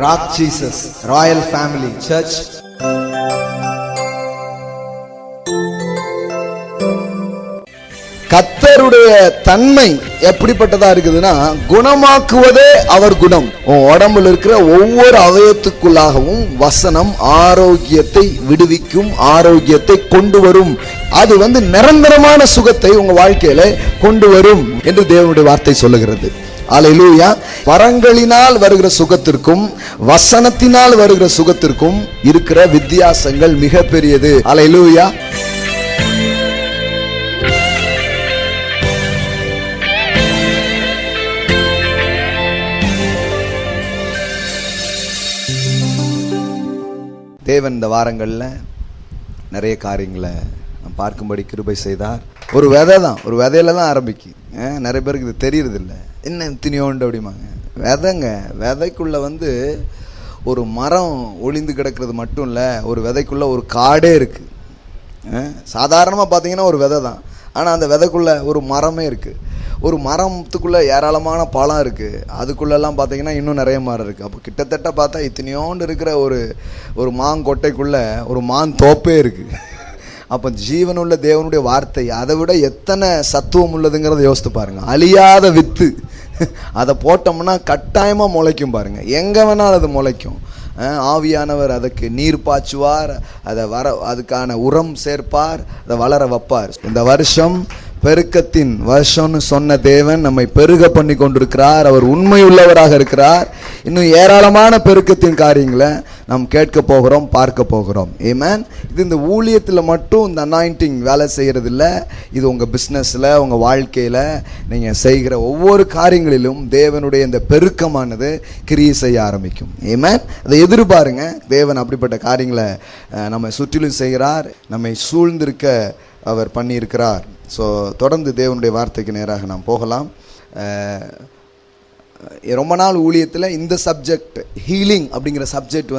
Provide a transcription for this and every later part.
Rock Jesus Royal Family Church. கர்த்தருடைய தன்மை எப்படிப்பட்டதா இருக்குதுன்னா, குணமாக்குவதே அவர் குணம். உடம்புல இருக்கிற ஒவ்வொரு அவயத்துக்குள்ளாகவும் வசனம் ஆரோக்கியத்தை விடுவிக்கும், ஆரோக்கியத்தை கொண்டு வரும். அது நிரந்தரமான சுகத்தை உங்க வாழ்க்கையில கொண்டு வரும் என்று தேவனுடைய வார்த்தை சொல்லுகிறது. அல்லேலூயா. வரங்களினால் வருகிற சுகத்திற்கும் வசனத்தினால் வருகிற சுகத்திற்கும் இருக்கிற வித்தியாசங்கள் மிக பெரியது. அல்லேலூயா. தேவன் இந்த வாரங்கள்ல நிறைய காரியங்களை பார்க்கும்படி கிருபை செய்தார். ஒரு விதை தான், ஒரு விதையில தான் ஆரம்பிக்கு. நிறைய பேருக்கு இது தெரியறது இல்லை. என்ன திணியோண்டு அப்படிமாங்க. விதைங்க, விதைக்குள்ள ஒரு மரம் ஒளிந்து கிடக்கிறது மட்டும் இல்லை, ஒரு விதைக்குள்ள ஒரு காடே இருக்கு. சாதாரணமாக பார்த்தீங்கன்னா ஒரு விதை தான், ஆனால் அந்த விதைக்குள்ள ஒரு மரமே இருக்கு. ஒரு மரத்துக்குள்ள ஏராளமான பழம் இருக்கு. அதுக்குள்ளெல்லாம் பார்த்தீங்கன்னா இன்னும் நிறைய மரம் இருக்கு. அப்போ கிட்டத்தட்ட பார்த்தா இத்தனையோண்டு இருக்கிற ஒரு மாங்கொட்டைக்குள்ள ஒரு மான் தோப்பே இருக்கு. அப்போ ஜீவனுள்ள தேவனுடைய வார்த்தை அதை விட எத்தனை சத்துவம் உள்ளதுங்கிறத யோசித்து பாருங்க. அழியாத வித்து, அதை போட்டோம்னா கட்டாயமாக முளைக்கும் பாருங்க. எங்கே வேணாலும் அது முளைக்கும். ஆவியானவர் அதுக்கு நீர் பாய்ச்சுவார், அதுக்கான உரம் சேர்ப்பார், அதை வளர வைப்பார். இந்த வருஷம் பெருக்கத்தின் வருஷம்னு சொன்ன தேவன் நம்மை பெருக பண்ணி கொண்டிருக்கிறார். அவர் உண்மை உள்ளவராக இருக்கிறார். இன்னும் ஏராளமான பெருக்கத்தின் காரியங்களை நாம் கேட்க போகிறோம், பார்க்க போகிறோம். ஆமென். இது இந்த ஊழியத்தில் மட்டும் இந்த அனாயிண்டிங் வேலை செய்கிறது இல்லை. இது உங்கள் பிஸ்னஸில், உங்கள் வாழ்க்கையில் நீங்கள் செய்கிற ஒவ்வொரு காரியங்களிலும் தேவனுடைய இந்த பெருக்கமானது கிரியை செய்ய ஆரம்பிக்கும். ஆமென். அதை எதிர்பாருங்க. தேவன் அப்படிப்பட்ட காரியங்களை நம்மை சுற்றிலும் செய்கிறார், நம்மை சூழ்ந்திருக்க அவர் பண்ணியிருக்கிறார். ஸோ தொடர்ந்து தேவனுடைய வார்த்தைக்கு நேராக நாம் போகலாம். ரொம்ப நாள் ஊழியத்தில் இந்த சப்ஜெக்ட் ஹீலிங் அப்படிங்கிற சப்ஜெக்ட்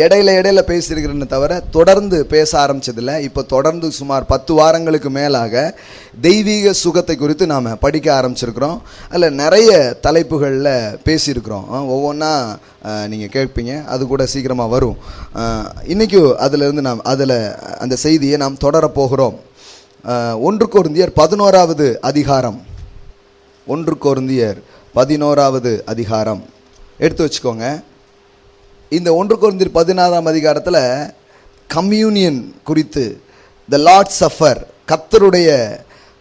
இடையில பேசியிருக்கிறேன்னு தவிர தொடர்ந்து பேச ஆரம்பித்ததில்லை. இப்போ தொடர்ந்து சுமார் 10 வாரங்களுக்கு மேலாக தெய்வீக சுகத்தை குறித்து நாம் படிக்க ஆரம்பிச்சிருக்கிறோம். அதில் நிறைய தலைப்புகளில் பேசியிருக்கிறோம். ஒவ்வொன்றா நீங்கள் கேட்பீங்க, அது கூட சீக்கிரமாக வரும். இன்றைக்கி அதிலிருந்து அந்த செய்தியை நாம் தொடரப்போகிறோம். 1 கொரிந்தியர் 11வது அதிகாரம், 1 கொரிந்தியர் 11வது அதிகாரம் எடுத்து வச்சுக்கோங்க. இந்த 1 கொரிந்தியர் 14ஆம் அதிகாரத்தில் கம்யூனியன் குறித்து, த லார்ட்ஸ் சஃபர், கர்த்தருடைய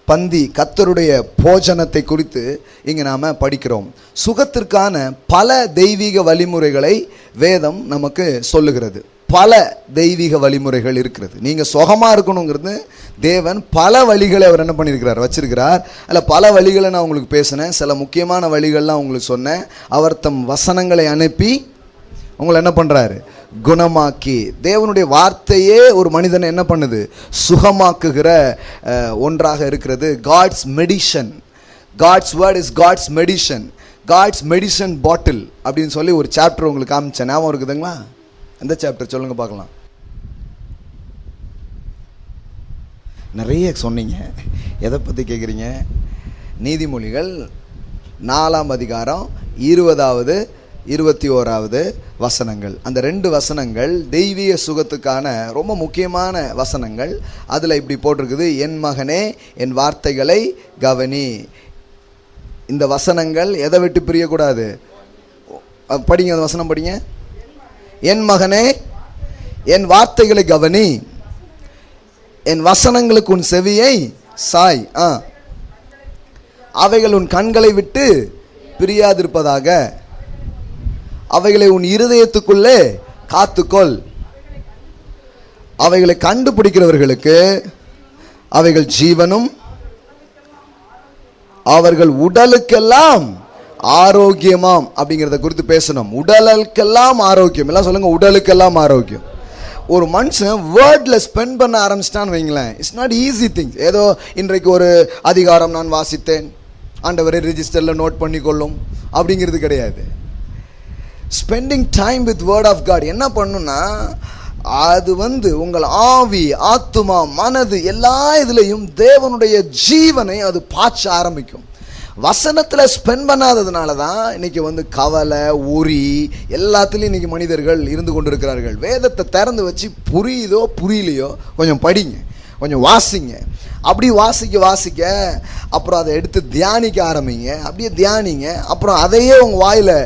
பந்தி, கர்த்தருடைய போஜனத்தை குறித்து இங்கே நாம் படிக்கிறோம். சுகத்திற்கான பல தெய்வீக வழிமுறைகளை வேதம் நமக்கு சொல்லுகிறது. பல தெய்வீக வழிமுறைகள் இருக்கிறது. நீங்கள் சுகமாக இருக்கணுங்கிறது தேவன் பல வழிகளை அவர் என்ன பண்ணியிருக்கிறார், வச்சிருக்கிறார். அதில் பல வழிகளை நான் உங்களுக்கு பேசினேன். சில முக்கியமான வழிகள்லாம் உங்களுக்கு சொன்னேன். அவர் தம் வசனங்களை அனுப்பி உங்களை என்ன பண்ணுறாரு, குணமாக்கி. தேவனுடைய வார்த்தையே ஒரு மனிதனை என்ன பண்ணுது, சுகமாக்குகிற ஒன்றாக இருக்கிறது. God's medicine, God's word is God's medicine, God's medicine bottle அப்படின்னு சொல்லி ஒரு சாப்டர் உங்களுக்கு காமிச்சேன். ஞாபகம் இருக்குதுங்களா? அந்த சாப்டர் சொல்லுங்க பார்க்கலாம். நிறைய சொன்னீங்க. எதை பற்றி கேட்குறீங்க? நீதிமொழிகள் 4ஆம் அதிகாரம் 20வது 21வது வசனங்கள். அந்த 2 வசனங்கள் தெய்வீக சுகத்துக்கான ரொம்ப முக்கியமான வசனங்கள். அதில் இப்படி போட்டிருக்குது, என் மகனே என் வார்த்தைகளை கவனி. இந்த வசனங்கள் எதை விட்டு பிரியக்கூடாது? படிங்க, அந்த வசனம் படிங்க. என் மகனே என் வார்த்தைகளை கவனி, என் வசனங்களுக்கு உன் செவியை சாய். அவைகள் உன் கண்களை விட்டு பிரியாதிருப்பதாக, அவைகளை உன் இருதயத்துக்குள்ளே காத்துக்கொள். அவைகளை கண்டுபிடிக்கிறவர்களுக்கு அவைகள் ஜீவனும் அவர்கள் உடலுக்கெல்லாம் ஆரோக்கியமாம் அப்படிங்கிறத குறித்து பேசணும். உடலுக்கெல்லாம் ஆரோக்கியம். எல்லாம் சொல்லுங்க, உடலுக்கெல்லாம் ஆரோக்கியம். ஒரு மனுஷன் வேர்ட்ல ஸ்பெண்ட் பண்ண ஆரம்பிச்சிட்டான்னு வைங்களேன், இட்ஸ் நாட் ஈஸி திங்ஸ். ஏதோ இன்றைக்கு ஒரு அதிகாரம் நான் வாசித்தேன், ஆண்டவரை ரிஜிஸ்டரில் நோட் பண்ணிக்கொள்ளும் அப்படிங்கிறது கிடையாது. Spending time with word of God என்ன பண்ணுன்னா, அது உங்கள் ஆவி, ஆத்துமா, மனது எல்லா இதுலையும் தேவனுடைய ஜீவனை அது பாய்ச்ச ஆரம்பிக்கும். வசனத்தில் ஸ்பெண்ட் பண்ணாததுனால தான் இன்னைக்கு கவலை, உரி எல்லாத்துலேயும் இன்னைக்கு மனிதர்கள் இருந்து கொண்டிருக்கிறார்கள். வேதத்தை திறந்து வச்சு புரியுதோ புரியலையோ கொஞ்சம் படிங்க, கொஞ்சம் வாசிங்க. அப்படி வாசிக்க அப்புறம் அதை எடுத்து தியானிக்க ஆரம்பிங்க. அப்படியே தியானிங்க. அப்புறம் அதையே உங்கள் வாயில்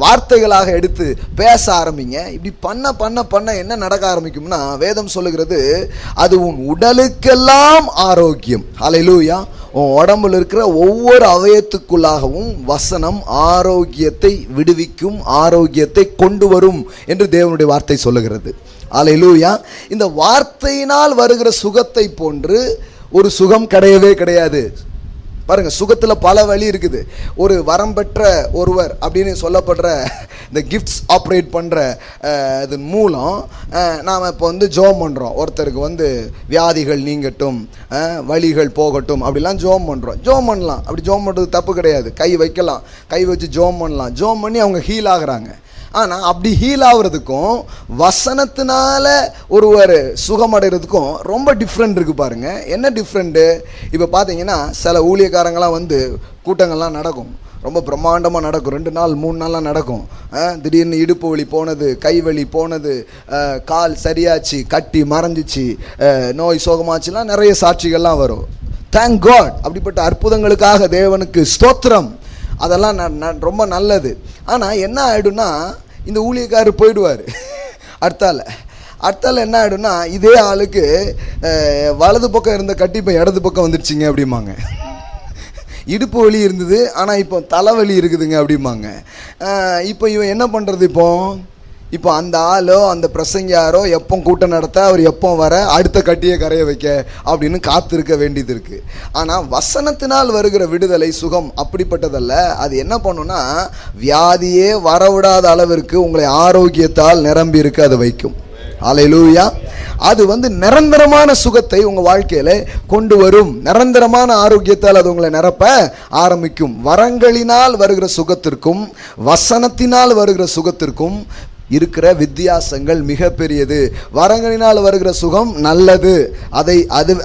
வார்த்தைகளாக எடுத்து பேச ஆரம்பிங்க. இப்படி பண்ண என்ன நடக்க ஆரம்பிக்கும்னா, வேதம் சொல்லுகிறது அது உன் உடலுக்கெல்லாம் ஆரோக்கியம். ஹல்லேலூயா. உன் உடம்புல இருக்கிற ஒவ்வொரு அவயத்துக்குள்ளாகவும் வசனம் ஆரோக்கியத்தை விடுவிக்கும், ஆரோக்கியத்தை கொண்டு வரும் என்று தேவனுடைய வார்த்தை சொல்லுகிறது. ஹல்லேலூயா. இந்த வார்த்தையினால் வருகிற சுகத்தை போன்று ஒரு சுகம் கிடையவே கிடையாது. பாருங்க, சுகத்தில் பல வழி இருக்குது. ஒரு வரம் பெற்ற ஒருவர் அப்படின்னு சொல்லப்படுற இந்த கிஃப்ட்ஸ் ஆப்ரேட் பண்ணுற இதன் மூலம் நாம் இப்போ ஜோம் பண்ணுறோம். ஒருத்தருக்கு வியாதிகள் நீங்கட்டும், வலிகள் போகட்டும் அப்படிலாம் ஜோம் பண்ணுறோம். ஜோம் பண்ணலாம். அப்படி ஜோம் பண்ணுறது தப்பு கிடையாது. கை வைக்கலாம், கை வச்சு ஜோம் பண்ணலாம். ஜோம் பண்ணி அவங்க ஹீல் ஆகுறாங்க. ஆனால் அப்படி ஹீல் ஆகுறதுக்கும் வசனத்தினால ஒருவர் சுகமடைகிறதுக்கும் ரொம்ப டிஃப்ரெண்ட் இருக்குது. பாருங்கள், என்ன டிஃப்ரெண்ட்டு? இப்போ பார்த்தீங்கன்னா சில ஊழியக்காரங்களாம் கூட்டங்கள்லாம் நடக்கும், ரொம்ப பிரம்மாண்டமாக நடக்கும். 2 நாள் 3 நாள்லாம் நடக்கும். திடீர்னு இடுப்பு வலி போனது, கை வலி போனது, கால் சரியாச்சு, கட்டி மறைஞ்சிச்சு, நோய் சோகமாச்சுலாம் நிறைய சாட்சிகள்லாம் வரும். Thank God. அப்படிப்பட்ட அற்புதங்களுக்காக தேவனுக்கு ஸ்தோத்திரம். அதெல்லாம் ரொம்ப நல்லது. ஆனால் என்ன ஆகிடும்னா, இந்த ஊழியக்காரர் போயிடுவார். அடுத்தால என்ன ஆகிடும்னா, இதே ஆளுக்கு வலது பக்கம் இருந்த கட்டி இப்போ இடது பக்கம் வந்துடுச்சிங்க அப்படிம்பாங்க. இடுப்பு வலி இருந்தது, ஆனால் இப்போ தலைவலி இருக்குதுங்க அப்படிம்பாங்க. இப்போ இவன் என்ன பண்ணுறது? இப்போ அந்த ஆளோ அந்த பிரசங்கியாரோ எப்போ கூட்டம் நடத்த, அவர் எப்போ வர, அடுத்த கட்டியை கரைய வைக்க அப்படின்னு காத்திருக்க வேண்டியது இருக்குது. ஆனால் வசனத்தினால் வருகிற விடுதலை, சுகம் அப்படிப்பட்டதல்ல. அது என்ன பண்ணுன்னா, வியாதியே வரவிடாத அளவிற்கு உங்களை ஆரோக்கியத்தால் நிரம்பி இருக்க அது வைக்கும். ஹல்லேலூயா. அது நிரந்தரமான சுகத்தை உங்கள் வாழ்க்கையில் கொண்டு வரும். நிரந்தரமான ஆரோக்கியத்தால் அது உங்களை நிரப்ப ஆரம்பிக்கும். வரங்களினால் வருகிற சுகத்திற்கும் வசனத்தினால் வருகிற சுகத்திற்கும் இருக்கிற வித்தியாசங்கள் மிகப்பெரியது. வரங்களினால் வருகிற சுகம் நல்லது,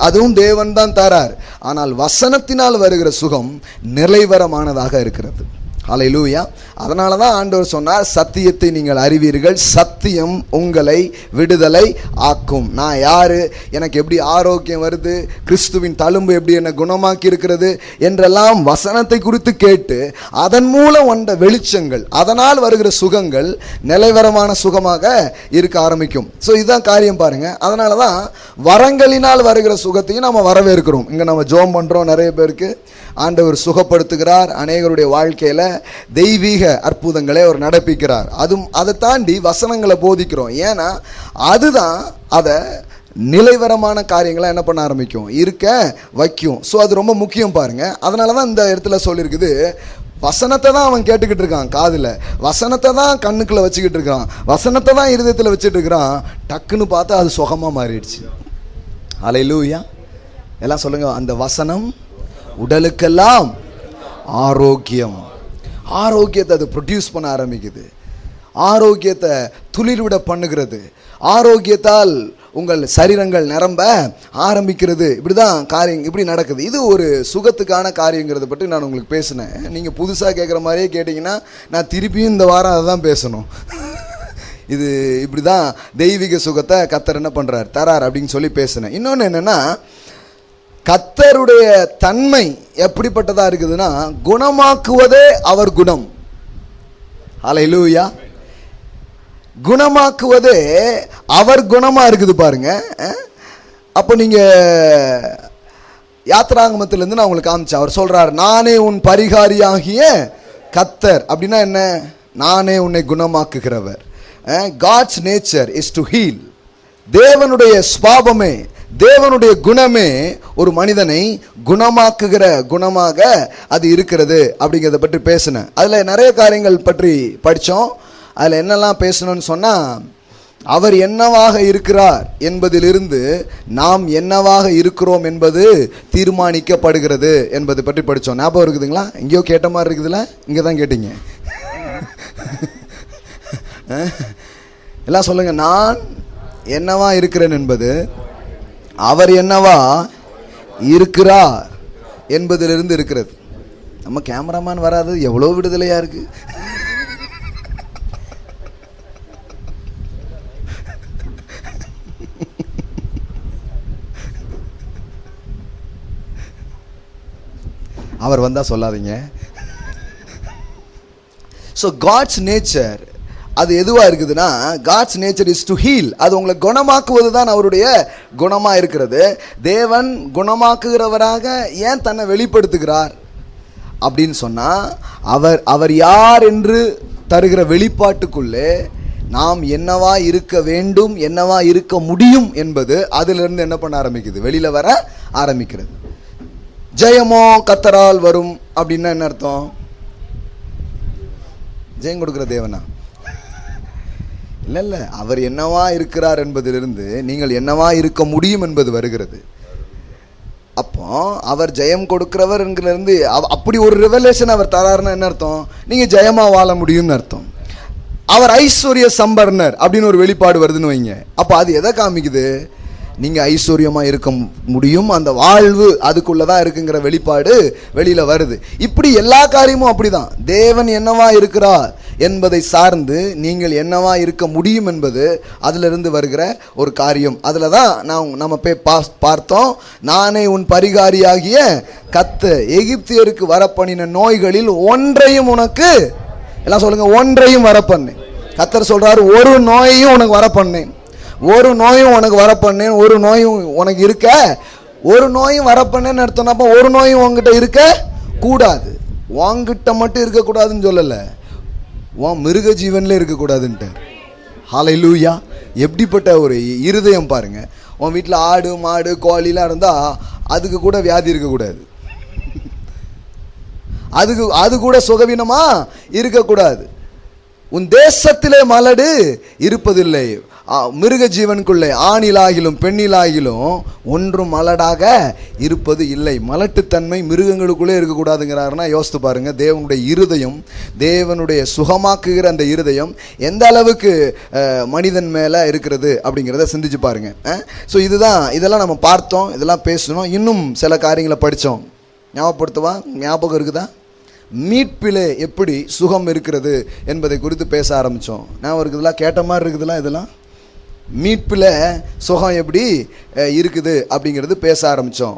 அதுவும் தேவன் தான் தரார். ஆனால் வசனத்தினால் வருகிற சுகம் நிலைவரமானதாக இருக்கிறது. ஹல்லேலூயா. அதனால தான் ஆண்டவர் சொன்னார், சத்தியத்தை நீங்கள் அறிவீர்கள், சத்தியம் உங்களை விடுதலை ஆக்கும். நான் யாரு, எனக்கு எப்படி ஆரோக்கியம் வருது, கிறிஸ்துவின் தழும்பு எப்படி என்னை குணமாக்கி இருக்கிறது என்றெல்லாம் வசனத்தை குறித்து கேட்டு அதன் மூலம் வந்த வெளிச்சங்கள், அதனால் வருகிற சுகங்கள் நிலைவரமான சுகமாக இருக்க ஆரம்பிக்கும். ஸோ இதுதான் காரியம் பாருங்க. அதனால தான் வரங்களினால் வருகிற சுகத்தையும் நம்ம வரவேற்கிறோம். இங்கே நம்ம ஜோம் பண்ணுறோம், நிறைய பேருக்கு ஆண்டவர் சுகப்படுத்துகிறார். அநேகருடைய வாழ்க்கையில் தெய்வீக அற்புதங்களை அவர் நடப்பிக்கிறார். அதை தாண்டி வசனங்களை போதிக்கிறோம். ஏன்னா அதுதான் அதை நிலைவரமான காரியங்களை என்ன பண்ண ஆரம்பிக்கும், இருக்க வைக்கும். ஸோ அது ரொம்ப முக்கியம் பாருங்க. அதனால தான் இந்த இடத்துல சொல்லியிருக்குது, வசனத்தை தான் அவன் கேட்டுக்கிட்டு இருக்கான் காதில், வசனத்தை தான் கண்ணுக்குள்ள வச்சுக்கிட்டு இருக்கான், வசனத்தை தான் இருதயத்தில் வச்சுட்டு இருக்கிறான். டக்குன்னு பார்த்தா அது சுகமாக மாறிடுச்சு. ஹல்லேலூயா. எல்லாம் சொல்லுங்க, அந்த வசனம் உடலுக்கெல்லாம் ஆரோக்கியம். ஆரோக்கியத்தை அது ப்ரொடியூஸ் பண்ண ஆரம்பிக்குது, ஆரோக்கியத்தை துளிர்விட பண்ணுகிறது, ஆரோக்கியத்தால் உங்கள் சரீரங்கள் நிரம்ப ஆரம்பிக்கிறது. இப்படிதான் காரியம் இப்படி நடக்குது. இது ஒரு சுகத்துக்கான காரியங்கிறத பற்றி நான் உங்களுக்கு பேசினேன். நீங்கள் புதுசாக கேட்குற மாதிரியே கேட்டிங்கன்னா நான் திருப்பியும் இந்த வாரம் அதை தான் பேசணும். இது இப்படி தான் தெய்வீக சுகத்தை கர்த்தர் என்ன பண்ணுறார், தரார் அப்படின்னு சொல்லி பேசினேன். இன்னொன்று என்னென்னா, கர்த்தருடைய தன்மை எப்படிப்பட்டதா இருக்குதுன்னா, குணமாக்குவதே அவர் குணம். ஹல்லேலூயா. குணமாக்குவதே அவர் குணமா இருக்குது பாருங்க. அப்போ நீங்க யாத்திராகமத்திலிருந்து நான் உங்களுக்கு காமிச்சேன். அவர் சொல்றார், நானே உன் பரிகாரியாகிய கர்த்தர். அப்படின்னா என்ன? நானே உன்னை குணமாக்குகிறவர். God's nature is to heal. தேவனுடைய ஸ்வாபமே, தேவனுடைய குணமே ஒரு மனிதனை குணமாக்குகிற குணமாக அது இருக்கிறது அப்படிங்கிறத பற்றி பேசினேன். அதில் நிறைய காரியங்கள் பற்றி படித்தோம். அதில் என்னெல்லாம் பேசணும்னு சொன்னால், அவர் என்னவாக இருக்கிறார் என்பதிலிருந்து நாம் என்னவாக இருக்கிறோம் என்பது தீர்மானிக்கப்படுகிறது என்பதை பற்றி படித்தோம். ஞாபகம் இருக்குதுங்களா? எங்கேயோ கேட்ட மாதிரி இருக்குதுல்ல? இங்கே தான் கேட்டீங்க. எல்லாம் சொல்லுங்க, நான் என்னவா இருக்கிறேன் என்பது அவர் என்னவா இருக்கிறார் என்பதிலிருந்து இருக்கிறது. நம்ம கேமராமேன் வராது எவ்வளோ விடுதலையா இருக்கு. அவர் வந்தா சொல்லாதீங்க. ஸோ காட்ஸ் நேச்சர் அது எதுவா இருக்குதுன்னா, God's nature is to heal. அது உங்களை குணமாக்குவது தான் அவருடைய குணமா இருக்கிறது. தேவன் குணமாக்குகிறவராக ஏன் தன்னை வெளிப்படுத்துகிறார் அப்படின்னு சொன்னா, அவர் யார் என்று தருகிற வெளிப்பாட்டுக்குள்ளே நாம் என்னவா இருக்க வேண்டும், என்னவா இருக்க முடியும் என்பது அதிலிருந்து என்ன பண்ண ஆரம்பிக்குது, வெளியில வர ஆரம்பிக்கிறது. ஜெயமோ கர்த்தரால் வரும் அப்படின்னா என்ன அர்த்தம்? ஜெயம் கொடுக்கிற தேவனா? இல்ல, அவர் என்னவா இருக்கிறார் என்பதிலிருந்து நீங்கள் என்னவா இருக்க முடியும் என்பது வருகிறது. அப்போ அவர் ஜெயம் கொடுக்கிறவர் என்கிறது அப்படி ஒரு ரெவலேஷன் அவர் தராருன்னா என்ன அர்த்தம்? நீங்க ஜெயமா வாழ முடியும்னு அர்த்தம். அவர் ஐஸ்வர்ய சம்பர்ணர் அப்படின்னு ஒரு வெளிப்பாடு வருதுன்னு வைங்க. அப்போ அது எதை காமிக்குது? நீங்க ஐஸ்வர்யமா இருக்க முடியும், அந்த வாழ்வு அதுக்குள்ளதான் இருக்குங்கிற வெளிப்பாடு வெளியில வருது. இப்படி எல்லா காரியமும் அப்படிதான். தேவன் என்னவா இருக்கிறார் என்பதை சார்ந்து நீங்கள் என்னவா இருக்க முடியும் என்பது அதுல இருந்து வருகிற ஒரு காரியம். அதுல தான் நம்ம பார்த்தோம், நானே உன் பரிகாரியாகிய கர்த்தர் எகிப்தியருக்கு வரப்பண்ணின நோய்களில் ஒன்றையும் உனக்கு, எல்லாம் சொல்லுங்க, ஒன்றையும் வரப்பண்ணேன். கர்த்தர் சொல்றாரு, ஒரு நோயையும் உனக்கு வரப்பண்ணேன், ஒரு நோயும் உனக்கு வரப்பண்ணேன். ஒரு நோயும் உனக்கு இருக்க, ஒரு நோயும் வரப்பண்ணேன்னு அர்த்தம். அப்ப ஒரு நோயும் உங்ககிட்ட இருக்க கூடாது. உங்ககிட்ட மட்டும் இருக்கக்கூடாதுன்னு சொல்லல, உன் மிருக ஜீவன்ல இருக்கக்கூடாதுன்ட்டு. ஹல்லேலூயா! எப்படிப்பட்ட ஒரு இருதயம் பாருங்க. உன் வீட்டில் ஆடு மாடு கோழிலாம் இருந்தா அதுக்கு கூட வியாதி இருக்கக்கூடாது, அது கூட சுகவீனமா இருக்கக்கூடாது. உன் தேசத்திலே மலடு இருப்பதில்லை, மிருக ஜீவனுக்குள்ளே ஆணிலாகிலும் பெண்ணிலாகிலும் ஒன்றும் மலடாக இருப்பது இல்லை. மலட்டுத்தன்மை மிருகங்களுக்குள்ளே இருக்கக்கூடாதுங்கிறாருன்னா யோசித்து பாருங்க. தேவனுடைய இருதயம், தேவனுடைய சுகமாக்குகிற அந்த இருதயம் எந்த அளவுக்கு மனிதன் மேலே இருக்கிறது அப்படிங்கிறத சிந்திச்சு பாருங்க. ஸோ இதெல்லாம் நம்ம பார்த்தோம், இதெல்லாம் பேசணும். இன்னும் சில காரியங்களை படித்தோம். ஞாபகப்படுத்துவா? ஞாபகம் இருக்குதா? மீட்பிலே எப்படி சுகம் இருக்கிறது என்பதை குறித்து பேச ஆரம்பித்தோம். ஞாபகம் இருக்குதுல? கேட்ட மாதிரி இருக்குதுலாம். இதெல்லாம் மீட்பில் சுகம் எப்படி இருக்குது அப்படிங்கிறது பேச ஆரம்பித்தோம்.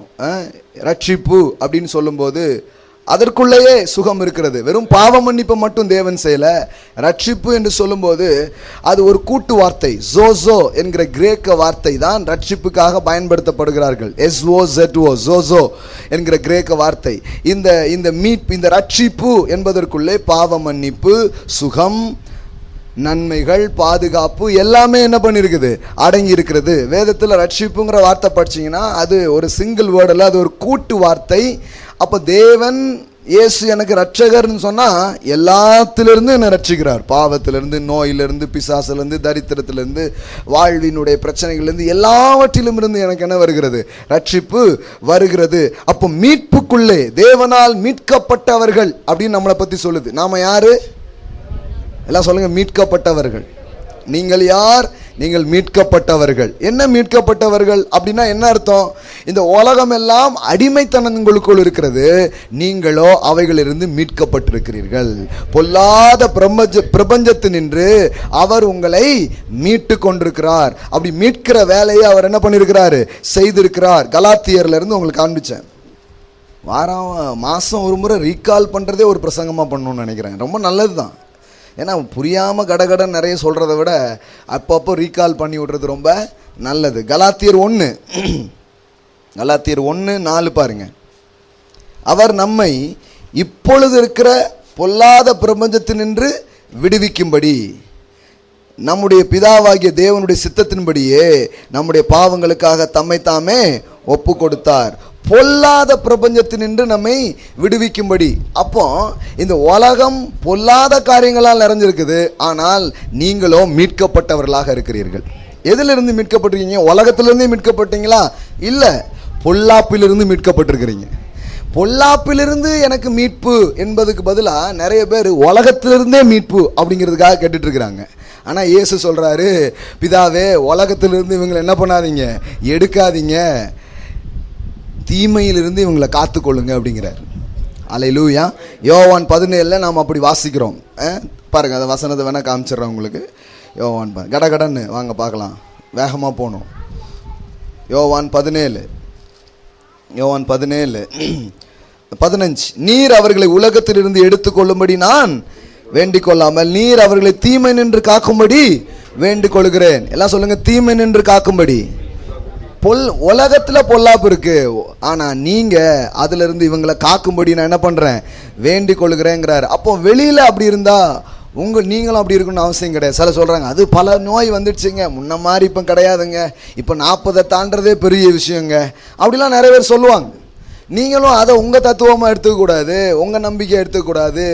ரட்சிப்பு அப்படின்னு சொல்லும்போது அதற்குள்ளேயே சுகம் இருக்கிறது. வெறும் பாவ மன்னிப்பு மட்டும் தேவன் செய்யல. ரட்சிப்பு என்று சொல்லும்போது அது ஒரு கூட்டு வார்த்தை. ஜோசோ என்கிற கிரேக்க வார்த்தை தான் ரட்சிப்புக்காக பயன்படுத்தப்படுகிறார்கள். SOZO, ஜோசோ என்கிற கிரேக்க வார்த்தை. இந்த மீட்பு, இந்த ரட்சிப்பு என்பதற்குள்ளே பாவ மன்னிப்பு, சுகம், நன்மைகள், பாதுகாப்பு எல்லாமே என்ன பண்ணிருக்குது, அடங்கி இருக்கிறது. வேதத்தில் ரட்சிப்புங்கிற வார்த்தை படிச்சீங்கன்னா அது ஒரு சிங்கிள் வேர்டில், அது ஒரு கூட்டு வார்த்தை. அப்போ தேவன் இயேசு எனக்கு ரட்சகர்னு சொன்னா எல்லாத்திலிருந்து என்ன ரட்சிக்கிறார். பாவத்திலிருந்து, நோயிலிருந்து, பிசாசிலிருந்து, தரித்திரத்திலிருந்து, வாழ்வினுடைய பிரச்சனைகளிலிருந்து, எல்லாவற்றிலும் இருந்து எனக்கு என்ன வருகிறது, ரட்சிப்பு வருகிறது. அப்போ மீட்புக்குள்ளே தேவனால் மீட்கப்பட்டவர்கள் அப்படின்னு நம்மளை பத்தி சொல்லுது. நாம யாரு? எல்லாம் சொல்லுங்க, மீட்கப்பட்டவர்கள். நீங்கள் யார்? நீங்கள் மீட்கப்பட்டவர்கள். என்ன மீட்கப்பட்டவர்கள் அப்படின்னா என்ன அர்த்தம்? இந்த உலகம் எல்லாம் அடிமைத்தனங்களுக்குள் இருக்கிறது, நீங்களோ அவைகளிலிருந்து மீட்கப்பட்டிருக்கிறீர்கள். பொல்லாத பிரபஞ்சத்தினின்று அவர் உங்களை மீட்டு கொண்டிருக்கிறார். அப்படி மீட்கிற வேலையை அவர் என்ன பண்ணிருக்கிறாரு, செய்திருக்கிறார். கலாத்தியர்ல இருந்து உங்களுக்கு காண்பிச்சேன். மாசம் ஒரு முறை ரீகால் பண்றதே ஒரு பிரசங்கமா பண்ணணும்னு நினைக்கிறேன். ரொம்ப நல்லதுதான். ஏன்னா புரியாமல் கடகடன் நிறைய சொல்கிறத விட அப்பப்போ ரீகால் பண்ணி விடுறது ரொம்ப நல்லது. கலாத்தியர் 1:4 பாருங்க. அவர் நம்மை இப்பொழுது இருக்கிற பொல்லாத பிரபஞ்சத்தினின்று விடுவிக்கும்படி நம்முடைய பிதாவாகிய தேவனுடைய சித்தத்தின்படியே நம்முடைய பாவங்களுக்காக தம்மை தாமே ஒப்பு கொடுத்தார். பொல்லாத பிரபஞ்சத்தினின்று நம்மை விடுவிக்கும்படி. அப்போ இந்த உலகம் பொல்லாத காரியங்களால் நிறைஞ்சிருக்குது, ஆனால் நீங்களோ மீட்கப்பட்டவர்களாக இருக்கிறீர்கள். எதிலிருந்து மீட்கப்பட்டிருக்கீங்க? உலகத்திலிருந்து மீட்கப்பட்டீங்களா? இல்ல, பொல்லாப்பிலிருந்து மீட்கப்பட்டிருக்கிறீங்க. பொல்லாப்பிலிருந்து எனக்கு மீட்பு என்பதுக்கு பதிலாக நிறைய பேர் உலகத்திலிருந்தே மீட்பு அப்படிங்கிறதுக்காக கேட்டுட்டு இருக்கிறாங்க. ஆனால் இயேசு சொல்கிறாரு, பிதாவே உலகத்திலிருந்து இவங்களை என்ன பண்ணாதீங்க, எடுக்காதீங்க, தீமையிலிருந்து இவங்களை காத்துக்கொள்ளுங்க அப்படிங்கிறார். அல்லேலூயா. யோவான் 17 நாம் அப்படி வாசிக்கிறோம். பாருங்கள், அந்த வசனத்தை வேணால் காமிச்சிட்றேன் உங்களுக்கு. யோவான் கடன்னு வாங்க பார்க்கலாம், வேகமாக போகணும். யோவான் 17:15 நீர் அவர்களை உலகத்திலிருந்து எடுத்துக்கொள்ளும்படி நான் வேண்டிக் கொள்ளாமல் நீர் அவர்களை தீமை நின்று காக்கும்படி வேண்டிக் கொள்கிறேன். எல்லாம் சொல்லுங்க, தீமை நின்று காக்கும்படி. உலகத்துல பொல்லாப்பு இருக்கு, ஆனா நீங்க அதுல இருந்து இவங்களை காக்கும்படி நான் என்ன பண்றேன், வேண்டிக் கொள்கிறேங்கிறாரு. அப்போ வெளியில அப்படி இருந்தா நீங்களும் அப்படி இருக்கணும்னு அவசியம் கிடையாது. சில சொல்றாங்க, அது பல நோய் வந்துடுச்சுங்க, முன்ன மாதிரி இப்போ கிடையாதுங்க, இப்போ 40 தாண்டதே பெரிய விஷயங்க, அப்படிலாம் நிறைய பேர் சொல்லுவாங்க. நீங்களும் அதை உங்கள் தத்துவமாக எடுத்துக்கூடாது, உங்கள் நம்பிக்கை எடுத்துக்கூடாது.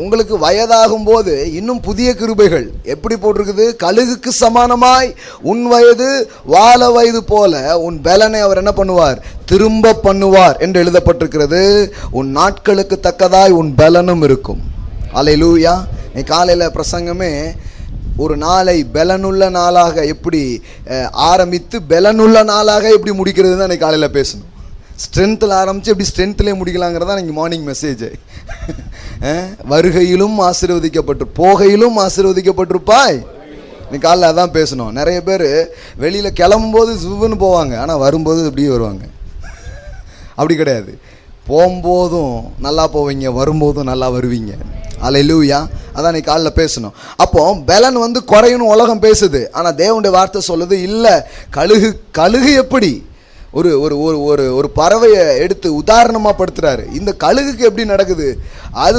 உங்களுக்கு வயதாகும் போது இன்னும் புதிய கிருபைகள் எப்படி போட்டிருக்குது, கழுகுக்கு சமானமாய் உன் வயது வால வயது போல உன் பலனை அவர் என்ன பண்ணுவார், திரும்ப பண்ணுவார் என்று எழுதப்பட்டிருக்கிறது. உன் நாட்களுக்கு தக்கதாய் உன் பலனும் இருக்கும். அல்லேலூயா. காலையில் பிரசங்கமே ஒரு நாளை பலனுள்ள நாளாக எப்படி ஆரம்பித்து பலனுள்ள நாளாக எப்படி முடிக்கிறது தான் இன்னைக்கு காலையில் பேசணும். ஸ்ட்ரென்த்தில் ஆரம்பித்து எப்படி ஸ்ட்ரென்த்லேயே முடிக்கலாங்கிறதா இன்னைக்கு மார்னிங் மெசேஜ். வருகையிலும் ஆசீர்வதிக்கப்பட்டு போகையிலும் ஆசீர்வதிக்கப்பட்டிருப்பாய். இன்னைக்கு காலையில் அதான் பேசணும். நிறைய பேர் வெளியில் கிளம்பும்போது சுவன்னு போவாங்க, ஆனால் வரும்போது இப்படியே வருவாங்க. அப்படி கிடையாது, போகும்போதும் நல்லா போவீங்க, வரும்போதும் நல்லா வருவீங்க. அல்லேலூயா. அதான் நீ காலைல பேசணும். அப்போ பலன் குறையணும் உலகம் பேசுது, ஆனால் தேவனுடைய வார்த்தை சொல்லுது இல்லை. கழுகு எப்படி ஒரு ஒரு ஒரு ஒரு பறவையை எடுத்து உதாரணமாக படுத்துறாரு. இந்த கழுகுக்கு எப்படி நடக்குது, அது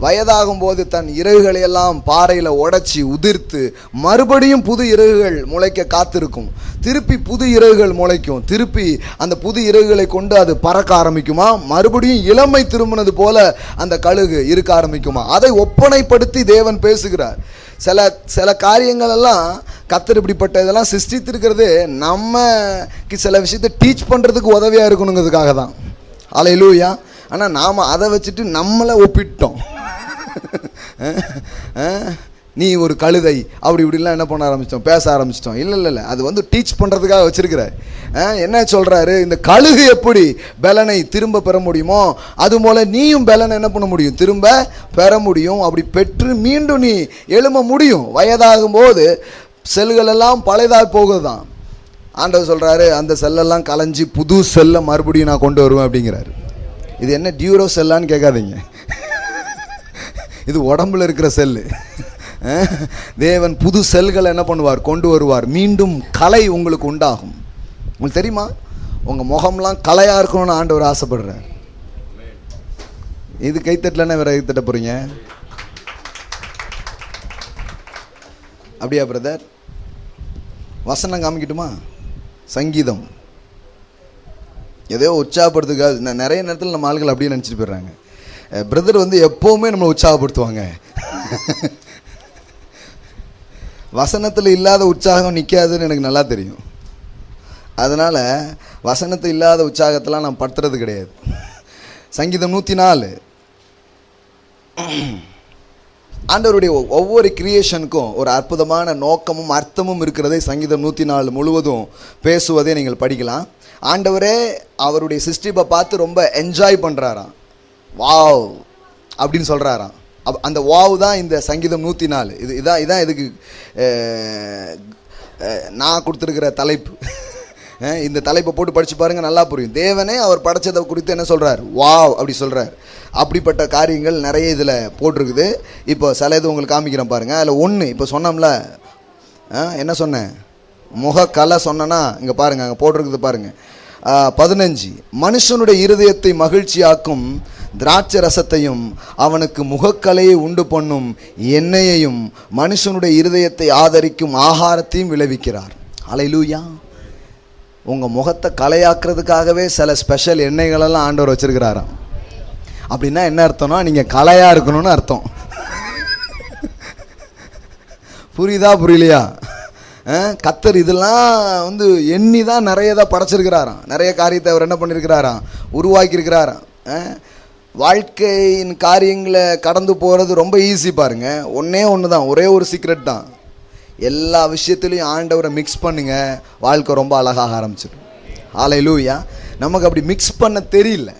வயதாகும் போது தன் இறகுகளை எல்லாம் பாறையில் உடைச்சி உதிர்த்து மறுபடியும் புது இறகுகள் முளைக்க காத்திருக்கும். திருப்பி புது இறகுகள் முளைக்கும், திருப்பி அந்த புது இறகுகளை கொண்டு அது பறக்க ஆரம்பிக்குமா, மறுபடியும் இளமை திரும்பினது போல அந்த கழுகு இருக்க ஆரம்பிக்குமா. அதை ஒப்பனைப்படுத்தி தேவன் பேசுகிறார். சில காரியங்கள் எல்லாம் கர்த்தர் இப்படிப்பட்ட இதெல்லாம் சிருஷ்டித்திருக்கிறது நமக்கு சில விஷயத்தை டீச் பண்ணுறதுக்கு உதவியாக இருக்கணுங்கிறதுக்காக தான். அல்லேலூயா. ஆனால் நாம் அதை வச்சுட்டு நம்மளை ஒப்பிட்டோம். நீ ஒரு கழுதை அப்படி இப்படிலாம் என்ன பண்ண ஆரம்பிச்சிட்டோம், பேச ஆரம்பிச்சிட்டோம். இல்லை, அது டீச் பண்ணுறதுக்காக வச்சிருக்கிறார். என்ன சொல்கிறாரு, இந்த கழுகு எப்படி பலனை திரும்ப பெற முடியுமோ அதுபோல் நீயும் பலனை என்ன பண்ண முடியும், திரும்ப பெற முடியும். அப்படி பெற்று மீண்டும் நீ எழும்ப முடியும். வயதாகும் போது செல்கள் எல்லாம் பழையதாக போகுது தான். ஆண்டவர் சொல்கிறாரு, அந்த செல்லெல்லாம் கலைஞ்சி புது செல்லை மறுபடியும் நான் கொண்டு வருவேன் அப்படிங்கிறாரு. இது என்ன டியூரோ செல்லான்னு கேட்காதீங்க, இது உடம்புல இருக்கிற செல்லு. தேவன் புது செல்களை என்ன பண்ணுவார், கொண்டு வருவார். மீண்டும் கலை உங்களுக்கு உண்டாகும். உங்களுக்கு தெரியுமா, உங்கள் முகம்லாம் கலையாக இருக்கணும்னு ஆண்டவர் ஆசைப்படுறார். இது கைத்தட்டலன்னா வேற கைத்தட்ட போகிறீங்க. அப்படியா பிரதர்? வசனம் காமிக்கட்டுமா? சங்கீதம் எதையோ உற்சாகப்படுத்துக்காது. நிறைய நேரத்தில் நம்ம ஆளுகள் அப்படியே நினச்சிட்டு போயிடுறாங்க. பிரதர் எப்போவுமே நம்மளை உற்சாகப்படுத்துவாங்க. வசனத்தில் இல்லாத உற்சாகம் நிற்காதுன்னு எனக்கு நல்லா தெரியும். அதனால் வசனத்தில் இல்லாத உற்சாகத்தெல்லாம் நான் படுத்துறது கிடையாது. சங்கீதம் 104. ஆண்டவருடைய ஒவ்வொரு கிரியேஷனுக்கும் ஒரு அற்புதமான நோக்கமும் அர்த்தமும் இருக்கிறதை சங்கீதம் 104 முழுவதும் பேசுவதை நீங்கள் படிக்கலாம். ஆண்டவரே அவருடைய சிருஷ்டிப்பை பார்த்து ரொம்ப என்ஜாய் பண்ணுறாராம். வாவ் அப்படின்னு சொல்கிறாராம். அந்த வாவ் தான் இந்த சங்கீதம் 104. இதான் இதுக்கு நான் கொடுத்துருக்கிற தலைப்பு. இந்த தலைப்பை போட்டு படித்து பாருங்கள், நல்லா புரியும். தேவனே அவர் படைச்சதை குறித்து என்ன சொல்கிறார், வாவ் அப்படி சொல்கிறார். அப்படிப்பட்ட காரியங்கள் நிறைய இதில் போட்டிருக்குது. இப்போ சில இது உங்களுக்கு காமிக்கிறேன் பாருங்கள். அதில் ஒன்று இப்போ சொன்னோம்ல, என்ன சொன்னேன், முகக்கலை சொன்னேன்னா இங்கே பாருங்கள், அங்கே போட்டிருக்குது பாருங்கள். 15 மனுஷனுடைய இருதயத்தை மகிழ்ச்சியாக்கும் திராட்சை ரசத்தையும் அவனுக்கு முகக்கலையை உண்டு பண்ணும் எண்ணெயையும் மனுஷனுடைய இருதயத்தை ஆதரிக்கும் ஆகாரத்தையும் விளைவிக்கிறார். அல்லேலூயா. உங்கள் முகத்தை கலையாக்குறதுக்காகவே சில ஸ்பெஷல் எண்ணெய்களெல்லாம் ஆண்டவர் வச்சிருக்கிறாராம். அப்படின்னா என்ன அர்த்தம்னா, நீங்கள் கலையாக இருக்கணும்னு அர்த்தம். புரியுதா புரியலையா? கர்த்தர் இதெல்லாம் வந்து எண்ணி தான் நிறைய தான் படைச்சிருக்கிறாராம். நிறைய காரியத்தை அவர் என்ன பண்ணியிருக்கிறாராம், உருவாக்கி இருக்கிறாராம். வாழ்க்கையின் காரியங்களை கடந்து போகிறது ரொம்ப ஈஸி பாருங்க. ஒன்று தான், ஒரே ஒரு சீக்ரெட் தான். எல்லா விஷயத்துலையும் ஆண்டவரை மிக்ஸ் பண்ணுங்க, வாழ்க்கை ரொம்ப அழகாக ஆரம்பிச்சிடும். ஹல்லேலூயா. நமக்கு அப்படி மிக்ஸ் பண்ண தெரியல.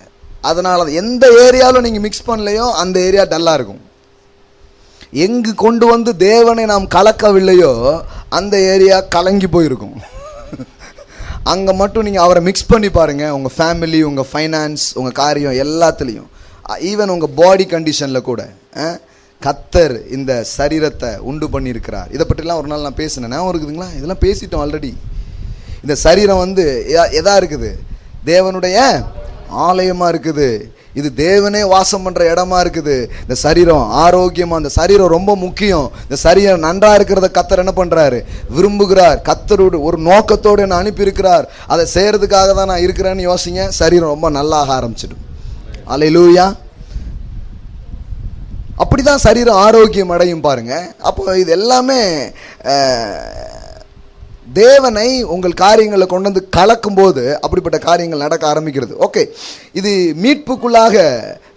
அதனால எந்த ஏரியாவில் நீங்கள் மிக்ஸ் பண்ணலையோ அந்த ஏரியா டல்லாக இருக்கும். எங்கு கொண்டு வந்து தேவனை நாம் கலக்கவில்லையோ அந்த ஏரியா கலங்கி போயிருக்கும். அங்கே மட்டும் நீங்கள் அவரை மிக்ஸ் பண்ணி பாருங்கள். உங்கள் ஃபேமிலி, உங்கள் ஃபைனான்ஸ், உங்கள் காரியம் எல்லாத்துலேயும், ஈவன் உங்கள் பாடி கண்டிஷனில் கூட கர்த்தர் இந்த சரீரத்தை உண்டு பண்ணியிருக்கிறார். இதை பற்றிலாம் ஒரு நாள் நான் பேசினேன், ஞாபகம் இருக்குதுங்களா? இதெல்லாம் பேசிட்டோம் ஆல்ரெடி. இந்த சரீரம் வந்து எதா இருக்குது, தேவனுடைய ஆலயமாக இருக்குது. இது தேவனே வாசம் பண்ணுற இடமா இருக்குது. இந்த சரீரம் ஆரோக்கியமாக, இந்த சரீரம் ரொம்ப முக்கியம். இந்த சரீரம் நன்றாக இருக்கிறத கர்த்தர் என்ன பண்ணுறாரு, விரும்புகிறார். கர்த்தரோடு ஒரு நோக்கத்தோடு என்ன அனுப்பியிருக்கிறார். அதை செய்கிறதுக்காக தான் நான் இருக்கிறேன்னு யோசிங்க, சரீரம் ரொம்ப நல்லாக ஆரம்பிச்சிடும். அல்லேலூயா. அப்படிதான் சரீரம் ஆரோக்கியம் அடையும் பாருங்க. அப்போ இது எல்லாமே தேவனை உங்கள் காரியங்களை கொண்டு வந்து கலக்கும் போது அப்படிப்பட்ட காரியங்கள் நடக்க ஆரம்பிக்கிறது. ஓகே, இது மீட்புக்குள்ளாக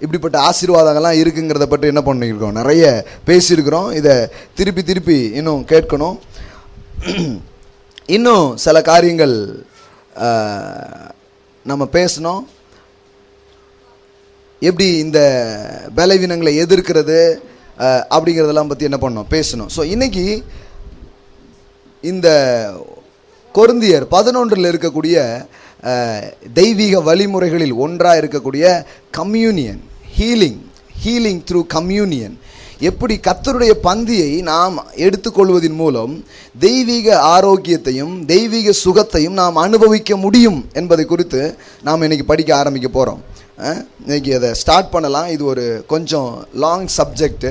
இப்படிப்பட்ட ஆசீர்வாதங்கள்லாம் இருக்குங்கிறத பற்றி என்ன பண்ணியிருக்கோம், நிறைய பேசியிருக்கிறோம். இதை திருப்பி திருப்பி இன்னும் கேட்கணும். இன்னும் சில காரியங்கள் நம்ம பேசணும். எப்படி இந்த பலவீனங்களை எதிர்க்கிறது அப்படிங்கிறதெல்லாம் பற்றி என்ன பண்ணணும், பேசணும். ஸோ இன்னைக்கு இந்த கொரிந்தியர் 11 இருக்கக்கூடிய தெய்வீக வழிமுறைகளில் ஒன்றாக இருக்கக்கூடிய கம்யூனியன், ஹீலிங் த்ரூ கம்யூனியன், எப்படி கர்த்தருடைய பந்தியை நாம் எடுத்துக்கொள்வதன் மூலம் தெய்வீக ஆரோக்கியத்தையும் தெய்வீக சுகத்தையும் நாம் அனுபவிக்க முடியும் என்பதை குறித்து நாம் இன்னைக்கு படிக்க ஆரம்பிக்க போகிறோம். இன்றைக்கி அதை ஸ்டார்ட் பண்ணலாம். இது ஒரு கொஞ்சம் லாங் சப்ஜெக்டு.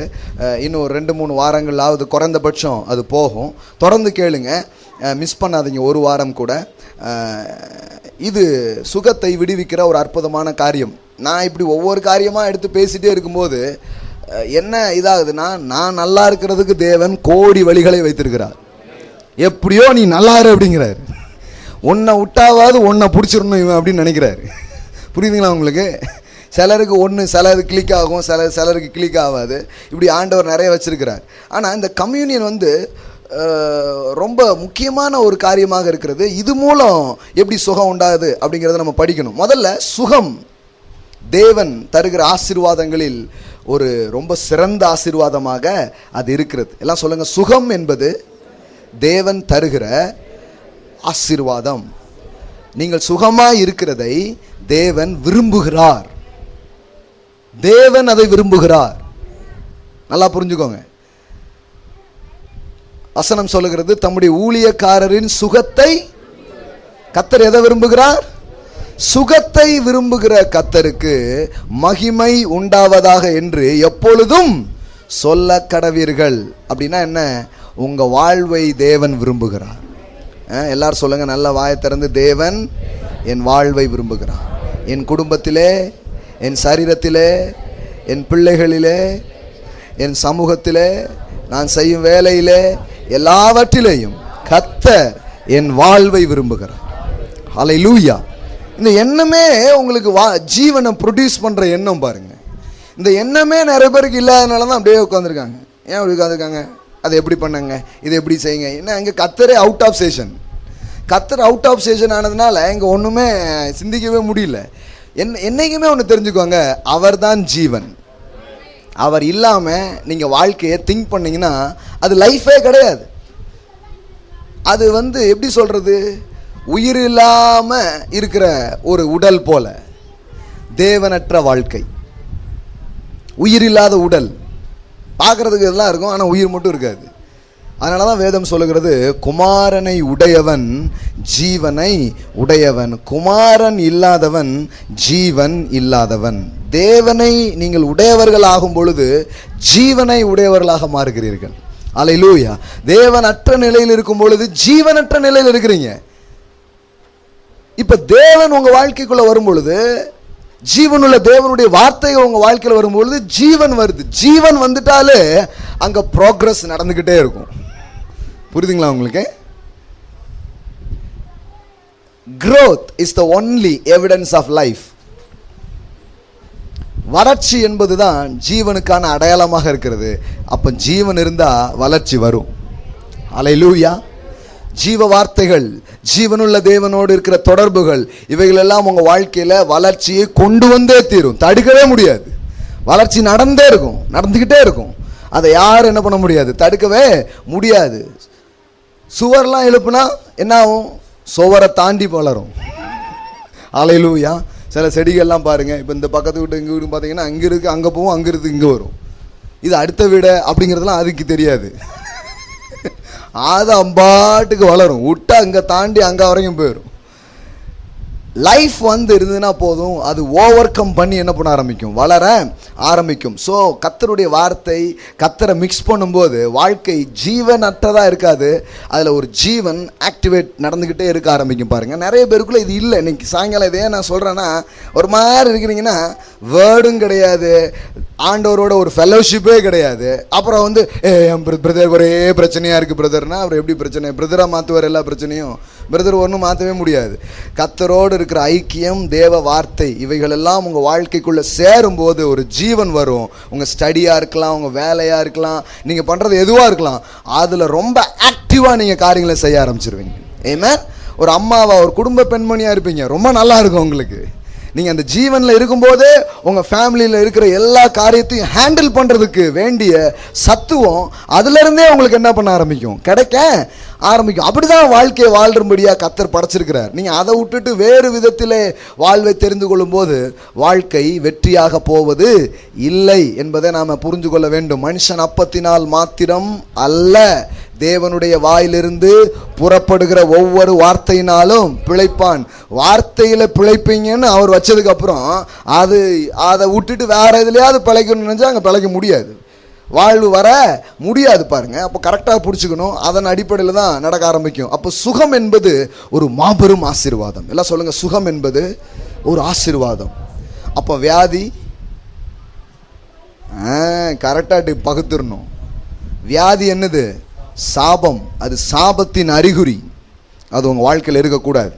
இன்னும் ஒரு 2-3 வாரங்களாவது குறைந்தபட்சம் அது போகும். தொடர்ந்து கேளுங்க, மிஸ் பண்ணாதீங்க ஒரு வாரம் கூட. இது சுகத்தை விடுவிக்கிற ஒரு அற்புதமான காரியம். நான் இப்படி ஒவ்வொரு காரியமாக எடுத்து பேசிகிட்டே இருக்கும்போது என்ன இதாகுதுன்னா, நான் நல்லா இருக்கிறதுக்கு தேவன் கோடி வழிகளை வைத்திருக்கிறார். எப்படியோ நீ நல்லா இரு அப்படிங்கிறாரு. ஒன்றை விட்டாவது ஒன்றை பிடிச்சிடணும் இவன் அப்படின்னு நினைக்கிறாரு. புரியுதுங்களா உங்களுக்கு? சிலருக்கு ஒன்று சிலது கிளிக் ஆகும், சிலருக்கு கிளிக் ஆகாது. இப்படி ஆண்டவர் நிறைய வச்சிருக்கிறார். ஆனால் இந்த கம்யூனியன் வந்து ரொம்ப முக்கியமான ஒரு காரியமாக இருக்கிறது. இது மூலம் எப்படி சுகம் உண்டாகுது அப்படிங்கிறத நம்ம படிக்கணும். முதல்ல சுகம் தேவன் தருகிற ஆசீர்வாதங்களில் ஒரு ரொம்ப சிறந்த ஆசீர்வாதமாக அது இருக்கிறது. எல்லாம் சொல்லுங்க, சுகம் என்பது தேவன் தருகிற ஆசீர்வாதம். நீங்கள் சுகமாய் இருக்கிறதை தேவன் விரும்புகிறார். தேவன் அதை விரும்புகிறார். நல்லா புரிஞ்சுக்கோங்க. வசனம் சொல்லுகிறது, தம்முடைய ஊழியக்காரரின் சுகத்தை கர்த்தர் எதை விரும்புகிறார்? சுகத்தை விரும்புகிற கர்த்தருக்கு மகிமை உண்டாவதாக என்று எப்பொழுதும் சொல்ல கடவீர்கள். அப்படின்னா என்ன? உங்க வாழ்வை தேவன் விரும்புகிறார். எல்லாரும் சொல்லுங்க, நல்ல வாயை திறந்து, தேவன் என் வாழ்வை விரும்புகிறார். என் குடும்பத்திலே, என் சரீரத்திலே, என் பிள்ளைகளிலே, என் சமூகத்திலே, நான் செய்யும் வேலையிலே, எல்லாவற்றிலேயும் கர்த்தர் என் வாழ்வை விரும்புகிறார். ஹல்லேலூயா. இந்த எண்ணமே உங்களுக்கு ஜீவனை ப்ரொடியூஸ் பண்ணுற எண்ணம் பாருங்க. இந்த எண்ணமே நிறைய பேருக்கு இல்லாதனால தான் அப்படியே உட்காந்துருக்காங்க. ஏன் அப்படி உட்காந்துருக்காங்க? அதை எப்படி பண்ணுங்க, இதை எப்படி செய்யுங்க. ஏன்னா இங்கே கர்த்தரே அவுட் ஆஃப் சேஷன். கர்த்தர் அவுட் ஆஃப் சேஷன் ஆனதுனால இங்கே ஒன்றுமே சிந்திக்கவே முடியல. என்னைக்குமே ஒன்று தெரிஞ்சுக்கோங்க, அவர் தான் ஜீவன். அவர் இல்லாமல் நீங்கள் வாழ்க்கையை திங்க் பண்ணிங்கன்னா அது லைஃபே கிடையாது. அது வந்து எப்படி சொல்கிறது, உயிர் இல்லாமல் இருக்கிற ஒரு உடல் போல தேவனற்ற வாழ்க்கை. உயிர் இல்லாத உடல் பார்க்குறதுக்கு எல்லாம் இருக்கும், ஆனால் உயிர் மட்டும் இருக்காது. அதனால தான் வேதம் சொல்லுகிறது, குமாரனை உடையவன் ஜீவனை உடையவன், குமாரன் இல்லாதவன் ஜீவன் இல்லாதவன். தேவனை நீங்கள் உடையவர்கள் ஆகும் பொழுது ஜீவனை உடையவர்களாக மாறுகிறீர்கள். அல்லேலூயா. தேவனற்ற நிலையில் இருக்கும் பொழுது ஜீவனற்ற நிலையில் இருக்கிறீங்க. இப்ப தேவன் உங்க வாழ்க்கைக்குள்ள வரும் பொழுது, ஜீவனுள்ள தேவனுடைய வார்த்தைகள் உங்க வாழ்க்கையில் வரும்பொழுது ஜீவன் வருது. ஜீவன் வந்துட்டாலே அங்க ப்ரோக்ரஸ் நடந்துகிட்டே இருக்கும். புரியுதுங்களா உங்களுக்கு? growth is the only evidence of life. வளர்ச்சி என்பதுதான் ஜீவனுக்கான அடையாளமாக இருக்கிறது. அப்ப ஜீவன் இருந்தா வளர்ச்சி வரும். அல்லேலூயா. ஜீவ வார்த்தைகள், ஜீவனுள்ள தேவனோடு இருக்கிற தொடர்புகள், இவைகள் எல்லாம் உங்க வாழ்க்கையில வளர்ச்சியை கொண்டு வந்தே தீரும். தடுக்கவே முடியாது. வளர்ச்சி நடந்தே இருக்கும், நடந்துகிட்டே இருக்கும். அதை யாரும் என்ன பண்ண முடியாது, தடுக்கவே முடியாது. சுவர்லாம் எழுப்புனா என்ன ஆகும்? சுவரை தாண்டி வளரும். அல்லேலூயா. சில செடிகள்லாம் பாருங்க, இப்போ இந்த பக்கத்து வீட்டு எங்கள் வீடு பார்த்தீங்கன்னா அங்கே இருக்கு அங்கே போகும், அங்கே இருக்கு இங்கே வரும். இது அடுத்த வீடு அப்படிங்கிறதுலாம் அதுக்கு தெரியாது. அது அம்பாட்டுக்கு வளரும். விட்டா அங்கே தாண்டி அங்கே வரைக்கும் போயிடும். லைஃப் இருந்ததுன்னா போதும், அது ஓவர் கம் பண்ணி என்ன பண்ண ஆரம்பிக்கும், வளர ஆரம்பிக்கும். ஸோ கர்த்தருடைய வார்த்தை, கர்த்தரை மிக்ஸ் பண்ணும்போது வாழ்க்கை ஜீவனற்றதாக இருக்காது. அதில் ஒரு ஜீவன் ஆக்டிவேட் நடந்துக்கிட்டே இருக்க ஆரம்பிக்கும். பாருங்கள், நிறைய பேருக்குள்ளே இது இல்லை. இன்னைக்கு சாயங்காலம் இதே நான் சொல்கிறேன்னா ஒரு மாதிரி இருக்கிறீங்கன்னா, வேர்டும் கிடையாது, ஆண்டவரோட ஒரு ஃபெலோஷிப்பே கிடையாது. அப்புறம் என் பிரதர் ஒரே பிரச்சனையாக இருக்குது பிரதர்னா, அவர் எப்படி பிரச்சனை? பிரதராக மாற்றுவார் எல்லா பிரச்சனையும்? பிரதர் ஒன்றும் மாற்றவே முடியாது. கர்த்தரோடு இருக்கிற ஐக்கியம், தேவ வார்த்தை, இவைகள் எல்லாம் உங்கள் வாழ்க்கைக்குள்ளே சேரும்போது ஒரு ஜீவன் வரும். உங்கள் ஸ்டடியாக இருக்கலாம், உங்கள் வேலையாக இருக்கலாம், நீங்கள் பண்ணுறது எதுவாக இருக்கலாம், அதில் ரொம்ப ஆக்டிவாக நீங்கள் காரியங்களை செய்ய ஆரம்பிச்சிருவீங்க. ஆமென். ஒரு அம்மாவா, ஒரு குடும்ப பெண்மணியாக இருப்பீங்க, ரொம்ப நல்லா இருக்கும் உங்களுக்கு. நீங்கள் அந்த ஜீவனில் இருக்கும்போதே உங்கள் ஃபேமிலியில் இருக்கிற எல்லா காரியத்தையும் ஹேண்டில் பண்ணுறதுக்கு வேண்டிய சத்துவம் அதிலிருந்தே உங்களுக்கு என்ன பண்ண ஆரம்பிக்கும், கிடைக்க ஆரம்பிக்கும். அப்படிதான் வாழ்க்கையை வாழ்றபடியாக கர்த்தர் படைச்சிருக்கிறார். நீங்கள் அதை விட்டுட்டு வேறு விதத்திலே வாழ்வை தெரிந்து கொள்ளும் போது வாழ்க்கை வெற்றியாக போவது இல்லை என்பதை நாம் புரிந்து கொள்ள வேண்டும். மனுஷன் அப்பத்தினால் மாத்திரம் அல்ல, தேவனுடைய வாயிலிருந்து புறப்படுகிற ஒவ்வொரு வார்த்தையினாலும் பிழைப்பான். வார்த்தையில பிழைப்பீங்கன்னு அவர் வச்சதுக்கு அப்புறம் அதை விட்டுட்டு வேற எதுலையாவது பிழைக்கணும்னு நினைச்சா அங்கே பிழைக்க முடியாது, வாழ்வு வர முடியாது. பாருங்க, அப்போ கரெக்டாக பிடிச்சிக்கணும். அதன் அடிப்படையில் தான் நடக்க ஆரம்பிக்கும். அப்போ சுகம் என்பது ஒரு மாபெரும் ஆசீர்வாதம். எல்லாம் சொல்லுங்க, சுகம் என்பது ஒரு ஆசீர்வாதம். அப்போ வியாதி கரெக்டாக பகுத்துடணும். வியாதி என்னது? சாபம். அது சாபத்தின் அறிகுறி. அது உங்கள் வாழ்க்கையில் இருக்கக்கூடாது.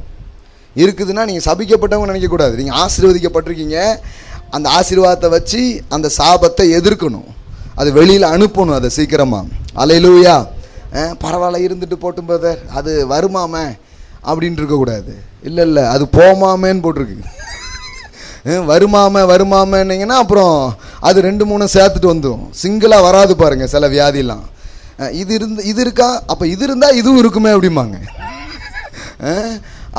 இருக்குதுன்னா நீங்கள் சபிக்கப்பட்டவங்க நினைக்கக்கூடாது. நீங்கள் ஆசீர்வதிக்கப்பட்டிருக்கீங்க. அந்த ஆசீர்வாதத்தை வச்சு அந்த சாபத்தை எதிர்க்கணும், அது வெளியில் அனுப்பணும், அதை சீக்கிரமாக. அல்லேலூயா. பரவாயில்ல இருந்துட்டு போட்டும் பிரதர், அது வருமாமே அப்படின்ட்டு இருக்கக்கூடாது. இல்லை இல்லை, அது போமாமேன்னு போட்டிருக்கு. வருமாமன்னீங்கன்னா அப்புறம் அது 2-3 சேர்த்துட்டு வந்துடும். சிங்கிளாக வராது பாருங்க சில வியாதிலாம். இது இருக்கா, அப்போ இது இருந்தால் இதுவும் இருக்குமே அப்படிம்பாங்க.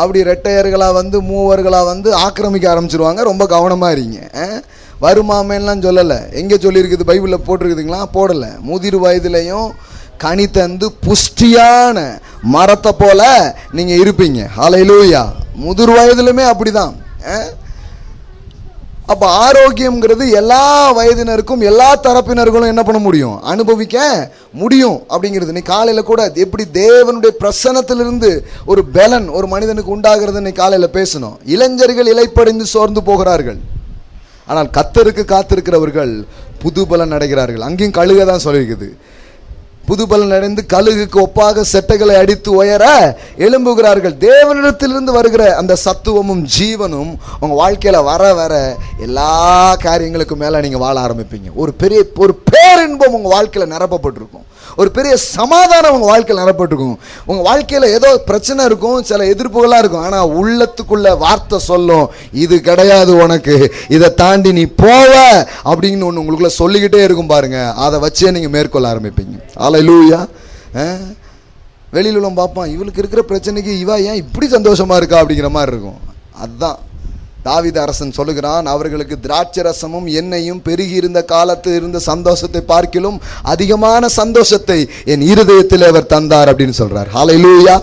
அப்படி ரெட்டையர்களாக மூவர்களாக ஆக்கிரமிக்க ஆரம்பிச்சிருவாங்க. ரொம்ப கவனமாக இருங்க. வருமாமேலாம் சொல்லலை. எங்கே சொல்லியிருக்குது? பைபிளில் போட்டிருக்குதுங்களா? போடலை. முதிர் வயதிலையும் கனி தந்து புஷ்டியான மரத்தை போல நீங்கள் இருப்பீங்க. ஹல்லேலூயா. முதிர் வயதிலுமே அப்படிதான். அப்போ ஆரோக்கியம்ங்கிறது எல்லா வயதினருக்கும் எல்லா தரப்பினர்களும் என்ன பண்ண முடியும், அனுபவிக்க முடியும் அப்படிங்கிறது. நீ காலையில் கூட எப்படி தேவனுடைய பிரசன்னத்திலிருந்து ஒரு பலன் ஒரு மனிதனுக்கு உண்டாகிறது நீ காலையில் பேசணும். இளைஞர்கள் இளைப்படைந்து சோர்ந்து போகிறார்கள், ஆனால் கர்த்தருக்கு காத்திருக்கிறவர்கள் புது பலன் அடைகிறார்கள். அங்கேயும் கழுக தான் சொல்லியிருக்குது. புது பலன் அடைந்து கழுகுக்கு ஒப்பாக செட்டைகளை அடித்து உயர எழும்புகிறார்கள். தேவனிடத்திலிருந்து வருகிற அந்த சத்துவமும் ஜீவனும் உங்க வாழ்க்கையில வர வர எல்லா காரியங்களுக்கும் மேல நீங்க வாழ ஆரம்பிப்பீங்க. ஒரு பேரின்பம் உங்க வாழ்க்கையில நிரப்பப்பட்டிருக்கும். ஒரு பெரிய சமாதானம் உங்க வாழ்க்கையில் நிரப்பப்பட்டிருக்கும். உங்க வாழ்க்கையில ஏதோ பிரச்சனை இருக்கும், சில எதிர்ப்புகளாக இருக்கும், ஆனா உள்ளத்துக்குள்ள வார்த்தை சொல்லும், இது கிடையாது உனக்கு, இதை தாண்டி நீ போவ அப்படின்னு ஒன்று உங்களுக்குள்ள சொல்லிக்கிட்டே இருக்கும். பாருங்க, அதை வச்சே நீங்க மேற்கொள்ள ஆரம்பிப்பீங்க. அல்லேலூயா. வெளியில் உள்ள பார்ப்பான், இவளுக்கு இருக்கிற பிரச்சனைக்கு இவா ஏன் இப்படி சந்தோஷமா இருக்கா அப்படிங்கிற மாதிரி இருக்கும். அதுதான் தாவீது அரசன் சொல்லுகிறான், அவர்களுக்கு திராட்சை ரசமும் எண்ணெயும் பெருகி இருந்த காலத்தில் இருந்த சந்தோஷத்தை பார்க்கிலும் அதிகமான சந்தோஷத்தை என் இருதயத்தில் அவர் தந்தார் அப்படின்னு சொல்றார். ஹல்லேலூயா.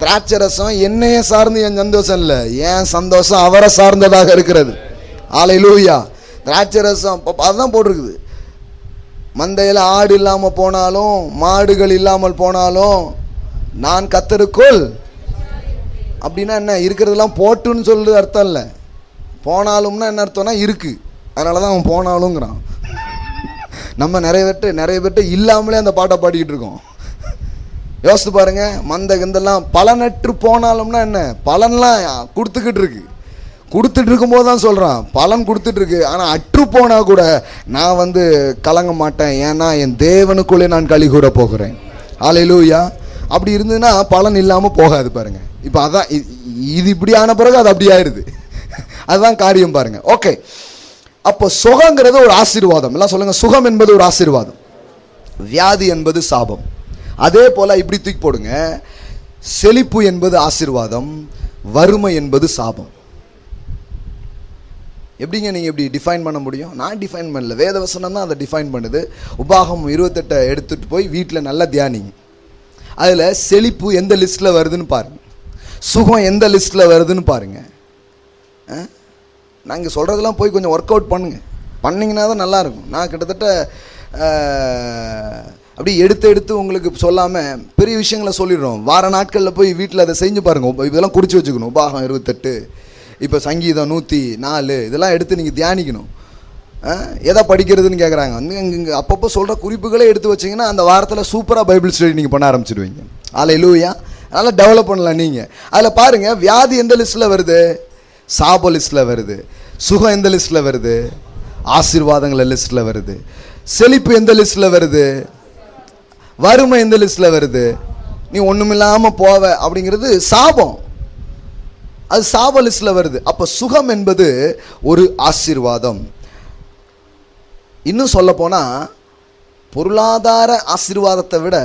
திராட்சை ரசம் எண்ணெயை சார்ந்து என் சந்தோஷம் இல்லை, என் சந்தோஷம் அவரை சார்ந்ததாக இருக்கிறது. ஹல்லேலூயா. திராட்சை ரசம் அதுதான் போட்டிருக்குது. மந்தையில் ஆடு இல்லாமல் போனாலும் மாடுகள் இல்லாமல் போனாலும் நான் கர்த்தருக்குள். அப்படின்னா என்ன, இருக்கிறதெல்லாம் போட்டுன்னு சொல்றது அர்த்தம் இல்லை. போனாலும்னா என்ன அர்த்தம்னா இருக்கு, அதனால தான் அவன் போனாலுங்கிறான். நம்ம நிறைய பேர்ட்ட இல்லாமலே அந்த பாட்டை பாடிக்கிட்டு இருக்கோம். யோசித்து பாருங்க, மந்த கிந்தெல்லாம் பலனற்று போனாலும்னா என்ன, பலன்லாம் கொடுத்துக்கிட்டு இருக்கு. கொடுத்துட்டு இருக்கும்போது தான் சொல்கிறான் பலன் கொடுத்துட்டு இருக்கு. ஆனால் அற்று போனால் கூட நான் கலங்க மாட்டேன், ஏன்னா என் தேவனுக்குள்ளே நான் களி கூட போகிறேன். ஹல்லேலூயா. அப்படி இருந்ததுன்னா பலன் இல்லாமல் போகாது பாருங்க. இப்போ அதான் இது இப்படி ஆன பிறகு அது அப்படி ஆயிடுது. அதுதான் காரியம் பாருங்க. ஓகே, அப்போ சுகங்கிறது ஒரு ஆசீர்வாதம். எல்லாம் சொல்லுங்க, சுகம் என்பது ஒரு ஆசீர்வாதம், வியாதி என்பது சாபம். அதே போல இப்படி தூக்கி போடுங்க, செழிப்பு என்பது ஆசீர்வாதம், வறுமை என்பது சாபம். எப்படிங்க நீங்கள் எப்படி டிஃபைன் பண்ண முடியும்? நான் டிஃபைன் பண்ணல, வேதவசனம் தான் அதை டிஃபைன் பண்ணுது. உபாகமம் 28 எடுத்துகிட்டு போய் வீட்டில் நல்லா தியானிங்க. அதில் செழிப்பு எந்த லிஸ்ட்டில் வருதுன்னு பாருங்கள், சுகம் எந்த லிஸ்ட்டில் வருதுன்னு பாருங்கள். நாங்கள் சொல்கிறதெல்லாம் போய் கொஞ்சம் ஒர்க் அவுட் பண்ணுங்கள், பண்ணிங்கன்னா தான் நல்லாயிருக்கும். நான் கிட்டத்தட்ட அப்படி எடுத்து உங்களுக்கு சொல்லாமல் பெரிய விஷயங்களை சொல்லிடுறோம். வார நாட்களில் போய் வீட்டில் அதை செஞ்சு பாருங்கள். இதெல்லாம் குறித்து வச்சுக்கணும். உபாகம் 28, இப்போ சங்கீதம் 104, இதெல்லாம் எடுத்து நீங்கள் தியானிக்கணும். எதை படிக்கிறதுன்னு கேட்குறாங்க. இங்கே அப்பப்போ சொல்கிற குறிப்புகளே எடுத்து வச்சிங்கன்னா அந்த வாரத்தில் சூப்பராக பைபிள் ஸ்டடி நீங்கள் பண்ண ஆரம்பிச்சிடுவீங்க. ஹல்லேலூயா. அதனால் டெவலப் பண்ணலாம் நீங்கள். அதில் பாருங்கள், வியாதி எந்த லிஸ்ட்டில் வருது? சாப லிஸ்ட்டில் வருது. சுகம் எந்த லிஸ்ட்டில் வருது? ஆசீர்வாதங்கள் லிஸ்ட்டில் வருது. செழிப்பு எந்த லிஸ்ட்டில் வருது? வறுமை எந்த லிஸ்ட்டில் வருது? நீ ஒன்றுமில்லாமல் போவ அப்படிங்கிறது சாபம், அது சாப லிஸ்ட்டில் வருது. அப்போ சுகம் என்பது ஒரு ஆசீர்வாதம். இன்னும் சொல்ல போனால் பொருளாதார ஆசீர்வாதத்தை விட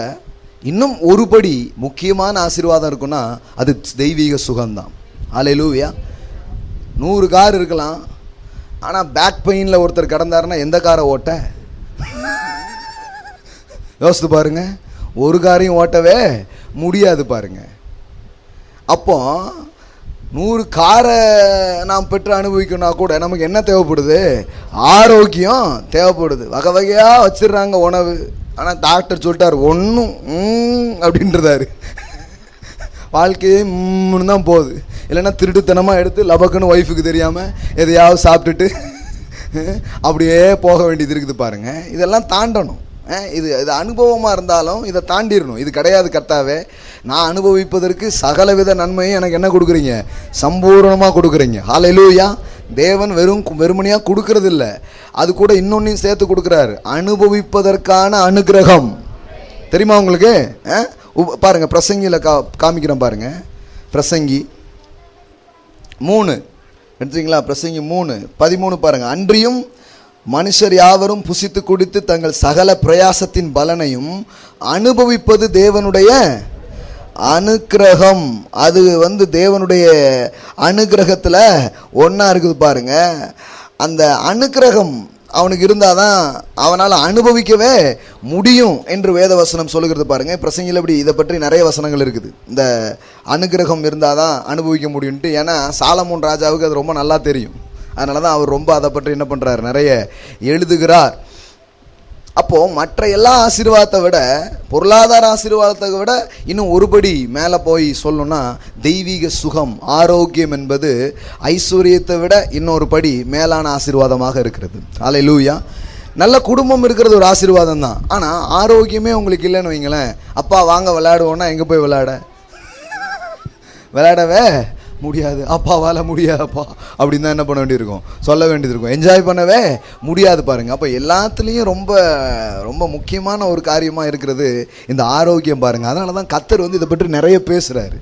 இன்னும் ஒருபடி முக்கியமான ஆசீர்வாதம் இருக்குன்னா அது தெய்வீக சுகம்தான். ஹல்லேலூயா. 100 கார் இருக்கலாம், ஆனால் பேக் பெயினில் ஒருத்தர் கடந்தாருன்னா எந்த காரை ஓட்ட? யோசித்து பாருங்க, ஒரு காரையும் ஓட்டவே முடியாது பாருங்க. அப்போ 100 காரை நாம் பெற்று அனுபவிக்கணும்னா கூட நமக்கு என்ன தேவைப்படுது? ஆரோக்கியம் தேவைப்படுது. வகை வகையாக வச்சிடுறாங்க உணவு. ஆனால் டாக்டர் சொல்லிட்டார் ஒன்றும் அப்படின்றதாரு. வாழ்க்கையே தான் போகுது. இல்லைன்னா திருட்டுத்தனமாக எடுத்து லபக்குன்னு ஒய்ஃபுக்கு தெரியாமல் எதையாவது சாப்பிட்டுட்டு அப்படியே போக வேண்டியது இருக்குது பாருங்கள். இதெல்லாம் தாண்டணும். இது அனுபவமாக இருந்தாலும் இதை தாண்டிடணும். இது கிடையாது கர்த்தாவே, நான் அனுபவிப்பதற்கு சகலவித நன்மையும் எனக்கு என்ன கொடுக்குறீங்க? சம்பூர்ணமாக கொடுக்குறீங்க. ஹல்லேலூயா. தேவன் வெறுமனையாக கொடுக்கறது இல்லை, அது கூட இன்னொன்னையும் சேர்த்து கொடுக்குறாரு, அனுபவிப்பதற்கான அனுக்கிரகம். தெரியுமா உங்களுக்கு? பாருங்கள், பிரசங்கியில் காமிக்கிறேன் பாருங்கள். பிரசங்கி 3 எடுத்தீங்களா? பிரசங்கி 3:13 பாருங்கள். அன்றியும் மனுஷர் யாவரும் புசித்து குடித்து தங்கள் சகல பிரயாசத்தின் பலனையும் அனுபவிப்பது தேவனுடைய அனுக்கிரகம். அது தேவனுடைய அனுக்கிரகத்தில் ஒன்றா இருக்குது பாருங்க. அந்த அனுக்கிரகம் அவனுக்கு இருந்தால் தான் அவனால் அனுபவிக்கவே முடியும் என்று வேதவசனம் சொல்லுகிறது பாருங்கள். பிரசங்கியில் இப்படி இதை பற்றி நிறைய வசனங்கள் இருக்குது, இந்த அனுக்கிரகம் இருந்தால் தான் அனுபவிக்க முடியும்ட்டு. ஏன்னா சாலமோன் ராஜாவுக்கு அது ரொம்ப நல்லா தெரியும். அதனால தான் அவர் ரொம்ப அதை பற்றி என்ன பண்ணுறார், நிறைய எழுதுகிறார். அப்போது மற்ற எல்லா ஆசீர்வாதத்தை விட, பொருளாதார ஆசீர்வாதத்தை விட இன்னும் ஒருபடி மேலே போய் சொல்லணும்னா தெய்வீக சுகம், ஆரோக்கியம் என்பது ஐஸ்வர்யத்தை விட இன்னொரு படி மேலான ஆசீர்வாதமாக இருக்கிறது. ஹல்லேலூயா. நல்ல குடும்பம் இருக்கிறது ஒரு ஆசீர்வாதம் தான். ஆனால் ஆரோக்கியமே உங்களுக்கு இல்லைன்னு வைங்களேன், அப்பா வாங்க விளையாடுவோன்னா எங்கே போய் விளையாடவே முடியாது. அப்பாவால் முடியாதுப்பா அப்படின்னு தான் என்ன பண்ண வேண்டியிருக்கும், சொல்ல வேண்டியது இருக்கும். என்ஜாய் பண்ணவே முடியாது பாருங்கள். அப்போ எல்லாத்துலேயும் ரொம்ப ரொம்ப முக்கியமான ஒரு காரியமாக இருக்கிறது இந்த ஆரோக்கியம் பாருங்கள். அதனால தான் கர்த்தர் இதை பற்றி நிறைய பேசுகிறாரு.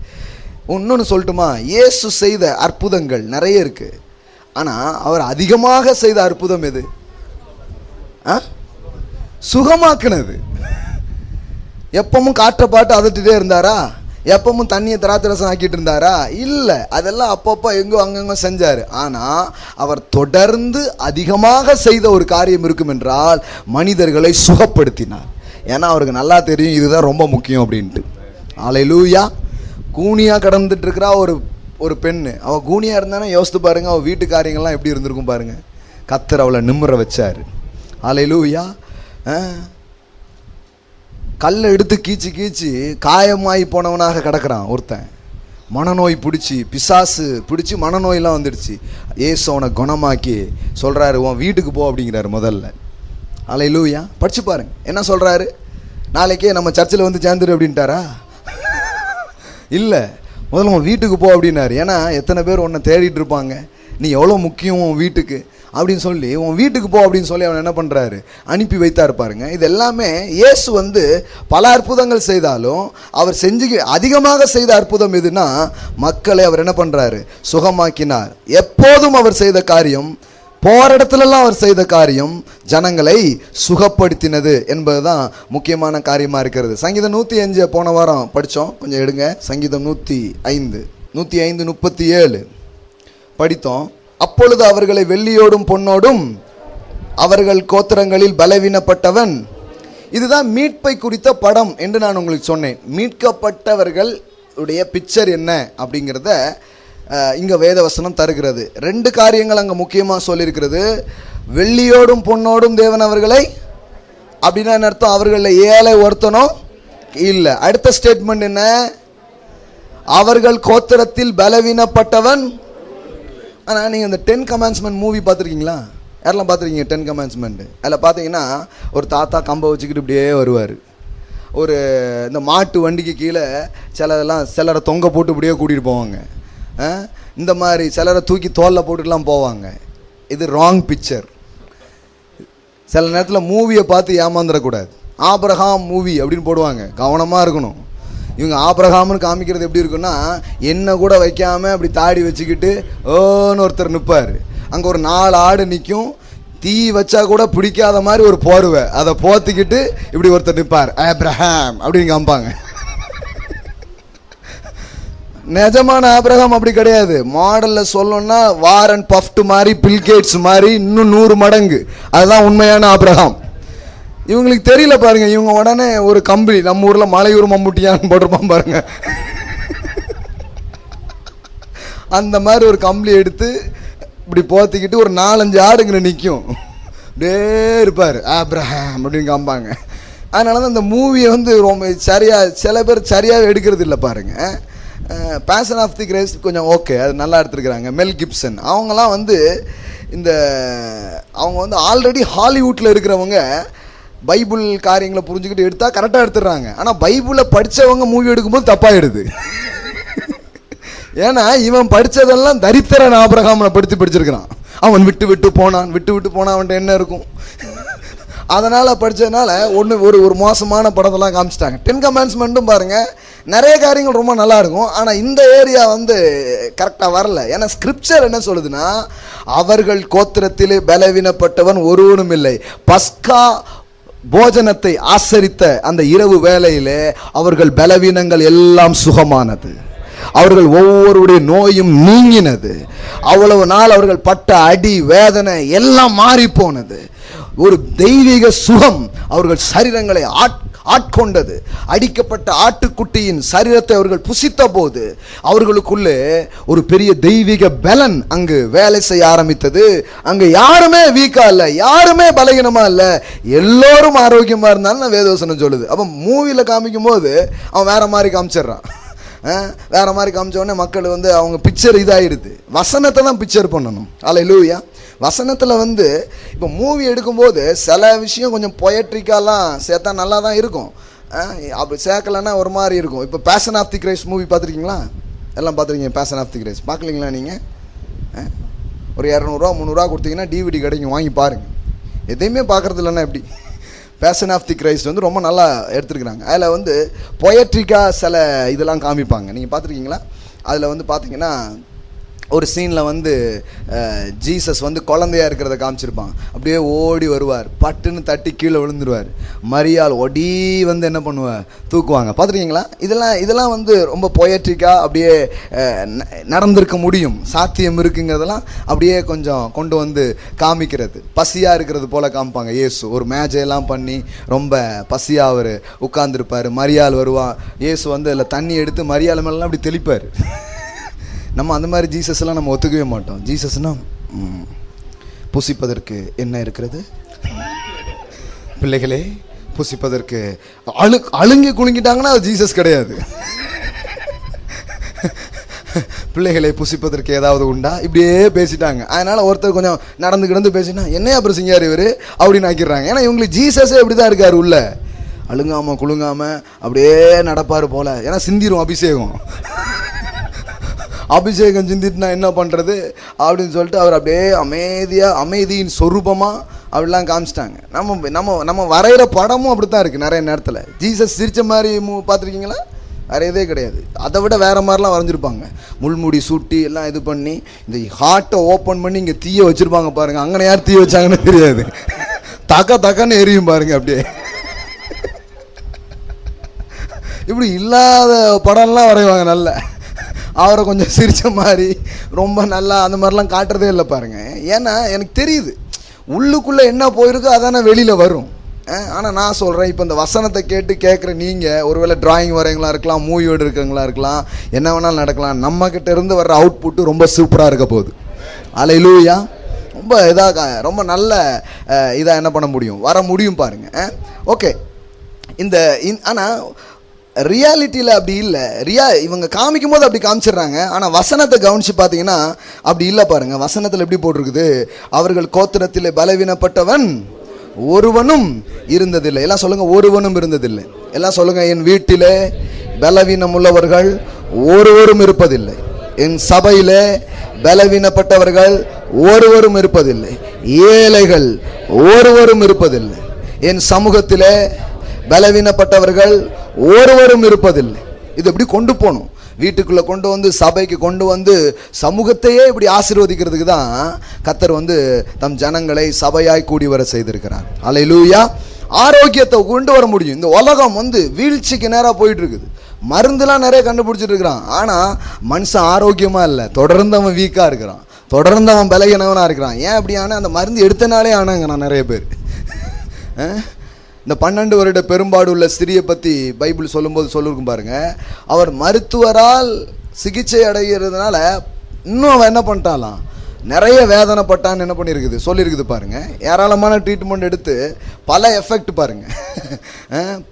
இன்னொன்று சொல்லட்டுமா, இயேசு செய்த அற்புதங்கள் நிறைய இருக்குது. ஆனால் அவர் அதிகமாக செய்த அற்புதம் எது? சுகமாக்குனது. எப்பவும் காற்றை பாட்டு அதட்டிகிட்டே இருந்தாரா? எப்பவும் தண்ணியை திராட்சரசம் ஆக்கிட்டு இருந்தாரா? இல்லை, அதெல்லாம் அப்பப்போ எங்கோ அங்கங்கே செஞ்சார். ஆனால் அவர் தொடர்ந்து அதிகமாக செய்த ஒரு காரியம் இருக்கும் என்றால் மனிதர்களை சுகப்படுத்தினார். ஏன்னா அவருக்கு நல்லா தெரியும் இதுதான் ரொம்ப முக்கியம் அப்படின்ட்டு. ஹல்லேலூயா. கூனியாக கடந்துட்டு இருக்கிறா ஒரு பெண்ணு. அவள் கூனியாக இருந்தானே யோசித்து பாருங்க, அவள் வீட்டு காரியங்கள்லாம் எப்படி இருந்திருக்கும் பாருங்க. கர்த்தர் அவளை நிமிர வச்சார். ஹல்லேலூயா. கல்லை எடுத்து கீச்சு காயமாகி போனவனாக கிடக்கிறான் ஒருத்தன். மனநோய் பிசாசு பிடிச்சி மனநோயெல்லாம் வந்துடுச்சு. ஏசு அவனை குணமாக்கி சொல்கிறாரு, உன் வீட்டுக்கு போ அப்படிங்கிறாரு முதல்ல. ஹல்லேலூயா. படிச்சு பாருங்க என்ன சொல்கிறாரு. நாளைக்கே நம்ம சர்ச்சில் சேர்ந்துரு அப்படின்ட்டாரா? இல்லை, முதல்ல உன் வீட்டுக்கு போ அப்படின்னாரு. ஏன்னா எத்தனை பேர் உன்னை தேடிட்டு இருப்பாங்க, நீ எவ்வளோ முக்கியம் உன் வீட்டுக்கு அப்படின்னு சொல்லி உன் வீட்டுக்கு போ அப்படின்னு சொல்லி அவன் என்ன பண்ணுறாரு, அனுப்பி வைத்தா இருப்பாருங்க. இது எல்லாமே இயேசு வந்து பல அற்புதங்கள் செய்தாலும் அவர் அதிகமாக செய்த அற்புதம் எதுனா மக்களை அவர் என்ன பண்ணுறாரு, சுகமாக்கினார். எப்போதும் அவர் செய்த காரியம், போகிற இடத்துலலாம் அவர் செய்த காரியம் ஜனங்களை சுகப்படுத்தினது என்பதுதான் முக்கியமான காரியமாக இருக்கிறது. சங்கீதம் 105 போன வாரம் படித்தோம், கொஞ்சம் எடுங்க. சங்கீதம் 105:37 படித்தோம். அப்பொழுது அவர்களை வெள்ளியோடும் பொன்னோடும் அவர்கள் கோத்திரங்களில் பலவீனப்பட்டவன். இதுதான் மீட்பை குறித்த படம் என்று நான் உங்களுக்கு சொன்னேன். மீட்கப்பட்டவர்களுடைய பிக்சர் என்ன அப்படிங்கிறத இங்கே வேதவசனம் தருகிறது. 2 காரியங்கள் அங்கே முக்கியமாக சொல்லியிருக்கிறது. வெள்ளியோடும் பொன்னோடும் தேவன் அவர்களை, அப்படின்னா என்ன அர்த்தம், அவர்களில் ஏழை ஒருத்தனோ இல்லை. அடுத்த ஸ்டேட்மெண்ட் என்ன, அவர்கள் கோத்திரத்தில் பலவீனப்பட்டவன். ஆனால் நீங்கள் இந்த 10 கமாண்ட்ஸ்மெண்ட் மூவி பார்த்துருக்கீங்களா? யாரெல்லாம் பார்த்துருக்கீங்க 10 கமாண்ட்ஸ்மெண்ட்? அதில் பார்த்தீங்கன்னா ஒரு தாத்தா கம்பை வச்சுக்கிட்டு இப்படியே வருவார். ஒரு இந்த மாட்டு வண்டிக்கு கீழே சிலரை தொங்க போட்டு இப்படியே கூட்டிகிட்டு போவாங்க. இந்த மாதிரி சிலரை தூக்கி தோலில் போட்டுலாம் போவாங்க. இது ராங் பிக்சர். சில நேரத்தில் மூவியை பார்த்து ஏமாந்துடக்கூடாது. ஆபிரகாம் மூவி அப்படின்னு போடுவாங்க, கவனமாக இருக்கணும். இவங்க ஆபிரகாம்னு காமிக்கிறது எப்படி இருக்குன்னா, என்ன கூட வைக்காமல் அப்படி தாடி வச்சுக்கிட்டு ஓன்னு ஒருத்தர் நிற்பார். அங்கே ஒரு 4 ஆடு நிற்கும், தீ வச்சா கூட பிடிக்காத மாதிரி ஒரு போர்வை அதை போத்திக்கிட்டு இப்படி ஒருத்தர் நிற்பார், ஆபிரகாம் அப்படின்னு காமிப்பாங்க. நிஜமான ஆபிரகாம் அப்படி கிடையாது. மாடலில் சொல்லணும்னா வாரன் பஃப்ட் மாதிரி, பில்கேட்ஸ் மாதிரி இன்னும் 100 மடங்கு. அதுதான் உண்மையான ஆபிரகாம். இவங்களுக்கு தெரியல பாருங்க. இவங்க உடனே ஒரு கம்பி, நம்ம ஊர்ல மலையூர் மம்முட்டியான்னு போட்டிருப்பான் பாருங்க, அந்த மாதிரி ஒரு கம்பளி எடுத்து இப்படி போத்திக்கிட்டு ஒரு 4-5 ஆடுங்கிற நிற்கும், அப்படியே இருப்பார் ஆபிரகாம் அப்படின்னு காமிப்பாங்க. அதனால தான் இந்த மூவியை வந்து ரொம்ப சில பேர் சரியாக எடுக்கிறது இல்லை பாருங்க. பேஷன் ஆஃப் தி கிரைஸ்ட் கொஞ்சம் ஓகே, அது நல்லா எடுத்துருக்குறாங்க. மெல் கிப்சன் அவங்கெல்லாம் வந்து அவங்க வந்து ஆல்ரெடி ஹாலிவுட்டில் இருக்கிறவங்க பைபிள் காரியங்களை புரிஞ்சுக்கிட்டு எடுத்தால் கரெக்டாக எடுத்துடுறாங்க. ஆனால் பைபிளை படித்தவங்க மூவி எடுக்கும்போது தப்பாயிடுது. ஏன்னா இவன் படித்ததெல்லாம் தரித்திரன் ஆபிரகாமனை படிச்சிருக்கிறான். அவன் விட்டு போனான் அவன்கிட்ட என்ன இருக்கும், அதனால் படித்ததுனால ஒரு மோசமான படத்தெல்லாம் காமிச்சிட்டாங்க. 10 கமாண்ட்ஸ்மெண்ட்டும் பாருங்கள், நிறைய காரியங்கள் ரொம்ப நல்லா இருக்கும். ஆனால் இந்த ஏரியா வந்து கரெக்டாக வரல. ஏன்னா ஸ்கிரிப்சர் என்ன சொல்லுதுன்னா, அவர்கள் கோத்திரத்திலே பலவீனப்பட்டவன் ஒருவனும் இல்லை. பஸ்கா போஜனத்தை ஆசரித்த அந்த இரவு வேளையிலே அவர்கள் பலவீனங்கள் எல்லாம் சுகமானது, அவர்கள் ஒவ்வொருடைய நோயும் நீங்கினது. அவ்வளவு நாள் அவர்கள் பட்ட அடி வேதனை எல்லாம் மாறி போனது. ஒரு தெய்வீக சுகம் அவர்கள் சரீரங்களை ஆட்கொண்டது. அடிக்கப்பட்ட ஆட்டுக்குட்டியின் சரீரத்தை அவர்கள் புசித்த போது அவர்களுக்குள்ளே ஒரு பெரிய தெய்வீக பலன் அங்கு வேலை செய்ய ஆரம்பித்தது. அங்கு யாருமே வீக்கா இல்லை, யாருமே பலகீனமா இல்லை, எல்லோரும் ஆரோக்கியமா இருந்தாலும் வேதவசனம் சொல்லுது. அப்போ மூவியில் காமிக்கும் போது அவன் வேற மாதிரி காமிச்சிடுறான். வேற மாதிரி காமிச்ச உடனே மக்கள் வந்து அவங்க பிக்சர் இதாகிடுது. வசனத்தை தான் பிக்சர் பண்ணணும். அல்லேலூயா. வசனத்தில் வந்து இப்போ மூவி எடுக்கும்போது சில விஷயம் கொஞ்சம் பொயட்ரிக்காலாம் சேர்த்தா நல்லா தான் இருக்கும். அப்படி சேர்க்கலைன்னா ஒரு மாதிரி இருக்கும். இப்போ Passion of the Christ movie பார்த்துருக்கீங்களா? எல்லாம் பார்த்துருக்கீங்க. பேஷன் ஆஃப் தி கிரைஸ்ட் பார்க்கலீங்களா நீங்கள்? ஒரு 200-300 கொடுத்தீங்கன்னா டிவிடி கிடைக்கும், வாங்கி பாருங்கள். எதையுமே பார்க்குறது இல்லைன்னா எப்படி? பேஷன் ஆஃப் தி கிரைஸ்ட் வந்து ரொம்ப நல்லா எடுத்துருக்குறாங்க. அதில் வந்து பொயட்ரிக்காக சில இதெல்லாம் காமிப்பாங்க. நீங்கள் பார்த்துருக்கீங்களா? அதில் வந்து பார்த்தீங்கன்னா ஒரு சீனில் வந்து ஜீசஸ் வந்து குழந்தையாக இருக்கிறத காமிச்சிருப்பான். அப்படியே ஓடி வருவார், பட்டுன்னு தட்டி கீழே விழுந்துருவார். மரியாள் ஒடி வந்து என்ன பண்ணுவார், தூக்குவாங்க. பார்த்துருக்கீங்களா? இதெல்லாம் வந்து ரொம்ப பொயட்ரிக்காக அப்படியே நடந்திருக்க முடியும், சாத்தியம் இருக்குங்கிறதெல்லாம் அப்படியே கொஞ்சம் கொண்டு வந்து காமிக்கிறது. பசியாக இருக்கிறது போல் காமிப்பாங்க. இயேசு ஒரு மேஜையெல்லாம் பண்ணி ரொம்ப பசியாக அவர் உட்கார்ந்துருப்பார். மரியாள் வருவான். இயேசு வந்து அதில் தண்ணி எடுத்து மரியாள் மேலாம் அப்படி தெளிப்பார். நம்ம அந்த மாதிரி ஜீசஸ்லாம் நம்ம ஒத்துக்கவே மாட்டோம். ஜீசஸ்னா புசிப்பதற்கு என்ன இருக்கிறது பிள்ளைகளே, புசிப்பதற்கு அழுங்கி குலுங்கிட்டாங்கன்னா அது ஜீசஸ் கிடையாது. பிள்ளைகளை புசிப்பதற்கு ஏதாவது உண்டா, இப்படியே பேசிட்டாங்க. அதனால ஒருத்தர் கொஞ்சம் நடந்து கிடந்து பேசினா என்னையா அப்புறம் சிங்கார் இவர் அப்படின்னு ஆக்கிடுறாங்க. ஏன்னா இவங்களுக்கு ஜீசஸே இப்படி தான் இருக்காரு உள்ள. அழுங்காம குலுங்காம அப்படியே நடப்பாரு போல. ஏன்னா சிந்திரும் அபிஷேகம். அபிஷேகம் சிந்திட்டு நான் என்ன பண்ணுறது அப்படின்னு சொல்லிட்டு அவர் அப்படியே அமைதியின் சொரூபமாக அப்படிலாம் காமிச்சிட்டாங்க. நம்ம நம்ம நம்ம வரைகிற படமும் அப்படி தான் இருக்குது. நிறைய நேரத்தில் ஜீசஸ் சிரித்த மாதிரி பார்த்துருக்கீங்களா? வரையதே கிடையாது. அதை விட வேறு மாதிரிலாம் வரைஞ்சிருப்பாங்க. முள்முடி சூட்டி எல்லாம் இது பண்ணி இந்த ஹார்ட்டை ஓப்பன் பண்ணி இங்கே தீயை வச்சுருப்பாங்க பாருங்கள். அங்கே யார் தீ வச்சாங்கன்னு தெரியாது. தக்கன்னு எரியும் பாருங்க அப்படியே. இப்படி இல்லாத படம்லாம் வரைவாங்க. நல்ல அவரை கொஞ்சம் சிரித்த மாதிரி ரொம்ப நல்லா அந்த மாதிரிலாம் காட்டுறதே இல்லை பாருங்க. ஏன்னா எனக்கு தெரியுது உள்ளுக்குள்ளே என்ன போயிருக்கோ அதானே வெளியில் வரும். ஆனால் நான் சொல்கிறேன், இப்போ இந்த வசனத்தை கேட்குற நீங்கள் ஒருவேளை டிராயிங் வரைங்களா இருக்கலாம், மூவியோடு இருக்கிறவங்களா இருக்கலாம், என்ன வேணாலும் நடக்கலாம். நம்மக்கிட்ட இருந்து வர்ற அவுட்புட்டு ரொம்ப சூப்பராக இருக்க போகுது. அல்லேலூயா. ரொம்ப இதாக ரொம்ப நல்ல இதாக என்ன பண்ண முடியும், வர முடியும் பாருங்கள். ஓகே. ஆனால் ரியாலிட்டியில் அப்படி இல்லை. இவங்க காமிக்கும் போது அப்படி காமிச்சிடுறாங்க. ஆனால் வசனத்தை கவனித்து பார்த்தீங்கன்னா அப்படி இல்லை பாருங்கள். வசனத்தில் எப்படி போட்டிருக்குது, அவர்கள் கோத்திரத்தில் பலவீனப்பட்டவன் ஒருவனும் இருந்ததில்லை. எல்லாம் சொல்லுங்க, ஒருவனும் இருந்ததில்லை. எல்லாம் சொல்லுங்க, என் வீட்டிலே பலவீனம் உள்ளவர்கள் ஒருவரும் இருப்பதில்லை. என் சபையிலே பலவீனப்பட்டவர்கள் ஒருவரும் இருப்பதில்லை. ஏழைகள் ஒருவரும் இருப்பதில்லை. என் சமூகத்திலே பலவீனப்பட்டவர்கள் ஒருவரும் இருப்பதில்லை. இது எப்படி கொண்டு போகணும், வீட்டுக்குள்ளே கொண்டு வந்து சபைக்கு கொண்டு வந்து சமூகத்தையே இப்படி ஆசீர்வதிக்கிறதுக்கு தான் கர்த்தர் தம் ஜனங்களை சபையாய் கூடி வர செய்திருக்கிறார். அல்லேலூயா. ஆரோக்கியத்தை கொண்டு வர முடியும். இந்த உலகம் வீழ்ச்சிக்கு நேராக போயிட்டு இருக்குது. மருந்துலாம் நிறைய கண்டுபிடிச்சிட்டு இருக்கிறான். ஆனால் மனுஷன் ஆரோக்கியமாக இல்லை. தொடர்ந்து அவன் வீக்காக இருக்கிறான், தொடர்ந்து அவன் பலகீனவனாக இருக்கிறான். ஏன் அப்படி? ஆனால் அந்த மருந்து எடுத்தனாலே ஆனாங்க நான் நிறைய பேர். இந்த 12 வருட பெரும்பாடு உள்ள ஸ்திரியை பற்றி பைபிள் சொல்லும்போது சொல்லிருக்கும் பாருங்க. அவர் மருத்துவரால் சிகிச்சை அடைகிறதுனால இன்னும் அவன் என்ன பண்ணிட்டாலாம், நிறைய வேதனைப்பட்டான்னு என்ன பண்ணியிருக்குது சொல்லியிருக்குது பாருங்க. ஏராளமான ட்ரீட்மெண்ட் எடுத்து பல எஃபெக்ட் பாருங்க,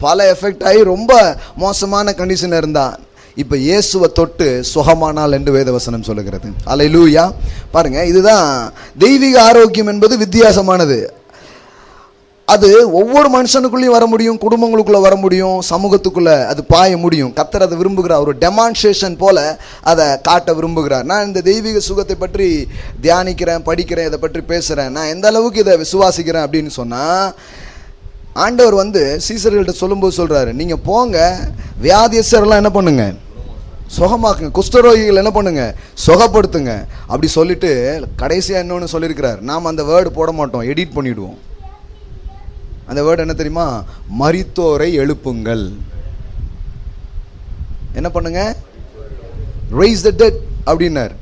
பல எஃபெக்ட் ஆகி ரொம்ப மோசமான கண்டிஷன் இருந்தான். இப்போ இயேசுவை தொட்டு சுகமானால் என்று வேதவசனம் சொல்லுகிறது. அல்லேலூயா. பாருங்க, இதுதான் தெய்வீக ஆரோக்கியம் என்பது வித்தியாசமானது. அது ஒவ்வொரு மனுஷனுக்குள்ளேயும் வர முடியும், குடும்பங்களுக்குள்ளே வர முடியும், சமூகத்துக்குள்ளே அது பாய முடியும். கர்த்தர் அதை விரும்புகிறார். ஒரு டெமான்ஸ்ட்ரேஷன் போல அதை காட்ட விரும்புகிறார். நான் இந்த தெய்வீக சுகத்தை பற்றி தியானிக்கிறேன், படிக்கிறேன், இதை பற்றி பேசுகிறேன். நான் எந்த அளவுக்கு இதை விசுவாசிக்கிறேன் அப்படின்னு சொன்னால், ஆண்டவர் சீசர்கள்ட்ட சொல்லும்போது சொல்கிறாரு, நீங்கள் போங்க, வியாதியஸ்தரெல்லாம் என்ன பண்ணுங்க, சுகமாக்குங்க, குஷ்டரோகிகள் என்ன பண்ணுங்க, சுகப்படுத்துங்க அப்படி சொல்லிட்டு கடைசியாக இன்னொன்று சொல்லியிருக்கிறார். நாம் அந்த வேர்டு போட மாட்டோம், எடிட் பண்ணிவிடுவோம். அந்த வேர்டு என்ன தெரியுமா? மரித்தோரை எழுப்புங்கள். என்ன பண்ணுங்க? raise the dead அப்படின்னார்.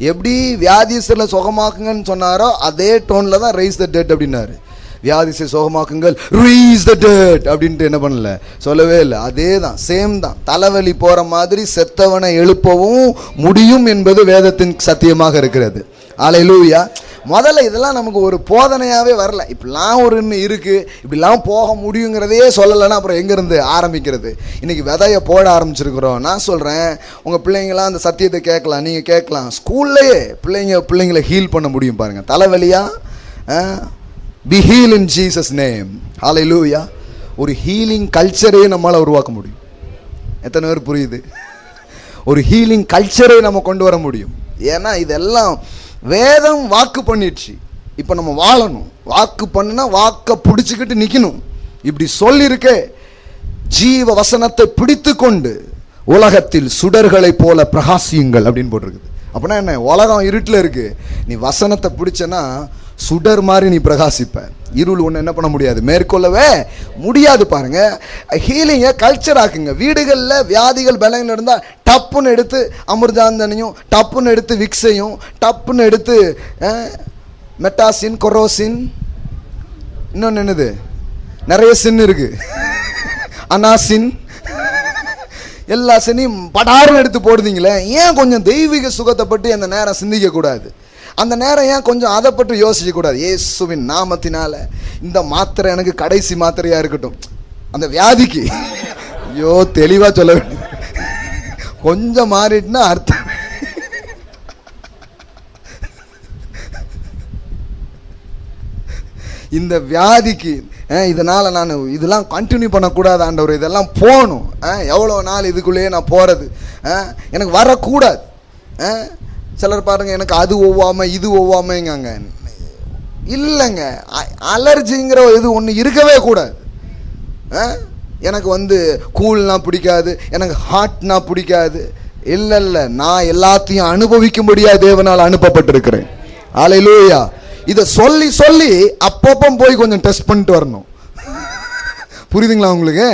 எப்படி வியாதியஸ்தரை சுகமாக்குங்கன்னு சொன்னாரோ அதே டோன்ல தான் raise the dead அப்படின்னாரு. வியாதியை சுகமாக்குங்கள், raise the dead அப்படின்ட்டு என்ன பண்ணல, சொல்லவே இல்லை. அதே தான், சேம் தான். தலைவலி போற மாதிரி செத்தவனை எழுப்பவும் முடியும் என்பது வேதத்தின் சத்தியமாக இருக்கிறது. அல்லேலூயா. முதல்ல இதெல்லாம் நமக்கு ஒரு போதனையாகவே வரல. இப்படிலாம் ஒரு இருக்குது, இப்படிலாம் போக முடியுங்கிறதையே சொல்லலைன்னா அப்புறம் எங்கேருந்து ஆரம்பிக்கிறது? இன்றைக்கி விதையை போட ஆரம்பிச்சிருக்கிறோம். நான் சொல்கிறேன், உங்கள் பிள்ளைங்களாம் அந்த சத்தியத்தை கேட்கலாம், நீங்கள் கேட்கலாம். ஸ்கூல்லையே பிள்ளைங்களை ஹீல் பண்ண முடியும் பாருங்கள். தலைவலியா, be heal in Jesus name. ஹல்லேலூயா. ஒரு ஹீலிங் கல்ச்சரையே நம்மளால் உருவாக்க முடியும். எத்தனை பேர் புரியுது? ஒரு ஹீலிங் கல்ச்சரை நம்ம கொண்டு வர முடியும். ஏன்னா இதெல்லாம் வேதம் வாக்கு பண்ணிடுச்சு. இப்போ நம்ம வாழணும். வாக்கு பண்ணுனா வாக்கை பிடிச்சிக்கிட்டு நிற்கணும். இப்படி சொல்லியிருக்கே, ஜீவ வசனத்தை பிடித்து கொண்டு உலகத்தில் சுடர்களை போல பிரகாசியுங்கள் அப்படின்னு போட்டிருக்குது. அப்படின்னா என்ன? உலகம் இருட்டில் இருக்கு, நீ வசனத்தை பிடிச்சனா சுடர் மாதிரி நீ பிரகாசிப்ப. இருள் ஒன்று என்ன பண்ண முடியாது, மேற்கொள்ளவே முடியாது. பாருங்க, ஹீலிங்கை கல்ச்சர் ஆக்குங்க. வீடுகளில் வியாதிகள் பலங்கள் இருந்தால் டப்புன்னு எடுத்து அமிர்தாந்தனையும், டப்புன்னு எடுத்து விக்ஸையும், டப்புன்னு எடுத்து மெட்டாசின், கொரோசின், இன்னொன்று என்னது, நிறைய சின் இருக்கு, அனாசின், எல்லா சின்னையும் படாருன்னு எடுத்து போடுதீங்களே. ஏன் கொஞ்சம் தெய்வீக சுகத்தை பற்றி அந்த நேரம் சிந்திக்க கூடாது? அந்த நேரம் ஏன் கொஞ்சம் அதை பற்றி யோசிக்க கூடாது? இயேசுவின் நாமத்தினால இந்த மாத்திரை எனக்கு கடைசி மாத்திரையா இருக்கட்டும். அந்த வியாதிக்கு ஐயோ தெளிவா சொல்ல வேண்டியது, கொஞ்சம் மாறிட்டுனா அர்த்தம். இந்த வியாதிக்கு இதனால் நான் இதெல்லாம் கண்டினியூ பண்ணக்கூடாது ஆண்டவர், இதெல்லாம் போகணும், எவ்வளோ நாள் இதுக்குள்ளேயே நான் போகிறது, எனக்கு வரக்கூடாது. சிலர் பாருங்கள், எனக்கு அது ஒவ்வாமல் இது ஒவ்வாமைங்காங்க. இல்லைங்க, அலர்ஜிங்கிற இது ஒன்று இருக்கவே கூடாது. எனக்கு வந்து கூல்னா பிடிக்காது, எனக்கு ஹாட்னா பிடிக்காது. இல்லை, நான் எல்லாத்தையும் அனுபவிக்கும்படியா தேவனால் அனுப்பப்பட்டிருக்கிறேன். அல்லேலூயா. இதை சொல்லி சொல்லி அப்பப்போ போய் கொஞ்சம் டெஸ்ட் பண்ணிட்டு வரணும். புரியுதுங்களா உங்களுக்கு?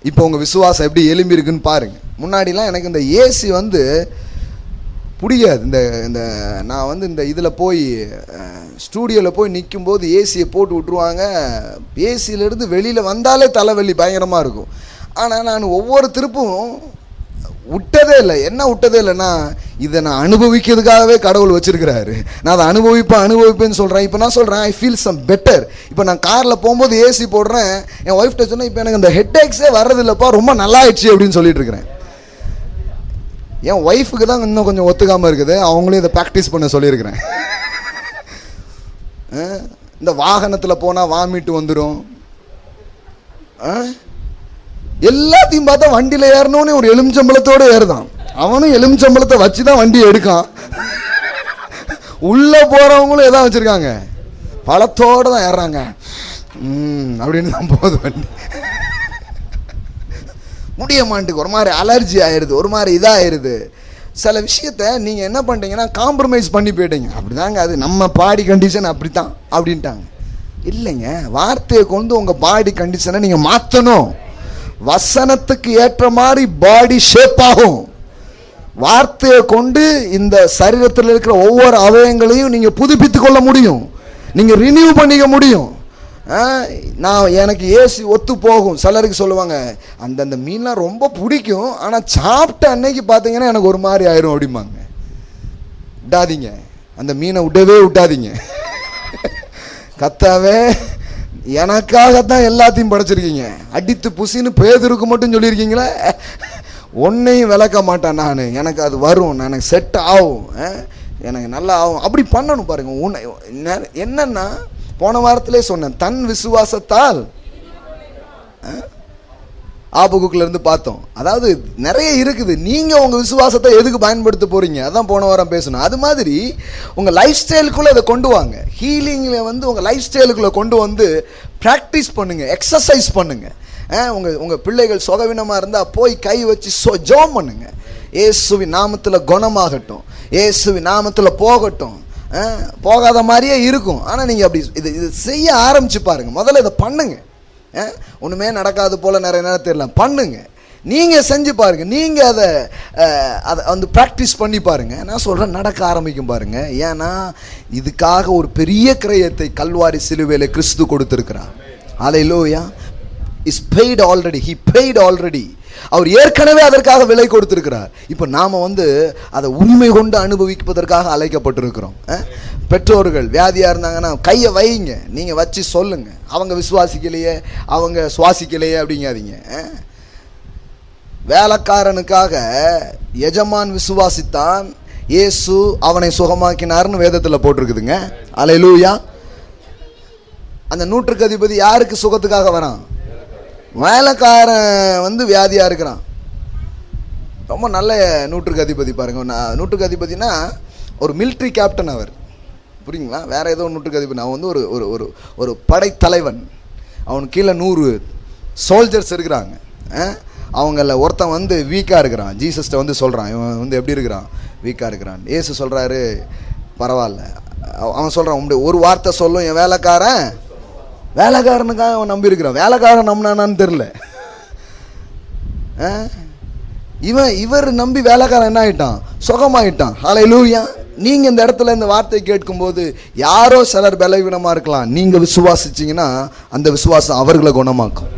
இப்போ உங்கள் விசுவாசம் எப்படி எலும்பி இருக்குன்னு பாருங்க. முன்னாடிலாம் எனக்கு இந்த ஏசி வந்து பிடிக்காது. இந்த நான் வந்து இந்த இதில் போய் ஸ்டூடியோவில் போய் நிற்கும்போது ஏசியை போட்டு விட்ருவாங்க. ஏசியிலேருந்து வெளியில் வந்தாலே தலைவலி பயங்கரமாக இருக்கும். ஆனால் நான் ஒவ்வொரு திருப்பும் விட்டதே இல்லை. என்ன விட்டதே இல்லைன்னா, இதை நான் அனுபவிக்கிறதுக்காகவே கடவுள் வச்சிருக்கிறாரு. நான் அதை அனுபவிப்பேன்னு சொல்கிறேன். இப்போ நான் சொல்கிறேன், ஐ ஃபீல் சம் பெட்டர். இப்போ நான் காரில் போகும்போது ஏசி போடுறேன். என் ஒய்ஃப்ட்ட சொன்னேன், இப்போ எனக்கு இந்த ஹெட்ஏக்ஸே வர்றதில்லப்பா, ரொம்ப நல்லா ஆயிடுச்சு அப்படின்னு சொல்லிட்டு இருக்கிறேன். என் ஒய்ஃபுக்கு தான் இன்னும் கொஞ்சம் ஒத்துக்காமல் இருக்குது. அவங்களையும் இதை ப்ராக்டிஸ் பண்ண சொல்லியிருக்கிறேன். இந்த வாகனத்தில் போனால் வாமிட்டு வந்துடும். எல்லாத்தையும் பார்த்தா வண்டியில் ஏறணும்னு ஒரு எலுமிச்சம்பழத்தோடு ஏறுதான். அவனும் எலுமிச்சம்பழத்தை வச்சு தான் வண்டி எடுக்கான். உள்ளே போகிறவங்களும் எதாவது வச்சுருக்காங்க, பழத்தோடு தான் ஏறுறாங்க. அப்படின்னு தான் போகுது வண்டி. முடிய மாட்டுக்கு ஒரு மாதிரி அலர்ஜி ஆயிடுது, ஒரு மாதிரி இதாகிடுது. சில விஷயத்த நீங்கள் என்ன பண்ணிட்டீங்கன்னா காம்ப்ரமைஸ் பண்ணி போயிட்டீங்க. அப்படி தாங்க, அது நம்ம பாடி கண்டிஷன் அப்படி தான் அப்படின்ட்டாங்க. இல்லைங்க, வார்த்தையை கொண்டு உங்கள் பாடி கண்டிஷனை நீங்கள் மாற்றணும். வசனத்துக்கு ஏற்ற மாதிரி பாடி ஷேப் ஆகும். வார்த்தையை கொண்டு இந்த சரீரத்தில் இருக்கிற ஒவ்வொரு அவயங்களையும் நீங்கள் புதுப்பித்து கொள்ள முடியும், நீங்கள் ரினியூ பண்ணிக்க முடியும். எனக்கு ஏசி ஒத்து போகும். சிலருக்கு சொல்லுவாங்க, அந்தந்த மீன்லாம் ரொம்ப பிடிக்கும், ஆனால் சாப்பிட்ட அன்னைக்கு பார்த்தீங்கன்னா எனக்கு ஒரு மாதிரி ஆயிரும் அப்படிம்பாங்க. விட்டாதீங்க, அந்த மீனை விட்டாதீங்க. கத்தாவே, எனக்காகத்தான் எல்லாத்தையும் படைச்சிருக்கீங்க. அடித்து புசின்னு பேதுருக்கு மட்டும் சொல்லியிருக்கீங்களே, ஒன்னையும் விளக்க மாட்டேன் நான். எனக்கு அது வரும், எனக்கு செட் ஆகும், எனக்கு நல்லா ஆகும். அப்படி பண்ணணும் பாருங்க. என்னன்னா, போன வாரத்திலே சொன்னேன், தன் விசுவாசத்தால் ஆபகுக்குல இருந்து பார்த்தோம். அதாவது நிறைய இருக்குது. நீங்க உங்க விசுவாசத்தை எதுக்கு பயன்படுத்த போறீங்க, அதான் போன வாரம் பேசணும். அது மாதிரி உங்க லைஃப் ஸ்டைலுக்குள்ள இதை கொண்டு வாங்க. ஹீலிங்ல வந்து உங்க லைஃப் ஸ்டைலுக்குள்ள கொண்டு வந்து பிராக்டிஸ் பண்ணுங்க, எக்ஸசைஸ் பண்ணுங்க. உங்க பிள்ளைகள் சுகவீனமா இருந்தா போய் கை வச்சு ஜெபம் பண்ணுங்க. இயேசுவின் நாமத்துல குணமாகட்டும், இயேசுவின் நாமத்துல போகட்டும். போகாத மாதிரியே இருக்கும், ஆனா நீங்க அப்படி இது செய்ய ஆரம்பிச்சு பாருங்க. முதல்ல இதை பண்ணுங்க. ஒண்ணுமே நடக்காது போல நிறைய நேரம் தெரியல, பண்ணுங்க. நீங்க செஞ்சு பாருங்க, நீங்க அதை வந்து பிராக்டிஸ் பண்ணி பாருங்க. நான் சொல்றேன், நடக்க ஆரம்பிக்கும் பாருங்க. ஏன்னா இதுக்காக ஒரு பெரிய கிரயத்தை கல்வாரி சிலுவையில கிறிஸ்து கொடுத்திருக்கிறார். ஹல்லேலூயா. Is paid already, he paid already. அவர் ஏற்கனவே அதற்காக விலை கொடுத்திருக்கிறார். இப்போ நாம வந்து அதை உரிமை கொண்டு அனுபவிப்பதற்காக அழைக்கப்பட்டிருக்கிறோம். பெற்றோர்கள் வியாதியா இருந்தாங்கன்னா கையை வைங்க, நீங்க வச்சு சொல்லுங்க. அவங்க விசுவாசிக்கலையே, அவங்க சுவாசிக்கலையே அப்படிங்காதீங்க. வேலைக்காரனுக்காக எஜமான் விசுவாசித்தான், இயேசு அவனை சுகமாக்கினார்னு வேதத்தில் போட்டிருக்குதுங்க. அல்லேலூயா. அந்த நூற்றுக்கு அதிபதி யாருக்கு சுகத்துக்காக வரான்? வேலைக்காரன் வந்து வியாதியா இருக்கிறான். ரொம்ப நல்ல நூற்றுக்கு அதிபதி பாருங்க. நூற்றுக்கு அதிபதினா ஒரு மிலிட்ரி கேப்டன் அவர், புரியுங்களா? வேற ஏதோ நூற்றுக்கு அதிபதி. அவன் வந்து ஒரு ஒரு ஒரு படைத்தலைவன். அவனுக்கு கீழே 100 சோல்ஜர்ஸ் இருக்கிறாங்க. அவங்கள ஒருத்தன் வந்து வீக்காக இருக்கிறான். ஜீசஸ்ட்ட வந்து சொல்கிறான், இவன் வந்து எப்படி இருக்கிறான், வீக்காக இருக்கிறான். ஏசு சொல்கிறாரு, பரவாயில்ல. அவன் சொல்கிறான், ஒரு வார்த்தை சொல்லும் என் வேலைக்காரனுக்காக அவன் நம்பி இருக்கிறான். வேலைக்காரன் நம்பினானான்னு தெரில. இவர் நம்பி வேலைக்காரன் என்ன ஆகிட்டான், சுகமாயிட்டான். ஹல்லேலூயா. நீங்க இந்த இடத்துல இந்த வார்த்தை கேட்கும்போது யாரோ சிலர் பலவீனமா இருக்கலாம், நீங்க விசுவாசிச்சீங்கன்னா அந்த விசுவாசம் அவர்களை குணமாக்கும்.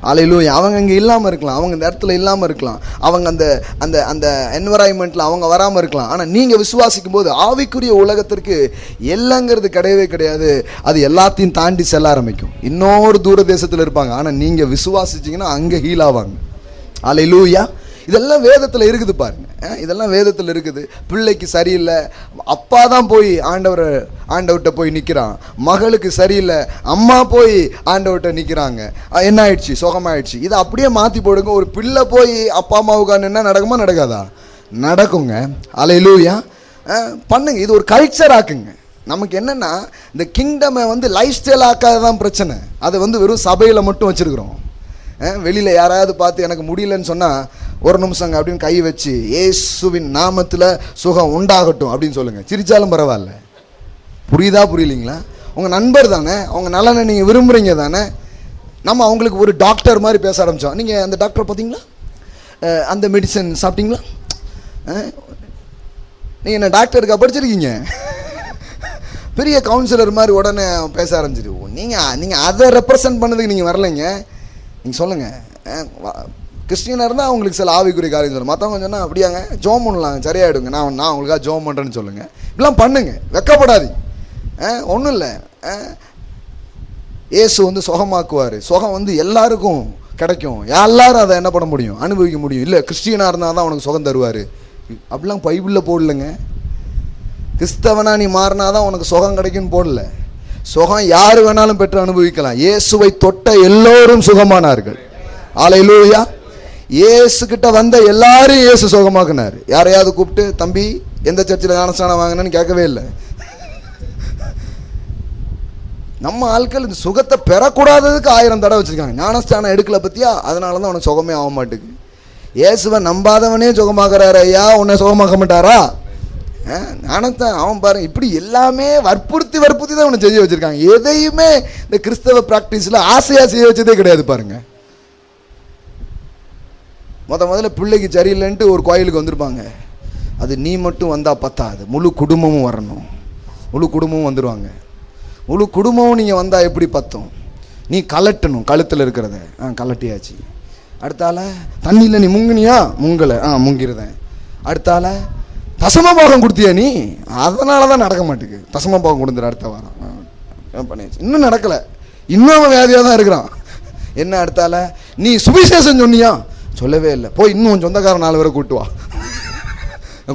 ஹல்லேலூயா. அவங்க இங்கே இல்லாமல் இருக்கலாம், அவங்க இந்த இடத்துல இல்லாமல் இருக்கலாம், அவங்க அந்த அந்த அந்த என்வரான்மெண்ட்டில் அவங்க வராமல் இருக்கலாம். ஆனால் நீங்கள் விசுவாசிக்கும் போது ஆவிக்குரிய உலகத்திற்கு எல்லைங்கிறது கிடையவே கிடையாது. அது எல்லாத்தையும் தாண்டி செல்ல ஆரம்பிக்கும். இன்னொரு தூர தேசத்தில் இருப்பாங்க, ஆனால் நீங்கள் விசுவாசிச்சிங்கன்னா அங்கே ஹீல் ஆவாங்க. ஹல்லேலூயா. இதெல்லாம் வேதத்தில் இருக்குது பாருங்க. இதெல்லாம் வேதத்தில் இருக்குது. பிள்ளைக்கு சரியில்லை, அப்பா தான் போய் ஆண்டவர்கிட்ட போய் நிற்கிறான். மகளுக்கு சரியில்லை, அம்மா போய் ஆண்டவர்கிட்ட நிற்கிறாங்க. என்ன ஆயிடுச்சு? சுகமாயிடுச்சு. இதை அப்படியே மாற்றி போடுங்க. ஒரு பிள்ளை போய் அப்பா அம்மாவுக்கு என்ன நடக்குமா? நடக்காதா? நடக்குங்க. அல்லேலூயா. பண்ணுங்க. இது ஒரு கல்ச்சர் ஆக்குங்க. நமக்கு என்னன்னா இந்த கிங்டமை லைஃப் ஸ்டைல் ஆக்காதான் பிரச்சனை. அதை வெறும் சபையில் மட்டும் வச்சிருக்கிறோம். வெளியில் யாராவது பார்த்து எனக்கு முடியலன்னு சொன்னால் ஒரு நிமிஷங்க அப்படின்னு கை வச்சு இயேசுவின் நாமத்தில் சுகம் உண்டாகட்டும் அப்படின்னு சொல்லுங்கள். சிரிச்சாலும் பரவாயில்ல. புரியுதா புரியலீங்களா? உங்கள் நண்பர் தானே, அவங்க நலனை நீங்கள் விரும்புகிறீங்க தானே. நம்ம அவங்களுக்கு ஒரு டாக்டர் மாதிரி பேச ஆரம்பித்தோம். நீங்கள் அந்த டாக்டர் பார்த்தீங்களா, அந்த மெடிசன் சாப்பிட்டீங்களா, நீங்கள் என்ன டாக்டருக்கா படிச்சிருக்கீங்க? பெரிய கவுன்சிலர் மாதிரி உடனே பேச ஆரம்பிச்சிட்டு நீங்கள் அதை ரெப்ரசன்ட் பண்ணதுக்கு நீங்கள் வரலைங்க. நீங்கள் சொல்லுங்கள், கிறிஸ்டியனாக இருந்தால் அவங்களுக்கு சில ஆவிக்குரிய காரியம் சொல்லுங்கள். மற்றவங்க சொன்னால் அப்படியாங்க ஜோம் பண்ணலாங்க சரியாயிடுங்க, நான் உங்களுக்காக ஜோம் பண்ணுறேன்னு சொல்லுங்கள். இப்படிலாம் பண்ணுங்க, வெக்கப்படாதீங்க. ஒன்றும் இல்லை, இயேசு சுகமாக்குவார். சுகம் எல்லாருக்கும் கிடைக்கும். எல்லாரும் அதை என்ன பண்ண முடியும்? அனுபவிக்க முடியும். இல்லை கிறிஸ்டியனாக இருந்தால் தான் உனக்கு சுகம் தருவார் அப்படிலாம் பைபிளில் போடலைங்க. கிறிஸ்தவனா நீ மாறினாதான் உனக்கு சுகம் கிடைக்குன்னு போடல. சுகம் யார் வேணாலும் பெற்று அனுபவிக்கலாம். இயேசுவை தொட்ட எல்லோரும் சுகமானார்கள். அல்லேலூயா. இயேசு கிட்ட வந்த எல்லாரும் இயேசு சுகமாக்குனார். யாரையாவது கூப்பிட்டு தம்பி எந்த சர்ச்சில் ஞானஸ்நானம் வாங்கினேன்னு கேட்கவே இல்லை. நம்ம ஆட்கள் இந்த சுகத்தை பெறக்கூடாததுக்கு 1000 தடவை வச்சிருக்காங்க. ஞானஸ்தானம் எடுக்கல பத்தியா, அதனால தான் உனக்கு சுகமே ஆக மாட்டேங்குது. இயேசுவை நம்பாதவனே சுகமாக்குறாரு. ஐயா உன்னை சுகமாக்க மாட்டாரா? ஞானத்தான் அவன் பாருங்க. இப்படி எல்லாமே வற்புறுத்தி தான் அவனை செய்ய வச்சிருக்காங்க. எதையுமே இந்த கிறிஸ்தவ பிராக்டிஸ்ல ஆசையா செய்ய வச்சதே கிடையாது பாருங்க. முதல்ல பிள்ளைக்கு சரியில்லைன்ட்டு ஒரு கோயிலுக்கு வந்திருப்பாங்க. அது நீ மட்டும் வந்தா பத்தாது, முழு குடும்பமும் வரணும். முழு குடும்பமும் வந்துடுவாங்க. முழு குடும்பமும் நீங்கள் வந்தால் எப்படி பத்தும்? நீ கலட்டணும், கழுத்தில் இருக்கிறத. கலட்டியாச்சு. அடுத்தால தண்ணியில் நீ முங்குனியா? முங்கலை. முங்கிறதேன். அடுத்தால தசமபாகம் கொடுத்தியா நீ? அதனால தான் நடக்க மாட்டேங்குது. தசமபாகம் கொடுத்துரு அடுத்த வாரம் பண்ணியாச்சு. இன்னும் நடக்கலை, இன்னும் அவன் வியாதியாக தான் இருக்கிறான். என்ன அடுத்தால நீ சுவிசேஷம் சொன்னியா? சொல்லவே இல்லை. போய் இன்னும் சொந்தக்காரன் 4 பேரை கூட்டு வா.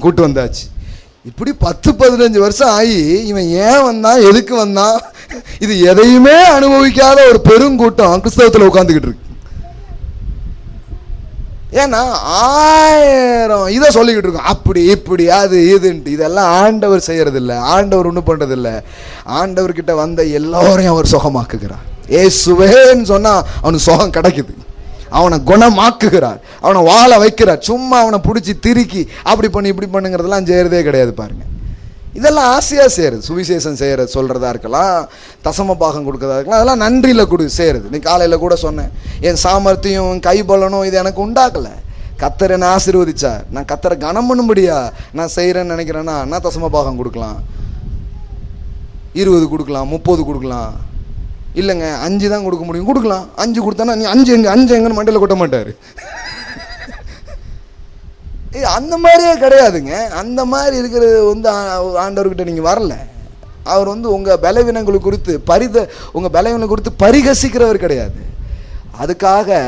கூட்டு வந்தாச்சு. இப்படி 10-15 வருஷம் ஆகி இவன் ஏன் வந்தான், எதுக்கு வந்தான்? இது எதையுமே அனுபவிக்காத ஒரு பெருங்கூட்டம் கிறிஸ்தவத்தில் உட்காந்துக்கிட்டு இருக்கு. ஏன்னா 1000 இதை சொல்லிக்கிட்டு இருக்கோம், அப்படி இப்படி அது இதுன்ட்டு. இதெல்லாம் ஆண்டவர் செய்யறதில்லை. ஆண்டவர் ஒன்றும் பண்றதில்லை. ஆண்டவர்கிட்ட வந்த எல்லோரையும் அவர் சுகமாக்குகிறார். ஏசுவேன்னு சொன்னா அவனுக்கு சுகம் கிடைக்குது. அவனை குணமாக்குகிறார், அவனை வாழ வைக்கிறார். சும்மா அவனை பிடிச்சி திருக்கி அப்படி பண்ணி இப்படி பண்ணுங்கிறதெல்லாம் செய்யறதே கிடையாது பாருங்க. இதெல்லாம் ஆசையாக செய்கிறது. சுவிசேஷம் செய்கிறது சொல்கிறதா இருக்கலாம், தசம பாகம் கொடுக்கறதா இருக்கலாம். அதெல்லாம் நன்றியில் செய்கிறது. நீ காலையில் கூட சொன்னேன், என் சாமர்த்தியம் கை பலனும் இது எனக்கு உண்டாக்கலை. கத்தரை என்னை ஆசீர்வதிச்சார். நான் கத்தரை கனம் பண்ணும்படியா நான் செய்கிறேன்னு நினைக்கிறேன்னா நான் தசம பாகம் கொடுக்கலாம், 20 கொடுக்கலாம், 30 கொடுக்கலாம். இல்லைங்க 5 தான் கொடுக்க முடியும், கொடுக்கலாம். 5 கொடுத்தானா நீ 5 எங்கன்னு மண்டையில் கொட்ட மாட்டார். அந்த மாதிரியே கிடையாதுங்க. அந்த மாதிரி இருக்கிறது ஆண்டவர்கிட்ட நீங்கள் வரல. அவர் உங்கள் பலவீனங்கள் குறித்து உங்கள் பலவீனம் குறித்து பரிகசிக்கிறவர் கிடையாது. அதுக்காக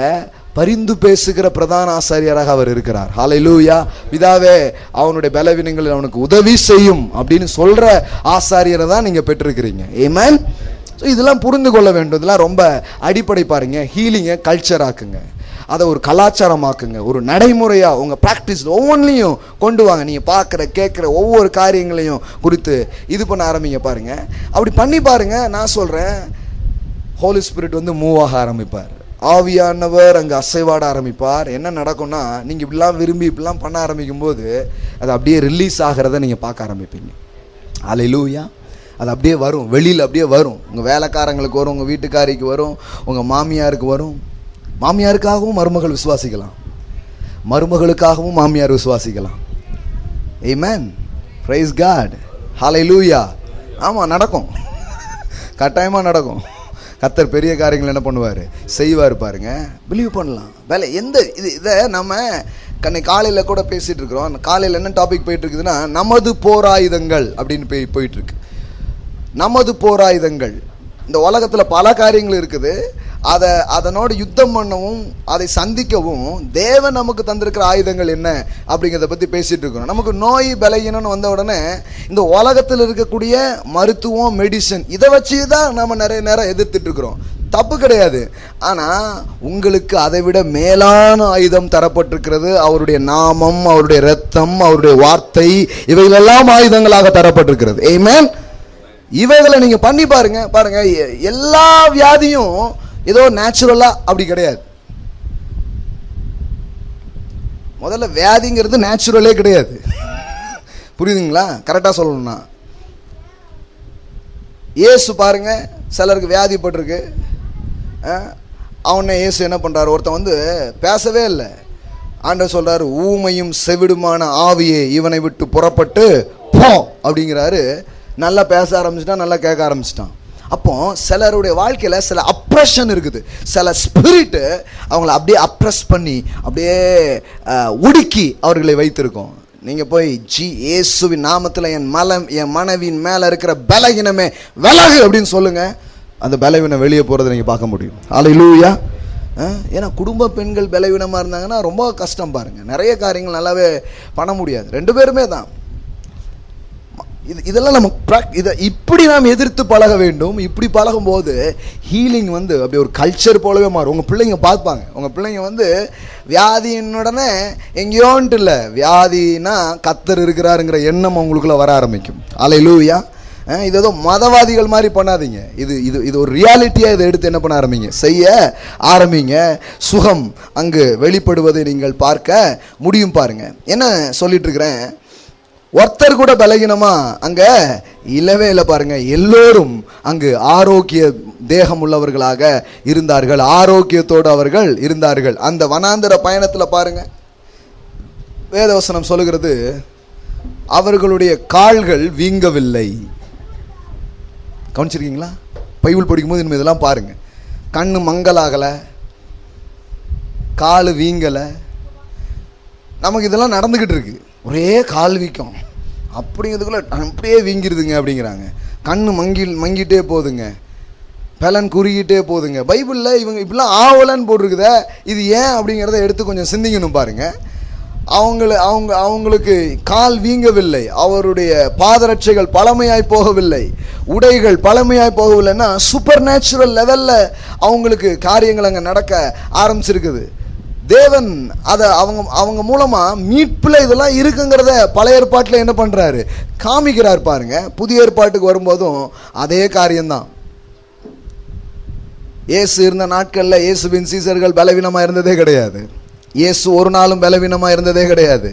பரிந்து பேசுகிற பிரதான ஆசாரியராக அவர் இருக்கிறார். ஹல்லேலூயா. பிதாவே அவனுடைய பலவீனங்களில் அவனுக்கு உதவி செய்யும் அப்படின்னு சொல்ற ஆசாரியரை தான் நீங்கள் பெற்றிருக்கிறீங்க. ஆமென். ஸோ இதெல்லாம் புரிந்து கொள்ள வேண்டும். இதெல்லாம் ரொம்ப அடிப்படை பாருங்க. ஹீலிங்கை கல்ச்சர் ஆக்குங்க, அதை ஒரு கலாச்சாரமாக்குங்க, ஒரு நடைமுறையாக உங்கள் ப்ராக்டிஸ் ஒவ்வொன்றிலையும் கொண்டு வாங்க. நீங்கள் பார்க்குற கேட்குற ஒவ்வொரு காரியங்களையும் குறித்து இது பண்ண ஆரம்பிங்க பாருங்க. அப்படி பண்ணி பாருங்க. நான் சொல்கிறேன், ஹோலி ஸ்பிரிட் மூவ் ஆக ஆரம்பிப்பார். ஆவியானவர் அங்கே அசைவாட ஆரம்பிப்பார். என்ன நடக்கும்னா, நீங்கள் இப்படிலாம் விரும்பி இப்படிலாம் பண்ண ஆரம்பிக்கும் போது அது அப்படியே ரிலீஸ் ஆகிறத நீங்கள் பார்க்க ஆரம்பிப்பீங்க. அல்லேலூயா. அது அப்படியே வரும், வெளியில் அப்படியே வரும். உங்கள் வேலைக்காரங்களுக்கு வரும், உங்கள் வீட்டுக்காரிக்கு வரும், உங்கள் மாமியாருக்கு வரும். மாமியாருக்காகவும் மருமகள் விசுவாசிக்கலாம், மருமகளுக்காகவும் மாமியார் விசுவாசிக்கலாம். ஆமென். Price God. ஹல்லேலூயா. ஆமாம், நடக்கும், கட்டாயமாக நடக்கும். கர்த்தர் பெரிய காரியங்கள் என்ன பண்ணுவார், செய்வார் பாருங்க. பிலீவ் பண்ணலாம். வேலை எந்த இதை நம்ம காலையில் கூட பேசிகிட்டு இருக்கிறோம். காலையில் என்ன டாபிக் போயிட்டு இருக்குதுன்னா, நமது போராயுதங்கள் அப்படின்னு போயிட்டு இருக்கு. நமது போராயுதங்கள். இந்த உலகத்தில் பல காரியங்கள் இருக்குது. அதனோட யுத்தம் பண்ணவும் அதை சந்திக்கவும் தேவன் நமக்கு தந்திருக்கிற ஆயுதங்கள் என்ன அப்படிங்கிறத பற்றி பேசிட்டு இருக்கிறோம். நமக்கு நோய் பலகீனம்னு வந்த உடனே இந்த உலகத்தில் இருக்கக்கூடிய மருத்துவம், மெடிசன், இதை வச்சு தான் நம்ம நிறைய நேரம் எதிர்த்துட்டு இருக்கிறோம். தப்பு கிடையாது. ஆனால் உங்களுக்கு அதை விட மேலான ஆயுதம் தரப்பட்டிருக்கிறது. அவருடைய நாமம், அவருடைய இரத்தம், அவருடைய வார்த்தை, இவைகளெல்லாம் ஆயுதங்களாக தரப்பட்டிருக்கிறது. ஆமென். இவைகளை நீங்க பண்ணி பாருங்க. பாருங்க, எல்லா வியாதியும் ஏதோ நேச்சுரலா அப்படி கிடையாது. முதல்ல வியாதிங்கிறது நேச்சுரலே கிடையாது. புரியுதுங்களா? கரெக்டா சொல்லணும்னா, இயேசு பாருங்க, சிலருக்கு வியாதிப்பட்டிருக்கு. அவனை இயேசு என்ன பண்றாரு? ஒருத்தன் வந்து பேசவே இல்லை. ஆண்டவர் சொல்றாரு, ஊமையும் செவிடுமான ஆவியே இவனை விட்டு புறப்பட்டு போ அப்படிங்கிறாரு. நல்லா பேச ஆரம்பிச்சிட்டான், நல்லா கேட்க ஆரம்பிச்சிட்டான். அப்போ சிலருடைய வாழ்க்கையில் சில அப்ரெஷன் இருக்குது. சில ஸ்பிரிட்டு அவங்கள அப்படியே அப்ரெஸ் பண்ணி அப்படியே உடுக்கி அவர்களை வைத்திருக்கோம். நீங்கள் போய் இயேசுவின் நாமத்தில் என் மனைவியின் மேலே இருக்கிற பலவீனமே விலகு அப்படின்னு சொல்லுங்க. அந்த பலவீனம் வெளியே போகிறத நீங்கள் பார்க்க முடியும். அல்லேலூயா. ஏன்னா குடும்ப பெண்கள் பலவீனமாக இருந்தாங்கன்னா ரொம்ப கஷ்டம். பாருங்கள், நிறைய காரியங்கள் நல்லாவே பண்ண முடியாது. ரெண்டு பேருமே தான். இதெல்லாம் நம்ம இதை இப்படி நாம் எதிர்த்து பழக வேண்டும். இப்படி பழகும் போது ஹீலிங் வந்து அப்படி ஒரு கல்ச்சர் போலவே மாறும். உங்கள் பிள்ளைங்க பார்ப்பாங்க. உங்கள் பிள்ளைங்க வந்து வியாதியினுடனே எங்கேயோன்ட்டு இல்லை, வியாதினா கர்த்தர் இருக்கிறாருங்கிற எண்ணம் அவங்களுக்குள்ள வர ஆரம்பிக்கும். அல்லேலூயா. இது ஏதோ மதவாதிகள் மாதிரி பண்ணாதீங்க. இது இது இது ஒரு ரியாலிட்டியாக இதை எடுத்து என்ன பண்ண ஆரம்பிங்க, செய்ய ஆரம்பிங்க. சுகம் அங்கு வெளிப்படுவதை நீங்கள் பார்க்க முடியும். பாருங்க, என்ன சொல்லிட்டு இருக்கிறேன். ஒருத்தர் கூட பலகீனமா அங்க இல்லவே இல்லை. பாருங்க, எல்லோரும் அங்கு ஆரோக்கிய தேகம் உள்ளவர்களாக இருந்தார்கள். ஆரோக்கியத்தோடு அவர்கள் இருந்தார்கள். அந்த வனாந்தர பயணத்தில் பாருங்க, வேதவசனம் சொல்லுகிறது, அவர்களுடைய கால்கள் வீங்கவில்லை. கவனிச்சிருக்கீங்களா? பைபிள் படிக்கும்போது இனிமே இதெல்லாம் பாருங்க. கண்ணு மங்கலாகலை, கால் வீங்கலை. நமக்கு இதெல்லாம் நடந்துக்கிட்டு இருக்கு. ஒரே கால் வீக்கம் அப்படிங்கிறதுக்குள்ள அப்படியே வீங்கிருதுங்க அப்படிங்கிறாங்க. கண்ணு மங்கிட்டே போகுதுங்க, பலன் குறுகிட்டே போகுதுங்க. பைபிளில் இவங்க இப்படிலாம் ஆவலன்னு போட்டிருக்குதே, இது ஏன் அப்படிங்கிறத எடுத்து கொஞ்சம் சிந்திக்கணும். பாருங்க, அவங்களுக்கு கால் வீங்கவில்லை, அவருடைய பாதரட்சைகள் பழமையாய் போகவில்லை, உடைகள் பழமையாய் போகவில்லைன்னா சூப்பர் நேச்சுரல் லெவலில் அவங்களுக்கு காரியங்கள் அங்கே நடக்க ஆரம்பிச்சிருக்குது. தேவன் அதை அவங்க மூலமா மீட்பில் இதெல்லாம் இருக்குங்கிறத பழைய ஏற்பாட்டில் என்ன பண்றாரு, காமிக்கிறார். பாருங்க, புதிய ஏற்பாட்டுக்கு வரும்போதும் அதே காரியம்தான். இயேசு இருந்த நாட்களில் இயேசுவின் சீசர்கள் பலவீனமா இருந்ததே கிடையாது. இயேசு ஒரு நாளும் பலவீனமா இருந்ததே கிடையாது.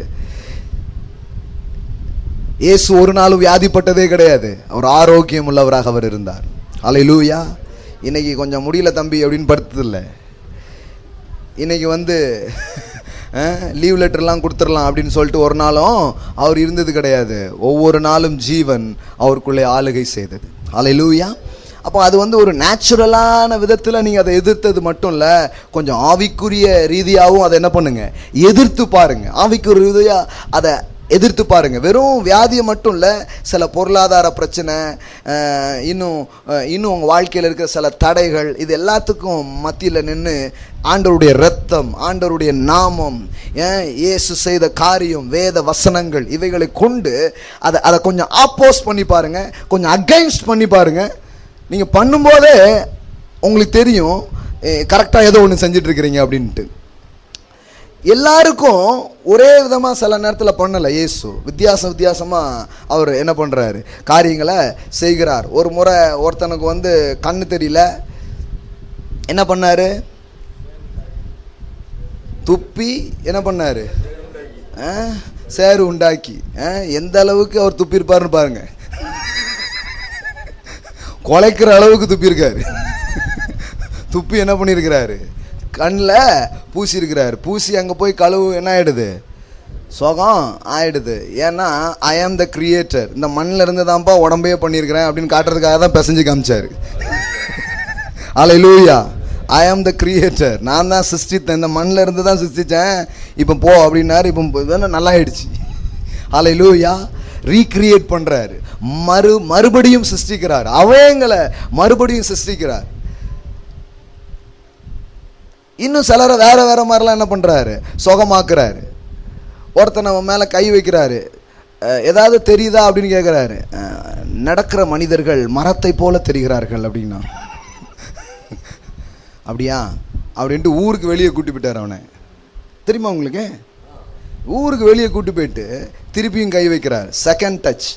இயேசு ஒரு நாளும் வியாதிப்பட்டதே கிடையாது. அவர் ஆரோக்கியம் உள்ளவராக அவர் இருந்தார். அல்லேலூயா. இன்னைக்கு கொஞ்சம் முடியல தம்பி அப்படின்னு படுத்ததில்லை. இன்னைக்கு வந்து லீவ் லெட்டர்லாம் கொடுத்துடலாம் அப்படின்னு சொல்லிட்டு ஒரு நாளும் அவர் இருந்தது கிடையாது. ஒவ்வொரு நாளும் ஜீவன் அவருக்குள்ளே ஆளுகை செய்தது. அல்லேலூயா. அப்போ அது வந்து ஒரு நேச்சுரலான விதத்தில் நீங்கள் அதை எதிர்த்தது மட்டும் இல்லை, கொஞ்சம் ஆவிக்குரிய ரீதியாகவும் அதை என்ன பண்ணுங்க, எதிர்த்து பாருங்க. ஆவிக்குரிய ரீதியாக அதை எதிர்த்து பாருங்க. வெறும் வியாதியை மட்டும் இல்லை, சில பொருளாதார பிரச்சனை, இன்னும் உங்கள் வாழ்க்கையில் இருக்கிற சில தடைகள், இது எல்லாத்துக்கும் மத்தியில் நின்று ஆண்டவருடைய இரத்தம், ஆண்டவருடைய நாமம், இயேசு செய்த காரியம், வேத வசனங்கள், இவைகளை கொண்டு அதை கொஞ்சம் ஆப்போஸ் பண்ணி பாருங்க, கொஞ்சம் அகைன்ஸ்ட் பண்ணி பாருங்க. நீங்கள் பண்ணும்போதே உங்களுக்கு தெரியும் கரெக்டாக ஏதோ ஒன்று செஞ்சிட்டு இருக்கிறீங்க அப்படின்ட்டு. எல்லாருக்கும் ஒரே விதமாக சில நேரத்தில் பண்ணலை. இயேசு வித்தியாசமாக அவர் என்ன பண்ணுறாரு, காரியங்களை செய்கிறார். ஒரு முறை ஒருத்தனுக்கு வந்து கண்ணு தெரியல, என்ன பண்ணாரு, துப்பி என்ன பண்ணாரு, சேறு உண்டாக்கி. எந்த அளவுக்கு அவர் துப்பி இருப்பாருன்னு பாருங்க. கொலைக்கிற அளவுக்கு துப்பி இருக்காரு. துப்பி என்ன பண்ணியிருக்கிறாரு, கண்ணில் பூசி இருக்கிறாரு. பூசி அங்கே போய் கழுவு என்ன ஆகிடுது, சுகம் ஆயிடுது. ஏன்னா ஐ ஆம் த கிரியேட்டர், இந்த மண்ணில் இருந்து தான்ப்பா உடம்பையே பண்ணியிருக்கிறேன் அப்படின்னு காட்டுறதுக்காக தான் பிசைஞ்சு காமிச்சாரு. அல்லேலூயா. ஐ ஆம் த கிரியேட்டர், நான் தான் சிருஷ்டித்தேன், இந்த மண்ணில் இருந்து தான் சிருஷ்டித்தேன், இப்போ போ அப்படின்னாரு. இப்போ நல்லா ஆயிடுச்சு. அல்லேலூயா. ரீக்ரியேட் பண்ணுறாரு, மறுபடியும் சிருஷ்டிக்கிறார். அவங்களை மறுபடியும் சிருஷ்டிக்கிறார். இன்னும் சிலரை வேற வேற மாதிரிலாம் என்ன பண்ணுறாரு, சுகமாக்குறாரு. ஒருத்தர் நம்ம மேலே கை வைக்கிறாரு, ஏதாவது தெரியுதா அப்படின்னு கேட்குறாரு. நடக்கிற மனிதர்கள் மரத்தை போல தெரிகிறார்கள் அப்படின்னா, அப்படியா அப்படின்ட்டு ஊருக்கு வெளியே கூட்டி போயிட்டார் அவனை. தெரியுமா உங்களுக்கு? ஊருக்கு வெளியே கூட்டி போயிட்டு திருப்பியும் கை வைக்கிறார். Second touch.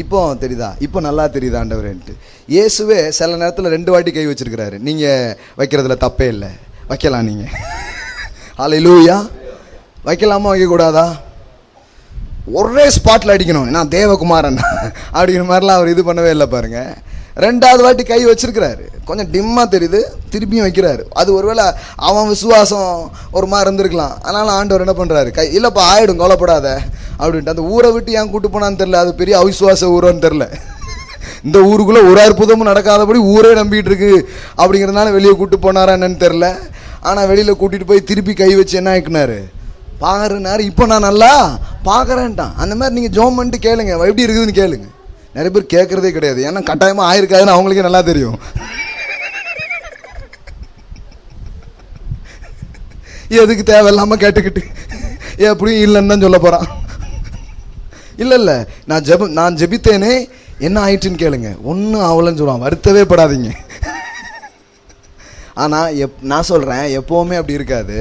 இப்போ தெரியுதா, இப்போ நல்லா தெரியுதா ஆண்டவரேன்ட்டு. இயேசுவே சில நேரத்தில் 2 வாட்டி கை வச்சிருக்கிறாரு. நீங்கள் வைக்கிறதுல தப்பே இல்லை, வைக்கலாம். நீங்கள் ஹல்லேலூயா. வைக்கலாமா வைக்கக்கூடாதா? ஒரே ஸ்பாட்டில் அடிக்கணும், நான் தேவகுமாரன் அப்படிங்கிற மாதிரிலாம் அவர் இது பண்ணவே இல்லை பாருங்க. 2வது வாட்டி கை வச்சிருக்கிறாரு, கொஞ்சம் டிம்மாக தெரியுது, திருப்பியும் வைக்கிறாரு. அது ஒருவேளை அவன் விசுவாசம் ஒரு மாதிரி இருந்திருக்கலாம். அதனால ஆண்டவர் என்ன பண்ணுறாரு, கை இல்லைப்பா ஆயிடும் கவலைப்படாத அப்படின்ட்டு. அந்த ஊரை விட்டு ஏன் கூட்டு போனான்னு தெரில, அது பெரிய அவிசுவாச ஊரான்னு தெரில. இந்த ஊருக்குள்ளே ஒரு அற்புதமும் நடக்காதபடி ஊரே நம்பிக்கிட்டு இருக்கு அப்படிங்கிறதுனால வெளியே கூட்டு போனாரா என்னன்னு தெரில. ஆனால் வெளியில் கூட்டிகிட்டு போய் திருப்பி கை வச்சு என்ன ஆயிக்கினாரு, பாருனாரு. இப்போ நான் நல்லா பார்க்குறேன்ட்டான். அந்த மாதிரி நீங்கள் ஜோம் பண்ணிட்டு கேளுங்க, எப்படி இருக்குதுன்னு கேளுங்க. நிறைய பேர் கேட்குறதே கிடையாது, ஏன்னா கட்டாயமாக ஆயிருக்காதுன்னு அவங்களுக்கே நல்லா தெரியும். எதுக்கு தேவையில்லாமல் கேட்டுக்கிட்டு எப்படியும் இல்லைன்னு தான் சொல்ல போகிறான். இல்லை நான் ஜெபித்தேனே என்ன ஆயிடுச்சுன்னு கேளுங்க, ஒன்றும் ஆகலன்னு சொல்லுவான். வருத்தவே படாதீங்க. ஆனால் நான் சொல்கிறேன், எப்போவுமே அப்படி இருக்காது.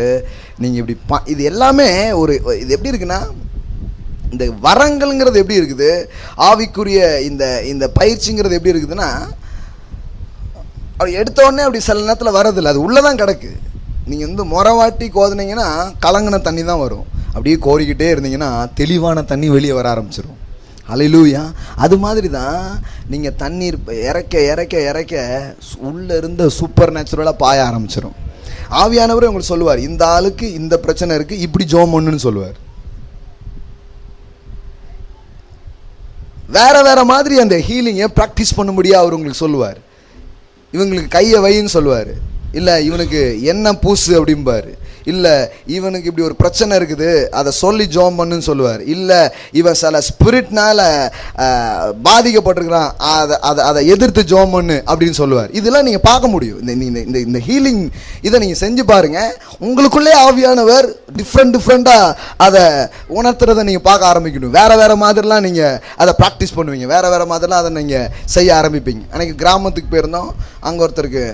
நீங்கள் இப்படி இது எல்லாமே ஒரு இது எப்படி இருக்குன்னா, இந்த வரங்கள்ங்கிறது எப்படி இருக்குது, ஆவிக்குரிய இந்த பயிற்சிங்கிறது எப்படி இருக்குதுன்னா, அப்படி எடுத்தோடனே அப்படி சில நேரத்தில் வரதில்லை, அது உள்ளே தான் கிடக்கு. நீங்கள் வந்து முறவாட்டி கோதுனீங்கன்னா கலங்கின தண்ணி தான் வரும். அப்படியே கோரிக்கிட்டே இருந்தீங்கன்னா தெளிவான தண்ணி வெளியே வர ஆரம்பிச்சிடும். ஹல்லேலூயா. அது மாதிரி தான் நீங்கள் தண்ணீர் இறக்க இறக்க இறக்க உள்ளே இருந்த சூப்பர் நேச்சுரலாக பாய ஆரம்பிச்சிடும். ஆவியானவரே உங்களுக்கு சொல்லுவார், இந்த ஆளுக்கு இந்த பிரச்சனை இருக்குது, இப்படி ஜோம் பண்ணுன்னு சொல்லுவார். வேற வேற மாதிரி அந்த ஹீலிங்கை ப்ராக்டிஸ் பண்ண முடியாது அவர் உங்களுக்கு சொல்லுவார். இவங்களுக்கு கையை வைன்னு சொல்லுவார், இல்லை இவனுக்கு என்ன பூசு அப்படிம்பார், இல்லை இவனுக்கு இப்படி ஒரு பிரச்சனை இருக்குது அதை சொல்லி ஜோம் பண்ணுன்னு சொல்லுவார், இல்லை இவன் சில ஸ்பிரிட்னால பாதிக்கப்பட்டிருக்கிறான் அதை எதிர்த்து ஜோம் பண்ணு அப்படின்னு சொல்லுவார். இதெல்லாம் நீங்கள் பார்க்க முடியும். இந்த ஹீலிங் இதை நீங்கள் செஞ்சு பாருங்கள், உங்களுக்குள்ளே ஆவியானவர் டிஃப்ரெண்ட்டாக அதை உணர்த்துறதை நீங்கள் பார்க்க ஆரம்பிக்கணும். வேறு வேறு மாதிரிலாம் நீங்கள் அதை ப்ராக்டிஸ் பண்ணுவீங்க, வேறு வேறு மாதிரிலாம் அதை நீங்கள் செய்ய ஆரம்பிப்பீங்க. அன்றைக்கி கிராமத்துக்கு போயிருந்தோம், அங்கே ஒருத்தருக்கு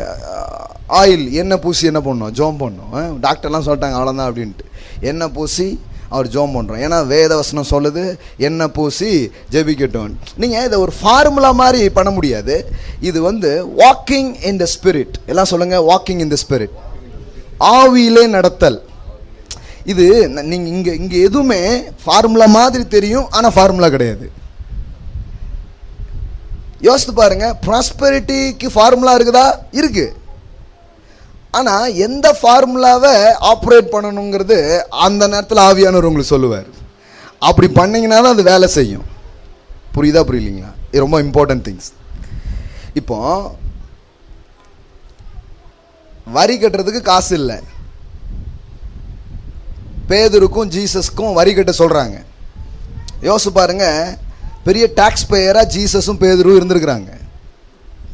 ஆயில் எண்ணெய் பூசி என்ன பண்ணோம், ஜோம் பண்ணோம். டாக்டர்லாம் சொல்லிட்டாங்க அவ்வளோதான் அப்படின்ட்டு. எண்ணெய் பூசி அவர் ஜோம் பண்ணுறோம், ஏன்னா வேதவசனம் சொல்லுது எண்ணெய் பூசி ஜெபிக்கட்டும். நீங்கள் இதை ஒரு ஃபார்முலா மாதிரி பண்ண முடியாது. இது வந்து வாக்கிங் இன் த ஸ்பிரிட். எல்லாம் சொல்லுங்கள், வாக்கிங் இன் த ஸ்பிரிட், ஆவியிலே நடத்தல். இது நீங்கள் இங்கே எதுவுமே ஃபார்முலா மாதிரி தெரியும், ஆனால் ஃபார்முலா கிடையாது. யோசித்து பாருங்க, ப்ராஸ்பெரிட்டிக்கு ஃபார்முலா இருக்குதா? இருக்கு. ஆனால் எந்த ஃபார்முலாவை ஆப்ரேட் பண்ணணுங்கிறது அந்த நேரத்தில் ஆவியானவர் உங்களுக்கு சொல்லுவார். அப்படி பண்ணிங்கன்னா தான் அது வேலை செய்யும். புரியுதா புரியலீங்களா? இது ரொம்ப இம்பார்ட்டன்ட் திங்ஸ். இப்போ வரி கட்டுறதுக்கு காசு இல்லை, பேதுருக்கும் ஜீசஸ்க்கும் வரி கட்ட சொல்கிறாங்க. யோசிச்சு பாருங்க, பெரிய டாக்ஸ் பேயராக ஜீசஸும் பேதுரும் இருந்திருக்கிறாங்க.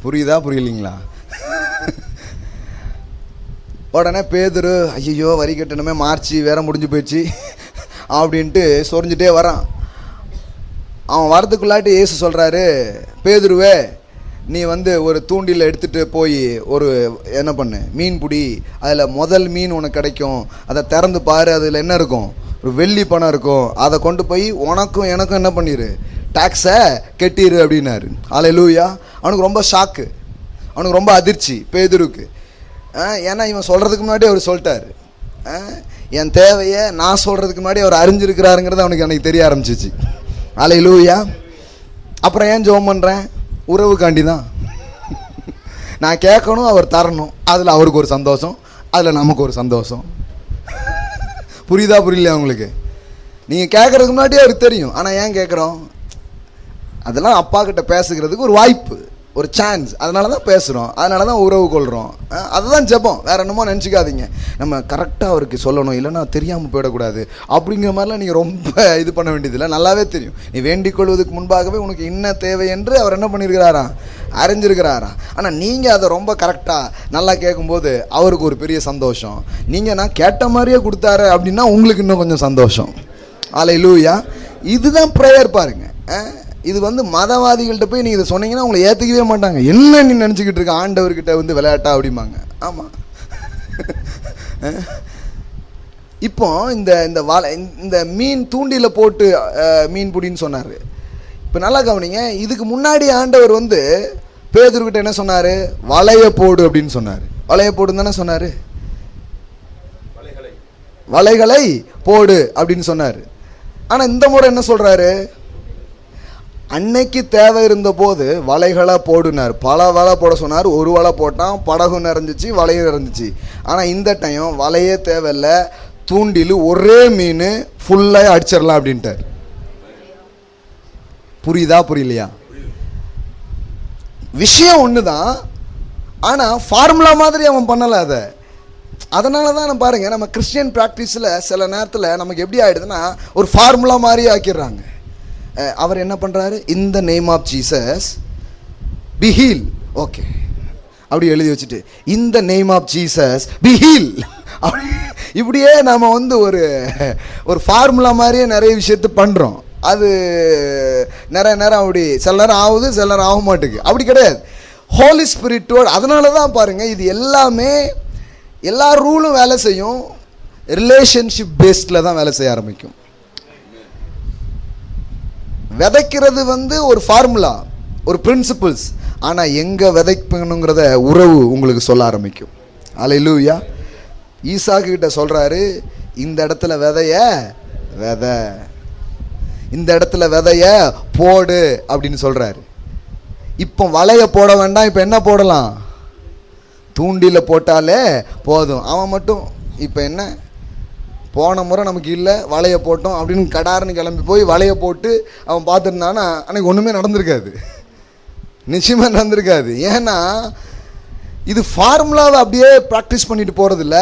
புரியுதா புரியலீங்களா? உடனே பேதுரு, ஐயோ வரி கட்டணுமே, மார்ச் வேற முடிஞ்சு போயிடுச்சு அப்படின்ட்டு சொரிஞ்சிட்டே வரான். அவன் வரதுக்குள்ளாட்டி இயேசு சொல்கிறாரு, பேதுருவே நீ வந்து ஒரு தூண்டில் எடுத்துகிட்டு போய் ஒரு என்ன பண்ணு, மீன் பிடி, அதில் முதல் மீன் உனக்கு கிடைக்கும், அதை திறந்து பாரு, அதில் என்ன இருக்கும், ஒரு வெள்ளி பணம் இருக்கும், அதை கொண்டு போய் உனக்கும் எனக்கும் என்ன பண்ணிடு, டாக்ஸை கட்டிடு அப்படின்னாரு. ஹல்லேலூயா. அவனுக்கு ரொம்ப ஷாக்கு, அவனுக்கு ரொம்ப அதிர்ச்சி பேதுருக்கு. ஏன்னா இவன் சொல்கிறதுக்கு முன்னாடி அவர் சொல்லிட்டார், என் தேவையை நான் சொல்கிறதுக்கு முன்னாடி அவர் அறிஞ்சிருக்கிறாருங்கிறது அவனுக்கு எனக்கு தெரிய ஆரம்பிச்சிச்சு. ஹல்லேலூயா. அப்புறம் ஏன் ஜெபம் பண்ணுறேன், உறவுக்காண்டி தான். நான் கேட்கணும், அவர் தரணும், அதில் அவருக்கு ஒரு சந்தோஷம், அதில் நமக்கு ஒரு சந்தோஷம். புரியுதா புரியலையா உங்களுக்கு? நீங்கள் கேட்குறதுக்கு முன்னாடி அவருக்கு தெரியும், ஆனால் ஏன் கேட்குறோம், அதெல்லாம் அப்பா கிட்ட பேசுகிறதுக்கு ஒரு வாய்ப்பு. ஒரு சான்ஸ். அதனால தான் பேசுகிறோம், அதனால தான் உறவு கொள்கிறோம். அதுதான் ஜெபம், வேறு என்னமோ நினச்சிக்காதீங்க. நம்ம கரெக்டாக அவருக்கு சொல்லணும், இல்லைன்னா தெரியாமல் போயிடக்கூடாது அப்படிங்கிற மாதிரிலாம் நீங்கள் ரொம்ப இது பண்ண வேண்டியதில்லை. நல்லாவே தெரியும். நீ வேண்டிக் கொள்வதற்கு முன்பாகவே உனக்கு என்ன தேவை என்று அவர் என்ன பண்ணியிருக்கிறாராம், அறிஞ்சிருக்கிறாராம். ஆனால் நீங்கள் அதை ரொம்ப கரெக்டாக நல்லா கேட்கும்போது அவருக்கு ஒரு பெரிய சந்தோஷம். நீங்கள் நான் கேட்ட மாதிரியே கொடுத்தாரு அப்படின்னா உங்களுக்கு இன்னும் கொஞ்சம் சந்தோஷம். அல்லேலூயா. இதுதான் ப்ரேயர் பாருங்க. இது மதவாதிகள்கிட்ட போய் நீங்கள் இதை சொன்னீங்கன்னா உங்களை ஏற்றுக்கவே மாட்டாங்க. என்ன நீ நினச்சிக்கிட்டு இருக்க, ஆண்டவர்கிட்ட விளையாட்டா அப்படிம்பாங்க. ஆமாம். இப்போ இந்த மீன் தூண்டியில் போட்டு மீன் பிடின்னு சொன்னார். இப்போ நல்லா கவனிங்க. இதுக்கு முன்னாடி ஆண்டவர் பேதுருக்கிட்ட என்ன சொன்னார், வலைய போடு அப்படின்னு சொன்னார். வலைய போடுன்னு தானே சொன்னார், வலைகளை போடு அப்படின்னு சொன்னார். ஆனால் இந்த முறை என்ன சொல்கிறாரு, அன்னைக்கு தேவை இருந்த போது வலைகளை போடுனார். பல வலை போட சொன்னார். ஒரு வலை போட்டான், படகு நிறைஞ்சிச்சு, வலையும் நிறைஞ்சிச்சு. ஆனால் இந்த டைம் வலையே தேவையில்லை, தூண்டில் ஒரே மீன் ஃபுல்லாக அடிச்சிடலாம் அப்படின்ட்டார். புரியுதா புரியலையா? விஷயம் ஒன்று தான், ஆனால் ஃபார்முலா மாதிரி அவன் பண்ணலை அதை. அதனால தான் பாருங்க, நம்ம கிறிஸ்டியன் ப்ராக்டிஸில் சில நேரத்தில் நமக்கு எப்படி ஆகிடுதுன்னா ஒரு ஃபார்முலா மாதிரி ஆக்கிடுறாங்க. அவர் என்ன பண்ணுறாரு, இந்த name of Jesus be heal, okay அப்படி எழுதி வச்சுட்டு இந்த name of Jesus be heal அப்படி இப்படியே நாம் ஒரு ஃபார்முலா மாதிரியே நிறைய விஷயத்தை பண்ணுறோம். அது நிறைய நேரம் அப்படி சில நேரம் ஆகுது, சில நேரம் ஆக மாட்டேங்குது. அப்படி கிடையாது. ஹோலி ஸ்பிரிட்டோட. அதனால தான் பாருங்கள், இது எல்லாமே எல்லா ரூலும் வேலை செய்யும், ரிலேஷன்ஷிப் பேஸ்டில் தான் வேலை செய்ய ஆரம்பிக்கும். விதைக்கிறது ஒரு ஃபார்முலா, ஒரு பிரின்சிபிள்ஸ். ஆனால் எங்கே விதைக்கணுங்கிறத உறவு உங்களுக்கு சொல்ல ஆரம்பிக்கும். அல்லேலூயா. ஈசாக்கு கிட்ட சொல்கிறாரு, இந்த இடத்துல விதை, இந்த இடத்துல விதைய போடு அப்படின்னு சொல்கிறாரு. இப்போ வலைய போட வேண்டாம், இப்போ என்ன போடலாம், தூண்டில போட்டாலே போதும். அவன் மட்டும் இப்போ என்ன, போன முறை நமக்கு இல்லை வலையை போட்டோம் அப்படின்னு கடாருன்னு கிளம்பி போய் வலையை போட்டு அவன் பார்த்துருந்தானா அன்னைக்கு ஒன்றுமே நடந்திருக்காது, நிச்சயமாக நடந்திருக்காது. ஏன்னா இது ஃபார்முலாவை அப்படியே ப்ராக்டிஸ் பண்ணிட்டு போகிறதில்ல,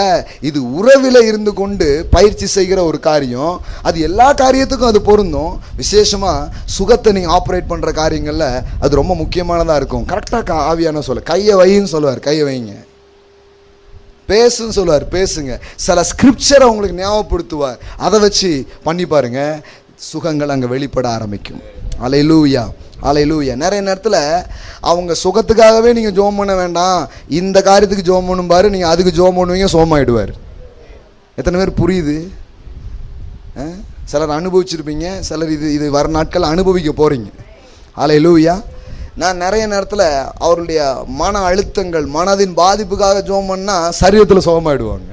இது உறவில் இருந்து கொண்டு பயிற்சி செய்கிற ஒரு காரியம். அது எல்லா காரியத்துக்கும் அது பொருந்தும். விசேஷமாக சுகத்தை நீங்கள் ஆப்ரேட் பண்ணுற காரியங்களில் அது ரொம்ப முக்கியமானதாக இருக்கும். கரெக்டாக ஆவியான சொல்ல கையை வைன்னு சொல்லுவார், கையை வைங்க. பேசுன்னு சொல்லுவார், பேசுங்க. சில ஸ்கிரிப்சரை உங்களுக்கு ஞாபகப்படுத்துவார், அதை வச்சு பண்ணி பாருங்க, சுகங்கள் அங்கே வெளிப்பட ஆரம்பிக்கும். அல்லேலூயா, அல்லேலூயா. நிறைய நேரத்தில் அவங்க சுகத்துக்காகவே நீங்கள் ஜோம் பண்ண வேண்டாம், இந்த காரியத்துக்கு ஜோம் பண்ணும் பாரு, நீங்கள் அதுக்கு ஜோம் பண்ணுவீங்க, சோமாயிடுவார். எத்தனை பேர் புரியுது? சிலர் அனுபவிச்சிருப்பீங்க, சிலர் இது வர நாட்கள் அனுபவிக்க போகிறீங்க. அல்லேலூயா. நான் நிறைய நேரத்தில் அவருடைய மன அழுத்தங்கள், மனதின் பாதிப்புக்காக ஜோம் பண்ணால் சரீரத்தில் சுகமாயிடுவாங்க.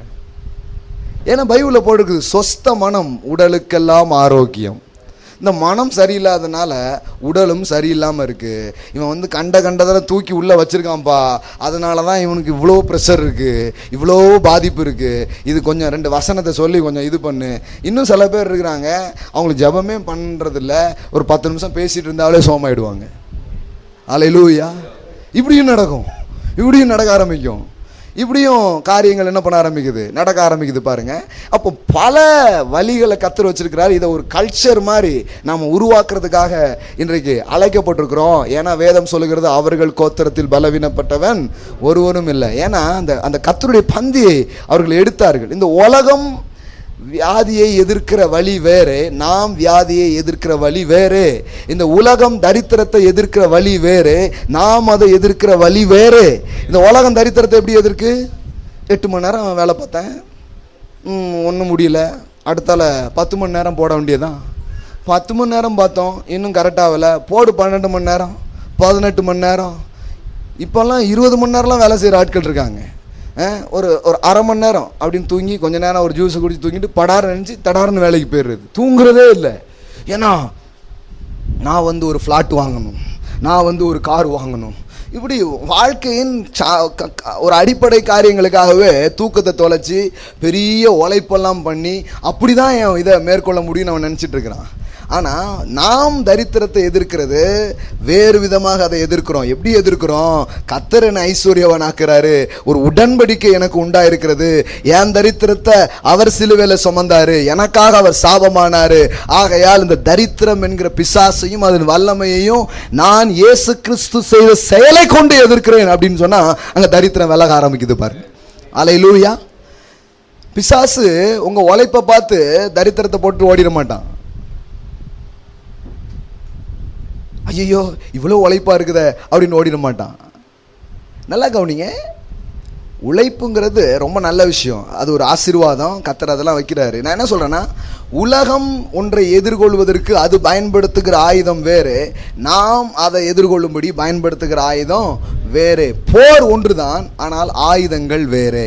ஏன்னா பைபிளில் போட்டிருக்குது, சொஸ்த மனம் உடலுக்கெல்லாம் ஆரோக்கியம். இந்த மனம் சரியில்லாதனால உடலும் சரியில்லாமல் இருக்குது. இவன் கண்டதில் தூக்கி உள்ளே வச்சுருக்கான்ப்பா, அதனால தான் இவனுக்கு இவ்வளோ ப்ரெஷர் இருக்குது, இவ்வளோ பாதிப்பு இருக்குது. இது கொஞ்சம் 2 வசனத்தை சொல்லி கொஞ்சம் இது பண்ணு. இன்னும் சில பேர் இருக்கிறாங்க, அவங்களுக்கு ஜெபமே பண்ணுறதில்ல, ஒரு 10 நிமிஷம் பேசிகிட்டு இருந்தாலே சோமாயிடுவாங்க. அல்லேலூயா. இப்படியும் நடக்கும், இப்படியும் நடக்க ஆரம்பிக்கும். இப்படியும் காரியங்கள் என்ன பண்ண ஆரம்பிக்குது, நடக்க ஆரம்பிக்குது பாருங்க. அப்போ பல வழிகளை கர்த்தர் வச்சிருக்கிறார். இதை ஒரு கல்ச்சர் மாதிரி நாம் உருவாக்குறதுக்காக இன்றைக்கு அழைக்கப்பட்டிருக்கிறோம். ஏன்னா வேதம் சொல்லுகிறது, அவர்கள் கோத்திரத்தில் பலவீனப்பட்டவன் ஒருவரும் இல்லை. ஏன்னா அந்த கர்த்தருடைய பந்தியை அவர்கள் எடுத்தார்கள். இந்த உலகம் வியாதியை எதிர்க்கிற வழி வேறு, நாம் வியாதியை எதிர்க்கிற வழி வேறு. இந்த உலகம் தரித்திரத்தை எதிர்க்கிற வழி வேறு, நாம் அதை எதிர்க்கிற வழி வேறு. இந்த உலகம் தரித்திரத்தை எப்படி எதிர்க்கு, 8 மணி நேரம் வேலை பார்த்தேன், ஒன்றும் முடியல, அடுத்தால 10 மணி நேரம் போட வேண்டியதான். 10 மணி நேரம் பார்த்தோம், இன்னும் கரெக்டாகல, போடு 12 மணி நேரம், 18 மணி நேரம். இப்போல்லாம் 20 மணி நேரம்லாம் வேலை செய்கிற ஆட்கள் இருக்காங்க. ஒரு அரை மணி நேரம் அப்படின்னு தூங்கி கொஞ்ச நேரம் ஒரு ஜூஸை குடிச்சு தூங்கிட்டு படார் நினச்சி தடார்னு வேலைக்கு போயிடுறது, தூங்குறதே இல்லை. ஏன்னா நான் ஒரு ஃப்ளாட் வாங்கணும், நான் ஒரு கார் வாங்கணும். இப்படி வாழ்க்கையின் ஒரு அடிப்படை காரியங்களுக்காகவே தூக்கத்தை தொலைச்சி பெரிய உழைப்பெல்லாம் பண்ணி அப்படி தான் இதை மேற்கொள்ள முடியும்னு அவன் நினச்சிட்டு இருக்கிறான். ஆனால் நாம் தரித்திரத்தை எதிர்க்கிறது வேறு விதமாக அதை எதிர்க்கிறோம். எப்படி எதிர்க்கிறோம்? கர்த்தர் என்னை ஐஸ்வர்யவானாக்குறாரு, ஒரு உடன்படிக்கை எனக்கு உண்டாயிருக்கிறது, என் தரித்திரத்தை அவர் சிலுவையில சுமந்தாரு, எனக்காக அவர் சாபமானாரு, ஆகையால் இந்த தரித்திரம் என்கிற பிசாசையும் அதன் வல்லமையையும் நான் இயேசு கிறிஸ்து செய்த செயலை கொண்டு எதிர்க்கிறேன் அப்படின்னு சொன்னா அங்க தரித்திரம் விலக ஆரம்பிக்குது பாருங்க. அல்லேலூயா. பிசாசு உங்க உழைப்பை பார்த்து தரித்திரத்தை போட்டு ஓடிட மாட்டான். ஐயோ இவ்வளவு உழைப்பா இருக்குதே அப்படின்னு ஓடிட மாட்டான். நல்லா கவனிங்க, உழைப்புங்கிறது ரொம்ப நல்ல விஷயம், அது ஒரு ஆசீர்வாதம், கர்த்தர் அதெல்லாம் வைக்கிறாரு. நான் என்ன சொல்றேன்னா, உலகம் ஒன்றை எதிர்கொள்வதற்கு அது பயன்படுத்துகிற ஆயுதம் வேறு, நாம் அதை எதிர்கொள்ளும்படி பயன்படுத்துகிற ஆயுதம் வேறு. போர் ஒன்றுதான், ஆனால் ஆயுதங்கள் வேறு.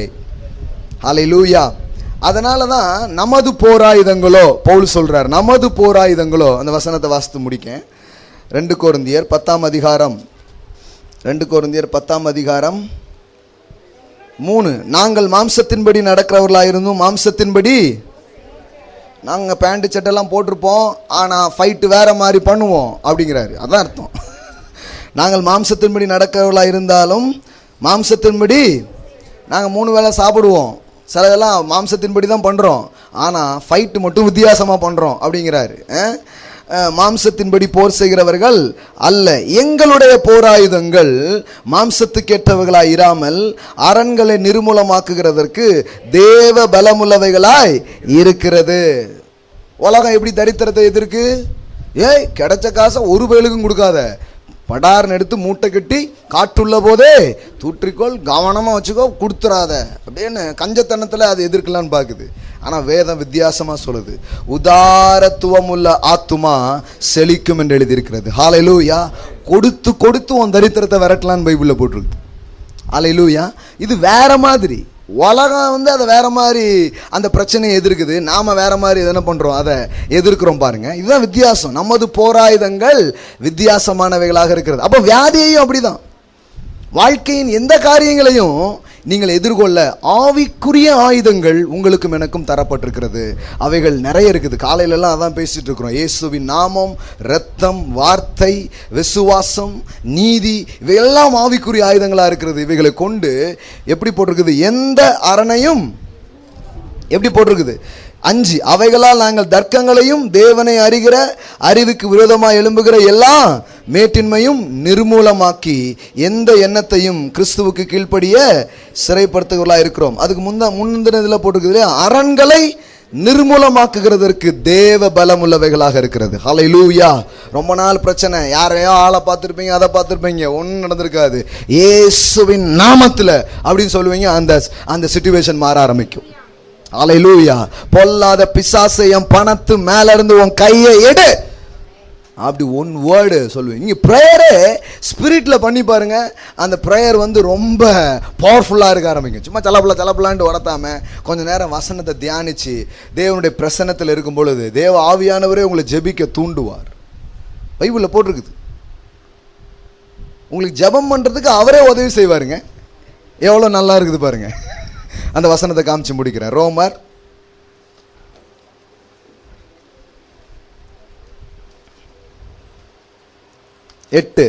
ஹல்லேலூயா. அதனால தான் நமது போராயுதங்களோ, பவுல் சொல்றார், நமது போராயுதங்களோ. அந்த வசனத்தை வாசித்து முடிக்க 2 கொரிந்தியர் 10ஆம் அதிகாரம் 2 கொரிந்தியர் 10ஆம் அதிகாரம் 3. நாங்கள் மாம்சத்தின்படி நடக்கிறவர்களாயிருந்தும் மாம்சத்தின்படி நாங்கள் பேண்ட் சட்டெல்லாம் போட்டிருப்போம், ஆனால் ஃபைட்டு வேற மாதிரி பண்ணுவோம் அப்படிங்கிறாரு. அதான் அர்த்தம். நாங்கள் மாம்சத்தின்படி நடக்கிறவர்களாக இருந்தாலும் மாம்சத்தின்படி நாங்கள் 3 வேளை சாப்பிடுவோம், சிலதெல்லாம் மாம்சத்தின்படி தான் பண்ணுறோம், ஆனால் ஃபைட்டு மட்டும் வித்தியாசமாக பண்ணுறோம் அப்படிங்கிறாரு. மாம்சத்தின்படி போர் செய்கிறவர்கள் அல்ல, எங்களுடைய போராயுதங்கள் மாம்சத்துக்கேற்றவர்களாய் இராமல் அரண்களை நிர்மூலமாக்குகிறதற்கு தேவ பலமுள்ளவைகளாய் இருக்கிறது. உலகம் எப்படி தரித்திரத்தை எதிர்க்கு? ஏய் கிடைச்ச காசை ஒரு பயலுக்கும் கொடுக்காத, படார்னு எடுத்து மூட்டை கட்டி காற்றுள்ள போதே தூற்றிக்கோள், கவனமாக வச்சுக்கோ, கொடுத்துறாத அப்படின்னு கஞ்சத்தனத்தில் அது எதிர்க்கலான்னு பார்க்குது. ஆனால் வேதம் வித்தியாசமாக சொல்லுது, உதாரத்துவம் உள்ள ஆத்துமா செழிக்கும் என்று எழுதியிருக்கிறது. ஹல்லேலூயா. கொடுத்து கொடுத்து உன் தரித்திரத்தை விரட்டலான்னு பைபிளில் போட்டிருக்கு. ஹல்லேலூயா. இது வேற மாதிரி. உலகம் அதை வேற மாதிரி அந்த பிரச்சனையை எதிர்க்குது, நாம வேற மாதிரி என்ன பண்றோம், அதை எதிர்க்கிறோம் பாருங்க. இதுதான் வித்தியாசம். நமது போராயுதங்கள் வித்தியாசமானவைகளாக இருக்கிறது. அப்போ வியாதியையும் அப்படிதான், வாழ்க்கையின் எந்த காரியங்களையும் நீங்கள் எதிர்கொள்ள ஆவிக்குரிய ஆயுதங்கள் உங்களுக்கும் எனக்கும் தரப்பட்டிருக்கிறது. அவைகள் நிறைய இருக்குது. காலையிலலாம் அதான் பேசிட்டு இருக்கிறோம். இயேசுவின் நாமம், இரத்தம், வார்த்தை, விசுவாசம், நீதி, இவையெல்லாம் ஆவிக்குரிய ஆயுதங்களாக இருக்கிறது. இவைகளை கொண்டு எப்படி போட்டிருக்குது, எந்த அரணையும் எப்படி போட்டிருக்குது 5, அவைகளால் நாங்கள் தர்க்கங்களையும் தேவனை அறிகிற அறிவுக்கு விரோதமாக எழும்புகிற எல்லா மேட்டின்மையும் நிர்மூலமாக்கி எந்த எண்ணத்தையும் கிறிஸ்துவுக்கு கீழ்ப்படிய சிறைப்படுத்துகிறவர்களாக இருக்கிறோம். அதுக்கு முந்தினதில் போட்டிருக்குது, அரண்களை நிர்மூலமாக்குகிறதற்கு தேவ பலம் உள்ளவைகளாக இருக்கிறது. ஹல்லேலூயா. ரொம்ப நாள் பிரச்சனை, யாரையோ ஆளை பார்த்துருப்பீங்க, அதை பார்த்துருப்பீங்க, ஒன்றும் நடந்திருக்காது. இயேசுவின் நாமத்தில் அப்படின்னு சொல்லுவீங்க, அந்த சிச்சுவேஷன் மாற ஆரம்பிக்கும். ஹல்லேலூயா. பொல்லாத பிசாசு, என் பணத்து மேல இருந்து உன் கையை எடு, அப்படி ஒன் வேர்டு சொல்லுவீங்க. நீங்க ப்ரேயரே ஸ்பிரிட்ல பண்ணி பாருங்க, அந்த ப்ரேயர் ரொம்ப பவர்ஃபுல்லா இருக்க ஆரம்பிக்கும். சும்மா சலப்பலான்ட்டு உடத்தாம கொஞ்ச நேரம் வசனத்தை தியானிச்சு தேவனுடைய பிரசன்னத்தில் இருக்கும் பொழுது தேவ ஆவியானவரே உங்களை ஜெபிக்க தூண்டுவார். பைபிளில் போட்டிருக்குது. உங்களுக்கு ஜெபம் பண்றதுக்கு அவரே உதவி செய்வாருங்க. எவ்வளோ நல்லா இருக்குது பாருங்க. அந்த வசனத்தை காமிச்சு முடிக்கிறேன். ரோமர் 8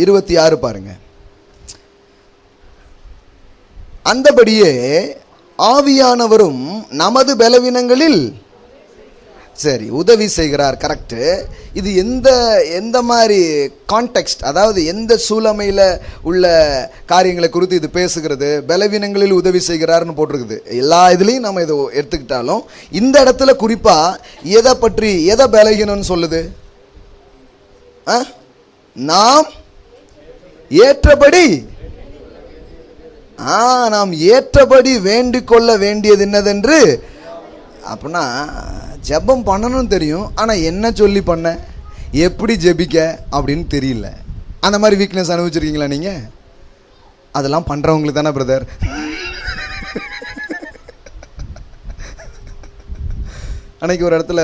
8:26 பாருங்க. அந்தபடியே ஆவியானவரும் நமது பலவீனங்களில் சரி உதவி செய்கிறார். கரெக்ட். இது எந்த மாதிரி கான்டெக்ஸ்ட், அதாவது எந்த சூழமையில் உள்ள காரியங்களை குறித்து இது பேசுகிறது? பலவீனங்களில் உதவி செய்கிறார்னு போட்டிருக்குது. எல்லா இதுலேயும் நம்ம இதை எடுத்துக்கிட்டாலும் இந்த இடத்துல குறிப்பாக எதை பற்றி, எதை பலகீனம்னு சொல்லுது? நாம் ஏற்றபடி நாம் ஏற்றபடி வேண்டிக் கொள்ள வேண்டியது என்னதென்று. அப்படின்னா ஜெபம் பண்ணணும்னு தெரியும், ஆனால் என்ன சொல்லி பண்ண, எப்படி ஜெபிக்க அப்படின்னு தெரியல. அந்த மாதிரி வீக்னஸ் அனுபவிச்சிருக்கீங்களா நீங்கள்? அதெல்லாம் பண்ணுறவங்களுக்கு தானே பிரதர். அன்னைக்கு ஒரு இடத்துல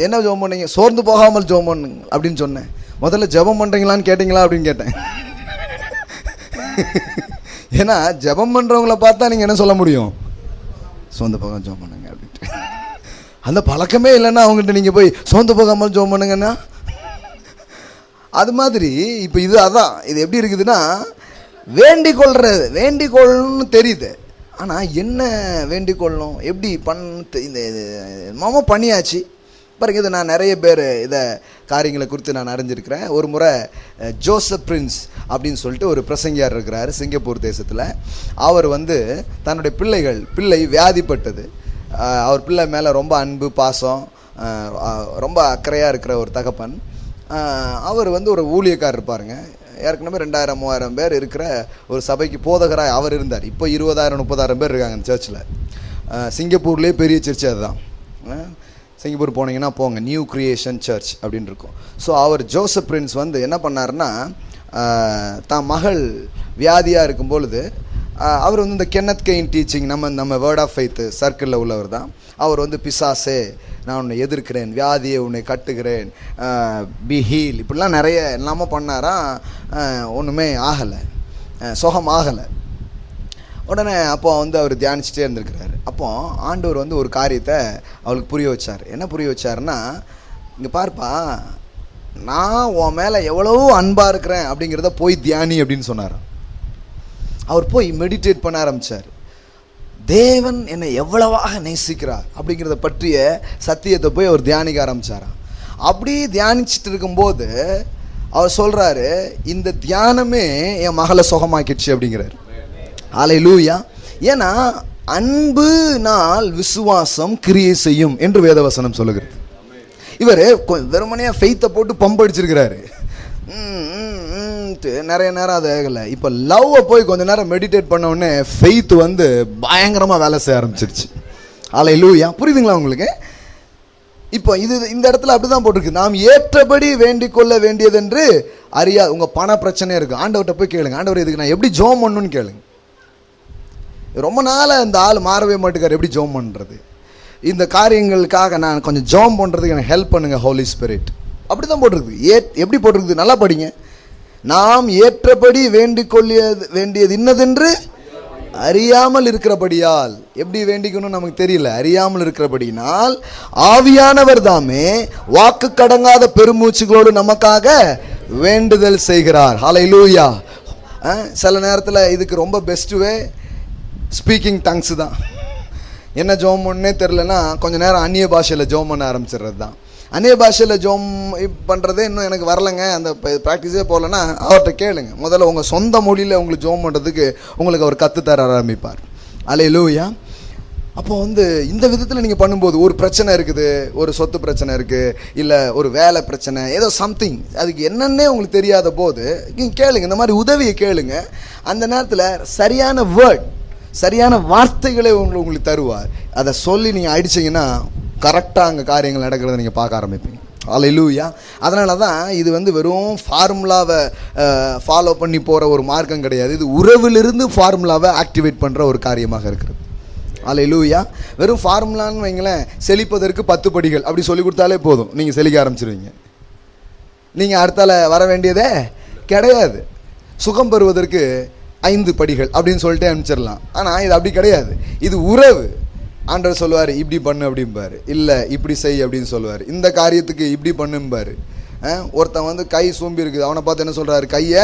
என்ன ஜெபம் பண்ணீங்க? சோர்ந்து போகாமல் ஜெபம் பண்ணுங்க அப்படின்னு சொன்னேன். முதல்ல ஜெபம் பண்ணுறீங்களான்னு கேட்டிங்களா அப்படின்னு கேட்டேன். ஏன்னா ஜெபம் பண்ணுறவங்கள பார்த்தா நீங்கள் என்ன சொல்ல முடியும்? சோர்ந்து போகாமல் ஜெபம் பண்ணுங்க அப்படின்ட்டு. அந்த பழக்கமே இல்லைன்னா அவங்ககிட்ட நீங்கள் போய் சோர்ந்து போகாமல் ஜெபம் பண்ணுங்கன்னா அது மாதிரி இப்போ இது அதான். இது எப்படி இருக்குதுன்னா, வேண்டிக் கொள்ளணும்னு தெரியுது, ஆனால் என்ன வேண்டிக் கொள்ளணும், எப்படி இந்த மாமா பண்ணியாச்சு பாருங்க. இது நான் நிறைய பேர் இதை காரியங்களை குறித்து நான் அறிஞ்சிருக்கிறேன். ஒரு முறை ஜோசப் பிரின்ஸ் அப்படின்னு சொல்லிட்டு ஒரு பிரசங்கியார் இருக்கிறார் சிங்கப்பூர் தேசத்தில். அவர் தன்னுடைய பிள்ளை வியாதிப்பட்டது. அவர் பிள்ளை மேலே ரொம்ப அன்பு பாசம் ரொம்ப அக்கறையாக இருக்கிற ஒரு தகப்பன். அவர் ஒரு ஊழியக்காரர் இருப்பாருங்க. ஏற்கனவே 2000-3000 பேர் இருக்கிற ஒரு சபைக்கு போதகராக அவர் இருந்தார். இப்போ 20,000-30,000 பேர் இருக்காங்க அந்த சர்ச்சில். சிங்கப்பூர்லேயே பெரிய சர்ச் அதுதான். சிங்கப்பூர் போனீங்கன்னா போங்க, நியூ கிரியேஷன் சர்ச் அப்படின்னு இருக்கும். ஸோ அவர் ஜோசப் பிரின்ஸ் என்ன பண்ணார்னா, தான் மகள் வியாதியாக இருக்கும் பொழுது அவர் இந்த கென்னத் கெயின் டீச்சிங், நம்ம வேர்ட் ஆஃப் ஃபெய்த் சர்க்கிளில் உள்ளவர் தான். அவர் பிசாசே நான் உன்னை எதிர்க்கிறேன், வியாதியை உன்னை கட்டுகிறேன், பி ஹீல், இப்படிலாம் நிறைய எல்லாமே பண்ணாராம். ஒன்றுமே ஆகலை, சுகம் ஆகலை. உடனே அப்போ அவர் தியானிச்சுட்டே இருந்திருக்கிறாரு. அப்போ ஆண்டவர் ஒரு காரியத்தை அவளுக்கு புரிய வச்சார். என்ன புரிய வச்சாருன்னா, இங்கே பார்ப்பா, நான் உன் மேலே எவ்வளவோ அன்பாக இருக்கிறேன் அப்படிங்கிறத போய் தியானி அப்படின்னு சொன்னார். அவர் போய் மெடிடேட் பண்ண ஆரம்பித்தார். தேவன் என்னை எவ்வளவாக நேசிக்கிறார் அப்படிங்கிறத பற்றிய சத்தியத்தை போய் அவர் தியானிக்க ஆரம்பித்தாராம். அப்படி தியானிச்சுட்டு இருக்கும்போது அவர் சொல்கிறாரு, இந்த தியானமே என் மகளை சுகமாக்கிடுச்சு அப்படிங்கிறார். ஹல்லேலூயா. ஏன்னா அன்புனால் விசுவாசம் கிரியை செய்யும் என்று வேதவசனம் சொல்லுகிறது. இவர் வெறுமனையாக ஃபெய்த்தை போட்டு பம்ப் அடிச்சிருக்கிறாரு. நிறைய நேரம் அது ஆகலை. இப்போ லவ்வை போய் கொஞ்ச நேரம் மெடிடேட் பண்ண உடனே ஃபெய்த் பயங்கரமாக வேலை செய்ய ஆரம்பிச்சிருச்சு. ஹல்லேலூயா. புரியுதுங்களா உங்களுக்கு? இப்போ இந்த இடத்துல அப்படிதான் போட்டிருக்கு, நாம் ஏற்றபடி வேண்டிக் கொள்ள வேண்டியது என்று அறியா. உங்கள் பண பிரச்சனை இருக்குது, ஆண்டவர்கிட்ட போய் கேளுங்க, ஆண்டவர் இதுக்கு நான் எப்படி ஜெபம் பண்ணணும்னு கேளுங்க. ரொம்ப நாளாக இந்த ஆள் மாறவே மாட்டேக்கார், எப்படி ஜெபம் பண்ணுறது, இந்த காரியங்களுக்காக நான் கொஞ்சம் ஜெபம் பண்ணுறதுக்கு எனக்கு ஹெல்ப் பண்ணுங்க ஹோலி ஸ்பிரிட். அப்படி தான் போட்டிருக்கு. எப்படி போட்டிருக்கு? நல்லா படிங்க. நாம் ஏற்றபடி வேண்டிக் கொள்ள வேண்டியது இன்னதென்று அறியாமல் இருக்கிறபடியால். எப்படி வேண்டிக்கணும் நமக்கு தெரியல, அறியாமல் இருக்கிறபடினால் ஆவியானவர் தாமே வாக்கு கடங்காத பெருமூச்சுகளோடு நமக்காக வேண்டுதல் செய்கிறார். ஹல்லேலூயா. சில நேரத்தில் இதுக்கு ரொம்ப பெஸ்ட்டுவே ஸ்பீக்கிங் டங்ஸ் தான். என்ன ஜெபம் பண்ணே தெரிலனா கொஞ்சம் நேரம் அந்நிய பாஷையில் ஜெபம் பண்ண ஆரம்பிச்சிடுறது தான். அந்நிய பாஷையில் ஜெபம் பண்ணுறதே இன்னும் எனக்கு வரலைங்க, அந்த ப்ராக்டிஸே போகலன்னா அவர்கிட்ட கேளுங்க. முதல்ல உங்கள் சொந்த மொழியில் உங்களுக்கு ஜெபம் பண்ணுறதுக்கு உங்களுக்கு அவர் கற்றுத்தர ஆரம்பிப்பார். ஹல்லேலூயா. அப்போ இந்த விதத்தில் நீங்கள் பண்ணும்போது ஒரு பிரச்சனை இருக்குது, ஒரு சொத்து பிரச்சனை இருக்குது, இல்லை ஒரு வேலை பிரச்சனை, ஏதோ சம்திங், அதுக்கு என்னென்னே உங்களுக்கு தெரியாத போது நீங்கள் கேளுங்க, இந்த மாதிரி உதவியை கேளுங்க. அந்த நேரத்தில் சரியான வேர்ட், சரியான வார்த்தைகளை உங்களுக்கு தருவார். அதை சொல்லி நீங்கள் அடிச்சிங்கன்னா கரெக்டாக அங்கே காரியங்கள் நடக்கிறத நீங்கள் பார்க்க ஆரம்பிப்பீங்க. ஹல்லேலூயா. அதனால தான் இது வெறும் ஃபார்முலாவை ஃபாலோ பண்ணி போகிற ஒரு மார்க்கம் கிடையாது. இது உறவிலிருந்து ஃபார்முலாவை ஆக்டிவேட் பண்ணுற ஒரு காரியமாக இருக்கிறது. ஹல்லேலூயா. வெறும் ஃபார்முலான்னு வைங்களேன், செழிப்பதற்கு 10 படிகள் அப்படி சொல்லி கொடுத்தாலே போதும், நீங்கள் செழிக்க ஆரம்பிச்சிருவீங்க. நீங்கள் அடுத்தால வர வேண்டியதே கிடையாது. சுகம் பெறுவதற்கு 5 படிகள் அப்படின்னு சொல்லிட்டு அனுப்பிச்சிடலாம். ஆனால் இது அப்படி கிடையாது. இது உறவு. ஆண்டவர் சொல்லுவார் இப்படி பண்ணு அப்படிம்பார், இல்லை இப்படி செய் அப்படின்னு சொல்லுவார். இந்த காரியத்துக்கு இப்படி பண்ணும்பார். ஒருத்தன் கை சூம்பி இருக்குது, அவனை பார்த்து என்ன சொல்கிறாரு, கையை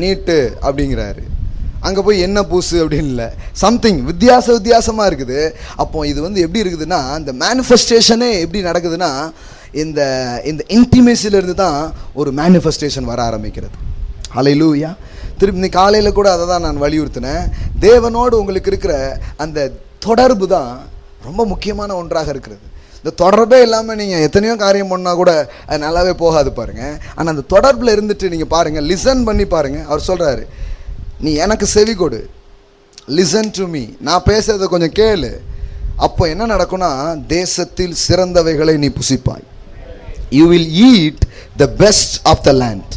நீட்டு அப்படிங்கிறாரு. அங்கே போய் என்ன பூசு அப்படின்னு இல்லை, சம்திங் வித்தியாசமாக இருக்குது. அப்போ இது எப்படி இருக்குதுன்னா, இந்த மேனிஃபெஸ்டேஷனே எப்படி நடக்குதுன்னா, இந்த இன்டிமேசியிலேருந்து தான் ஒரு மேனிஃபெஸ்டேஷன் வர ஆரம்பிக்கிறது. ஹல்லேலூயா. திருப்பி இன்னைக்கு காலையில் கூட அதை தான் நான் வலியுறுத்தினேன். தேவனோடு உங்களுக்கு இருக்கிற அந்த தொடர்பு தான் ரொம்ப முக்கியமான ஒன்றாக இருக்கிறது. இந்த தொடர்பே இல்லாமல் நீங்கள் எத்தனையோ காரியம் பண்ணால் கூட அது நல்லாவே போகாது பாருங்கள். ஆனால் அந்த தொடர்பில் இருந்துட்டு நீங்கள் பாருங்கள், லிசன் பண்ணி பாருங்கள். அவர் சொல்கிறாரு, நீ எனக்கு செவி கொடு, லிசன் டு மீ, நான் பேசுறதை கொஞ்சம் கேளு. அப்போ என்ன நடக்கும்னா, தேசத்தில் சிறந்தவைகளை நீ புசிப்பாய். You will eat the best of the land.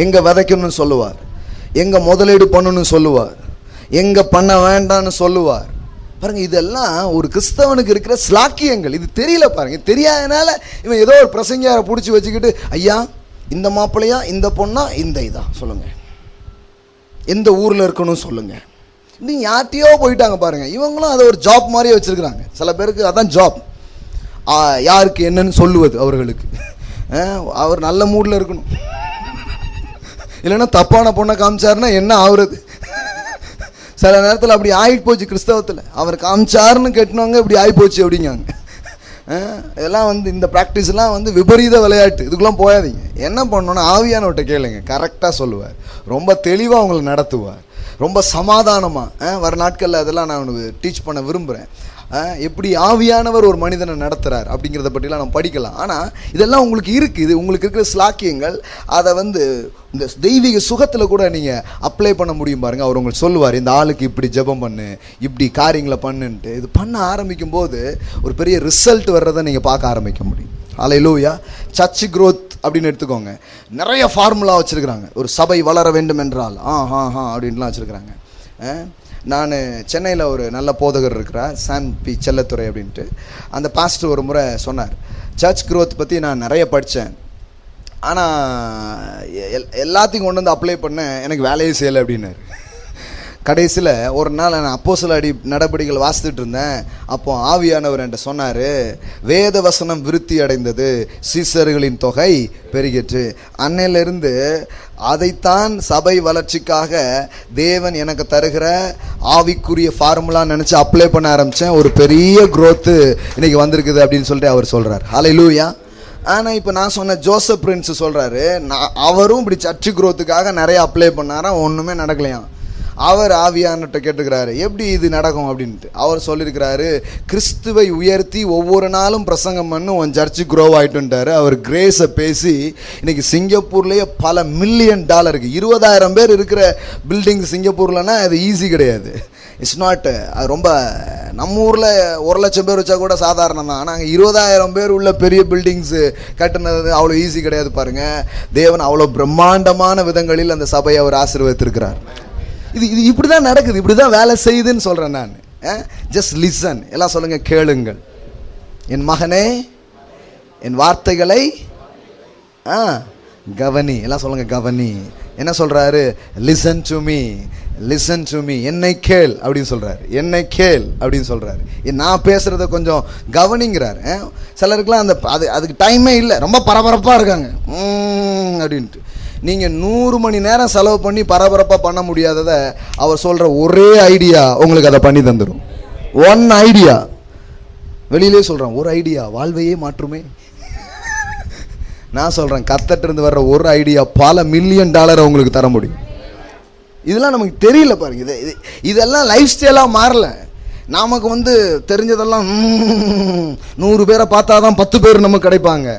எங்கே விதைக்கணும்னு சொல்லுவார், எங்கே முதலீடு பண்ணணும்னு சொல்லுவார், எங்கே பண்ண வேண்டான்னு சொல்லுவார். பாருங்க, இதெல்லாம் ஒரு கிறிஸ்தவனுக்கு இருக்கிற ஸ்லாக்கியங்கள். இது தெரியல பாருங்க. தெரியாதனால இவன் ஏதோ ஒரு பிரசங்கியாரை பிடிச்சி வச்சுக்கிட்டு, ஐயா இந்த மாப்பிள்ளையா இந்த பொண்ணா இந்த இதா சொல்லுங்க, எந்த ஊரில் இருக்கணும் சொல்லுங்க, நீங்கள் யார்ட்டையோ போயிட்டாங்க பாருங்க. இவங்களும் அதை ஒரு ஜாப் மாதிரியே வச்சிருக்கிறாங்க. சில பேருக்கு அதான் ஜாப். யாருக்கு என்னன்னு சொல்லுவது அவர்களுக்கு. அவர் நல்ல மூடில் இருக்கணும், இல்லைன்னா தப்பான பொண்ணை காமிச்சாருன்னா என்ன ஆகுறது? சில நேரத்தில் அப்படி ஆகிட்டு போச்சு கிறிஸ்தவத்தில். அவர் காமிச்சாருன்னு கேட்டினவங்க இப்படி ஆகி போச்சு அப்படிங்காங்க. இதெல்லாம் இந்த ப்ராக்டிஸ்லாம் விபரீத விளையாட்டு. இதுக்குலாம் போயாதீங்க. என்ன பண்ணணும்னா ஆவியானவர்கிட்ட கேளுங்க, கரெக்டாக சொல்லுவார், ரொம்ப தெளிவாக அவங்களை நடத்துவார், ரொம்ப சமாதானமாக. வர நாட்களில் அதெல்லாம் நான் உனக்கு டீச் பண்ண விரும்புகிறேன். எப்படி ஆவியானவர் ஒரு மனிதனை நடத்துகிறார் அப்படிங்கிறத பற்றிலாம் நம்ம படிக்கலாம். ஆனால் இதெல்லாம் உங்களுக்கு இருக்குது, உங்களுக்கு இருக்கிற ஸ்லாக்கியங்கள். அதை இந்த தெய்வீக சுகத்தில் கூட நீங்கள் அப்ளை பண்ண முடியும் பாருங்கள். அவர் உங்களுக்கு சொல்லுவார், இந்த ஆளுக்கு இப்படி ஜெபம் பண்ணு, இப்படி காரியங்களை பண்ணுன்ட்டு. இது பண்ண ஆரம்பிக்கும் போது ஒரு பெரிய ரிசல்ட் வர்றதை நீங்கள் பார்க்க ஆரம்பிக்க முடியும். ஹல்லேலூயா. சர்ச் க்ரோத் அப்படின்னு எடுத்துக்கோங்க. நிறைய ஃபார்முலா வச்சுருக்கிறாங்க. ஒரு சபை வளர வேண்டும் என்றால் அப்படின்லாம் வச்சுருக்கிறாங்க. நான் சென்னையில் ஒரு நல்ல போதகர் இருக்கிறார், சாம் பி செல்லத்துறை அப்படின்ட்டு. அந்த பாஸ்டர் ஒரு முறை சொன்னார், சர்ச் க்ரோத் பற்றி நான் நிறைய படித்தேன், ஆனால் எல்லாத்தையும் கொண்டு வந்து அப்ளை பண்ண எனக்கு வேலையே செய்யலை அப்படின்னாரு. கடைசியில் ஒரு நாள் நான் அப்போஸ்தல நடபடிகள் வாசித்துட்டு இருந்தேன். அப்போ ஆவியானவர் என்கிட்ட சொன்னார், வேத வசனம் விருத்தி அடைந்தது, சீசர்களின் தொகை பெருகிற்று. அன்னையிலிருந்து அதைத்தான் சபை வளர்ச்சிக்காக தேவன் எனக்கு தருகிற ஆவிக்குரிய ஃபார்முலா நினச்சி அப்ளை பண்ண ஆரம்பித்தேன். ஒரு பெரிய க்ரோத்து இன்னைக்கு வந்திருக்குது அப்படின்னு சொல்லிட்டு அவர் சொல்கிறார். ஹல்லேலூயா. ஆனால் இப்போ நான் சொன்ன ஜோசப் பிரின்ஸ் சொல்கிறாரு, அவரும் இப்படி சர்ச்சு க்ரோத்துக்காக நிறைய அப்ளை பண்ணாராம், ஒன்றுமே நடக்கலையாம். அவர் ஆவியானவர்கிட்ட கேட்டுக்கிறாரு, எப்படி இது நடக்கும் அப்படின்ட்டு. அவர் சொல்லியிருக்கிறாரு, கிறிஸ்துவை உயர்த்தி ஒவ்வொரு நாளும் பிரசங்கம் பண்ணு உன் சர்ச்சு க்ரோ ஆகிட்டுன்ட்டார். அவர் கிரேஸை பேசி இன்னைக்கு சிங்கப்பூர்லேயே பல $1,000,000 20,000 பேர் இருக்கிற பில்டிங் சிங்கப்பூர்லன்னா அது ஈஸி கிடையாது. It's not. அது ரொம்ப, நம்ம ஊரில் 1,00,000 பேர் வச்சா கூட சாதாரணம் தான். ஆனால் 20,000 பேர் உள்ள பெரிய பில்டிங்ஸு கட்டுனது அவ்வளோ ஈஸி கிடையாது. பாருங்கள், தேவன் அவ்வளோ பிரம்மாண்டமான விதங்களில் அந்த சபையை அவர் ஆசீர்வதித்திருக்கிறார். இது இப்படி தான் நடக்குது, இப்படி தான் வேலை செய்யுதுன்னு சொல்கிறேன் நான். Just listen. எல்லாம் சொல்லுங்கள், கேளுங்கள். என் மகனே என் வார்த்தைகளை கவனி. எல்லாம் சொல்லுங்கள், கவனி. என்ன சொல்கிறாரு? Listen to me, listen to me. என்னை கேள் அப்படின்னு சொல்கிறாரு, என்னை கேள் அப்படின்னு சொல்கிறாரு. நான் பேசுகிறத கொஞ்சம் கவனிங்கிறாரு. சிலருக்குலாம் அதுக்கு டைமே இல்லை, ரொம்ப பரபரப்பாக இருக்காங்க அப்படின்ட்டு. நீங்கள் 100 மணி நேரம் செலவு பண்ணி பரபரப்பாக பண்ண முடியாததை அவர் சொல்கிற ஒரே ஐடியா உங்களுக்கு அதை பண்ணி தந்துடும். ஒன் ஐடியா, வெளியிலே சொல்கிறேன், ஒரு ஐடியா வாழ்வையே மாற்றுமே. நான் சொல்கிறேன், கர்த்தர்கிட்ட வர்ற ஒரு ஐடியா பல $1,000,000 உங்களுக்கு தர முடியும். இதெல்லாம் நமக்கு தெரியல பாருங்க. இதெல்லாம் லைஃப் ஸ்டைலாக மாறல. நமக்கு தெரிஞ்சதெல்லாம் 100 பேரை பார்த்தா தான் 10 பேர் நமக்கு கிடைப்பாங்க.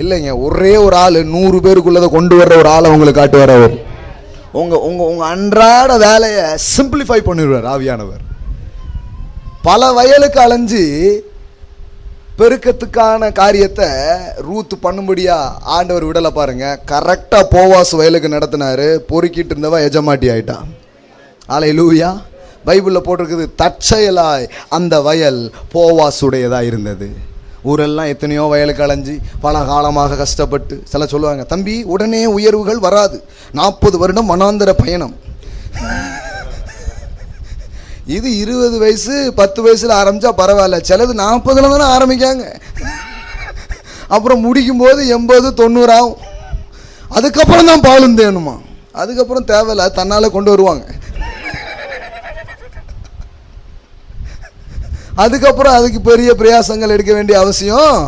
இல்லைங்க, ஒரே ஒரு ஆள் 100 பேருக்குள்ளதை கொண்டு வர்ற ஒரு ஆளை உங்களுக்கு காட்டுவார். அவர் உங்கள் அன்றாட வேலையை சிம்பிளிஃபை பண்ணிடுவார் ஆவியானவர். பல வயலுக்கு அலைஞ்சு பெருக்கத்துக்கான காரியத்தை ரூத் பண்ணும்படியா ஆண்டவர் விடலை பாருங்க. கரெக்டாக போவாஸ் வயலுக்கு நடத்தினாரு. பொறுக்கிட்டு இருந்தவா எஜமாட்டி ஆயிட்டான். ஹல்லேலூயா. பைபிளில் போட்டிருக்குது, தற்செயலாய் அந்த வயல் போவாசுடையதாக இருந்தது. ஊரெல்லாம் எத்தனையோ வயலுக்கு அலைஞ்சி பல காலமாக கஷ்டப்பட்டு. சில சொல்லுவாங்க, தம்பி உடனே உயர்வுகள் வராது, 40 வருடம் வனாந்தர பயணம். இது 20 வயசு 10 வயசுல ஆரம்பிச்சா பரவாயில்ல, சிலது 40ல தானே ஆரம்பிக்காங்க. அப்புறம் முடிக்கும் போது 80 90 ஆகும். அதுக்கப்புறம் தான் பாலும் தேணுமா. அதுக்கப்புறம் தேவையில்ல, தன்னால கொண்டு வருவாங்க. அதுக்கப்புறம் அதுக்கு பெரிய பிரயாசங்கள் எடுக்க வேண்டிய அவசியம்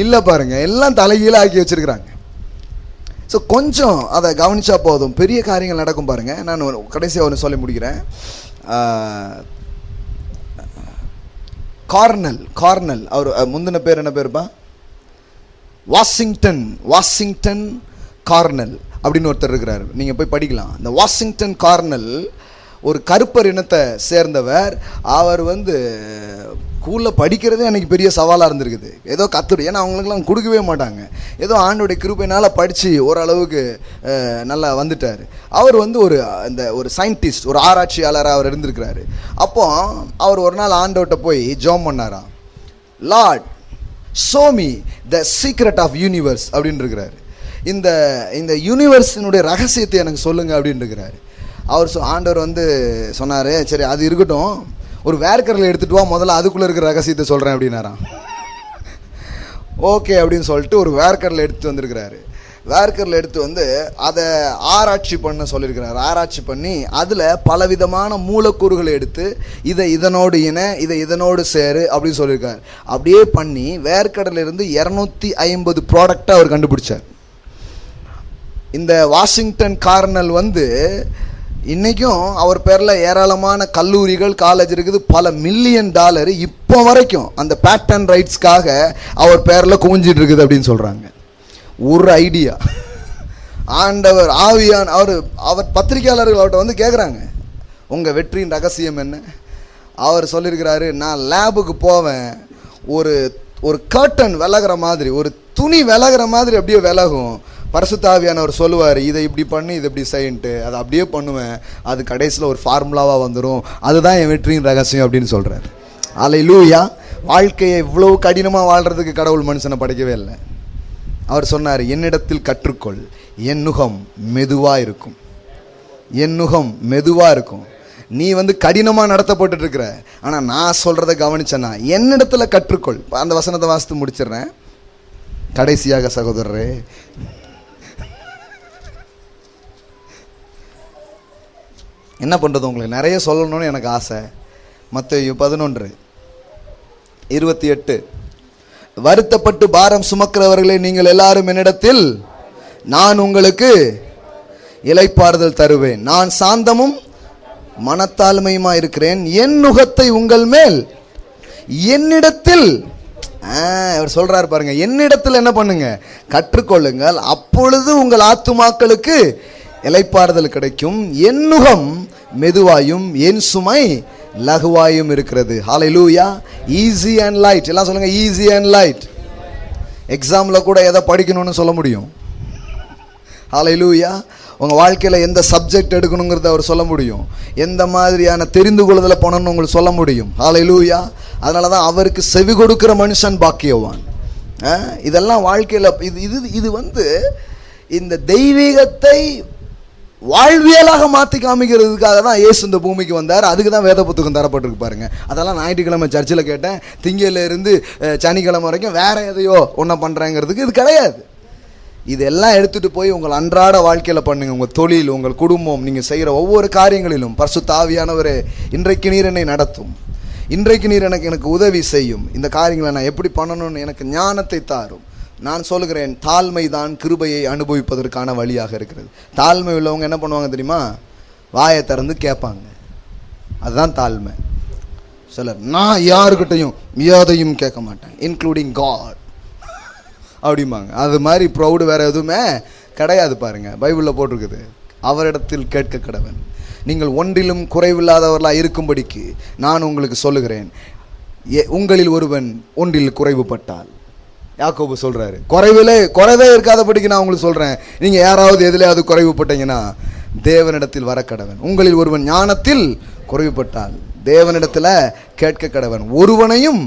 இல்லை பாருங்க. எல்லாம் தலைகீழ ஆக்கி வச்சிருக்கிறாங்க. ஸோ கொஞ்சம் அதை கவனிச்சா போதும், பெரிய காரியங்கள் நடக்கும் பாருங்க. நான் கடைசியாக ஒன்று சொல்லி முடிக்கிறேன். கார்னல் அவர் முந்தின பேர் என்ன பேருப்பா? வாஷிங்டன் கார்னல் அப்படின்னு ஒருத்தர் இருக்கிறார். நீங்கள் போய் படிக்கலாம். இந்த வாஷிங்டன் கார்னல் ஒரு கருப்பர் இனத்தை சேர்ந்தவர். அவர் ஸ்கூலில் படிக்கிறதே எனக்கு பெரிய சவாலாக இருந்திருக்குது. ஏதோ ஏன்னா அவங்களுக்குலாம் கொடுக்கவே மாட்டாங்க. ஏதோ ஆண்டோடைய கிருபையினால் படித்து ஓரளவுக்கு நல்லா வந்துட்டார். அவர் ஒரு சயின்டிஸ்ட், ஒரு ஆராய்ச்சியாளராக அவர் இருந்திருக்கிறாரு. அப்போ அவர் ஒரு நாள் ஆண்டோட்ட போய் ஜெபம் பண்ணாராம். Lord show me the secret of universe அப்படின்னு இருக்கிறாரு. இந்த யூனிவர்ஸினுடைய ரகசியத்தை எனக்கு சொல்லுங்க அப்படின்னு இருக்கிறாரு. ஆண்டவர் சொன்னார், சரி அது இருக்கட்டும், ஒரு வேர்க்கரில் எடுத்துகிட்டு வா, முதல்ல அதுக்குள்ளே இருக்கிற ரகசியத்தை சொல்கிறேன் அப்படின்னாராம். ஓகே அப்படின்னு சொல்லிட்டு ஒரு வேர்க்கரில் எடுத்து வந்திருக்கிறாரு. வேர்க்கரில் எடுத்து வந்து அதை ஆராய்ச்சி பண்ண சொல்லியிருக்கிறார். ஆராய்ச்சி பண்ணி அதில் பலவிதமான மூலக்கூறுகளை எடுத்து இதை இதனோடு இதை இதனோடு சேரு அப்படின்னு சொல்லியிருக்கார். அப்படியே பண்ணி வேர்க்கடலிருந்து 250 ப்ராடக்டை அவர் கண்டுபிடிச்சார். இந்த வாஷிங்டன் கார்னல் வந்து இன்றைக்கும் அவர் பேரில் ஏராளமான கல்லூரிகள் காலேஜ் இருக்குது. பல $1,000,000 இப்போ வரைக்கும் அந்த பேட்டன் ரைட்ஸ்க்காக அவர் பேரில் குவிஞ்சிட்டு இருக்குது அப்படின்னு சொல்கிறாங்க. ஒரு ஐடியா. ஆண்டவர் ஆவியான் அவர் பத்திரிகையாளர்கள் அவர்கிட்ட வந்து கேட்குறாங்க, உங்கள் வெற்றியின் ரகசியம் என்ன? அவர் சொல்லியிருக்கிறாரு, நான் லேபுக்கு போவேன், ஒரு கர்டன் விலகிற மாதிரி, ஒரு துணி விலகிற மாதிரி அப்படியே விலகும். பரிசுத்த ஆவியானவர் சொல்லுவார், இதை இப்படி பண்ணி இதை இப்படி செய்யின்ட்டு அதை அப்படியே பண்ணுவேன், அது கடைசியில் ஒரு ஃபார்முலாவாக வந்துடும், அதுதான் என் வெற்றியின் ரகசியம் அப்படின்னு சொல்கிறார். அல்லேலூயா. வாழ்க்கையை இவ்வளவு கடினமாக வாழ்கிறதுக்கு கடவுள் மனுஷனை படைக்கவே இல்லை. அவர் சொன்னார், என்னிடத்தில் கற்றுக்கொள், என் நுகம் மெதுவாக இருக்கும். என் நுகம் மெதுவாக இருக்கும். நீ வந்து கடினமாக நடத்தப்பட்டு இருக்கிற, ஆனால் நான் சொல்கிறத கவனிச்சேன்னா என்னிடத்தில் கற்றுக்கொள். அந்த வசனத்தை வாசித்து முடிச்சிடுறேன். கடைசியாக சகோதரரே, என்ன பண்ணுறது, உங்களுக்கு நிறைய சொல்லணும்னு எனக்கு ஆசை. மத்தேயு 11:28, வருத்தப்பட்டு பாரம் சுமக்கிறவர்களே நீங்கள் எல்லாரும் என்னிடத்தில், நான் உங்களுக்கு இளைப்பாறுதல் தருவேன், நான் சாந்தமும் மனத்தாழ்மையுமா இருக்கிறேன், என் நுகத்தை உங்கள் மேல் என்னிடத்தில், அவர் சொல்றாரு பாருங்க, என்னிடத்தில் என்ன பண்ணுங்க, கற்றுக்கொள்ளுங்கள், அப்பொழுது உங்கள் ஆத்துமாக்களுக்கு இளைப்பாறுதல் கிடைக்கும், என் நுகம் மெதுவாயும் என் சுமை லகுவாயும் இருக்கிறது. ஹல்லேலூயா. Easy and light. எல்லாம் சொல்லுங்க, ஈஸி அண்ட் லைட். எக்ஸாம்ல கூட எதை படிக்கணும்னு சொல்ல முடியும். ஹல்லேலூயா. உங்கள் வாழ்க்கையில் எந்த சப்ஜெக்ட் எடுக்கணுங்கிறத அவர் சொல்ல முடியும், எந்த மாதிரியான தெரிந்து கொள்ளுதல போனோம்னு உங்களுக்கு சொல்ல முடியும். ஹல்லேலூயா. அதனால தான் அவருக்கு செவி கொடுக்கிற மனுஷன் பாக்கியவான். இதெல்லாம் வாழ்க்கையில் இது வந்து இந்த தெய்வீகத்தை வாழ்வியலாக மாற்றி காமிக்கிறதுக்காக தான் இயேசு இந்த பூமிக்கு வந்தார். அதுக்கு தான் வேத புத்தகம் தரப்பட்டிருக்கு பாருங்க. அதெல்லாம் ஞாயிற்றுக்கிழமை சர்ச்சில் கேட்டேன், திங்கள்லேருந்து சனிக்கிழமை வரைக்கும் வேற எதையோ ஒன்றை பண்ணுறேங்கிறதுக்கு இது கிடையாது. இதெல்லாம் எடுத்துகிட்டு போய் உங்கள் அன்றாட வாழ்க்கையில் பண்ணுங்கள். உங்கள் தொழில், உங்கள் குடும்பம், நீங்கள் செய்கிற ஒவ்வொரு காரியங்களிலும் பரிசுத்த ஆவியானவரே, இன்றைக்கு நீர் என்னை நடத்தும், இன்றைக்கு நீர் எனக்கு உதவி செய்யும், இந்த காரியங்களை நான் எப்படி பண்ணணும்னு எனக்கு ஞானத்தை தாரும். நான் சொல்லுகிறேன், தாழ்மை தான் கிருபையை அனுபவிப்பதற்கான வழியாக இருக்கிறது. தாழ்மை உள்ளவங்க என்ன பண்ணுவாங்க தெரியுமா? வாயை திறந்து கேட்பாங்க. அதுதான் தாழ்மை. சிலர், நான் யாருக்கிட்டையும் எதையும் கேட்க மாட்டேன், இன்க்ளூடிங் காட் அப்படிம்பாங்க. அது மாதிரி ப்ரௌடு வேற எதுவுமே கிடையாது. பாருங்க, பைபிளில் போட்டிருக்குது, அவரிடத்தில் கேட்க கடவன், நீங்கள் ஒன்றிலும் குறைவில்லாதவர்களாக இருக்கும்படிக்கு நான் உங்களுக்கு சொல்லுகிறேன், உங்களில் ஒருவன் ஒன்றில் குறைவுபட்டால், யாக்கோபு சொல்றாரு, குறைவே இருக்காதபடிக்கு நான் உங்களுக்கு சொல்றேன், நீங்க யாராவது எதிலையாவது குறைவுபட்டீங்கன்னா தேவனிடத்தில் வர கடவன். உங்களில் ஒருவன் ஞானத்தில் குறைவுபட்டால் தேவனிடத்துல கேட்க கடவன். ஒருவனையும்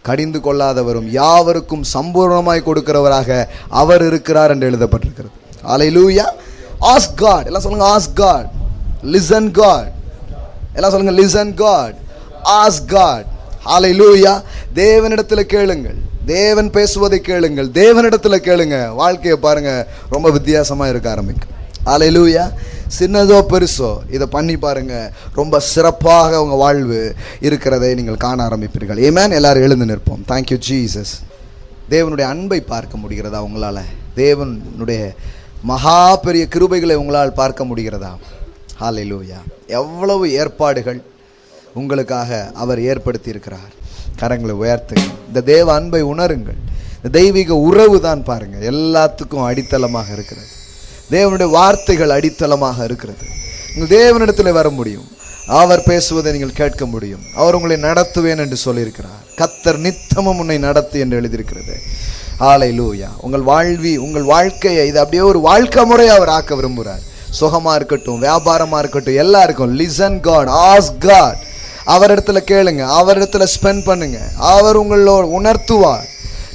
கடிந்து கொள்ளாதவரும் யாவருக்கும் சம்பூர்ணமாய் கொடுக்கிறவராக அவர் இருக்கிறார் என்று எழுதப்பட்டிருக்கிறது. அல்லேலூயா. Ask God. எல்லாம் சொல்லுங்க, ஆஸ்க் காட். Listen God. எல்லாம் சொல்லுங்க, லிசன் காட். Ask God. அல்லேலூயா. தேவனிடத்தில் கேளுங்கள், தேவன் பேசுவதை கேளுங்கள், தேவனிடத்தில் கேளுங்க. வாழ்க்கையை பாருங்க, ரொம்ப வித்தியாசமாக இருக்க ஆரம்பிக்கும். அல்லேலூயா. சின்னதோ பெருசோ இதை பண்ணி பாருங்க, ரொம்ப சிறப்பாக உங்கள் வாழ்வு இருக்கிறதை நீங்கள் காண ஆரம்பிப்பீர்கள். ஆமென். எல்லாரும் எழுந்து நிற்போம். Thank you Jesus. தேவனுடைய அன்பை பார்க்க முடிகிறதா உங்களால்? தேவனுடைய மகா பெரிய கிருபைகளை உங்களால் பார்க்க முடிகிறதா? ஹல்லேலூயா. எவ்வளவு ஏற்பாடுகள் உங்களுக்காக அவர் ஏற்படுத்தி இருக்கிறார். கரங்களை உயர்த்துங்க, இந்த தேவ அன்பை உணருங்கள். இந்த தெய்வீக உறவு தான் பாருங்க எல்லாத்துக்கும் அடித்தளமாக இருக்கிறது. தேவனுடைய வார்த்தைகள் அடித்தளமாக இருக்கிறது. நீங்கள் தேவனிடத்தில் வர முடியும், அவர் பேசுவதை நீங்கள் கேட்க முடியும். அவர் உங்களை நடத்துவேன் என்று சொல்லியிருக்கிறார். கர்த்தர் நித்தமும் உன்னை நடத்து என்று எழுதியிருக்கிறது. ஹல்லேலூயா. உங்கள் வாழ்க்கையை இது அப்படியே ஒரு வாழ்க்கை முறையை அவர் ஆக்க விரும்புகிறார். சுகமா இருக்கட்டும், வியாபாரமா இருக்கட்டும், எல்லாருக்கும் லிசன் காட், ஆஸ்க் காட். அவரிடத்துல கேளுங்க, அவரிடத்துல ஸ்பெண்ட் பண்ணுங்க. அவர் உங்களோட உணர்த்துவார்.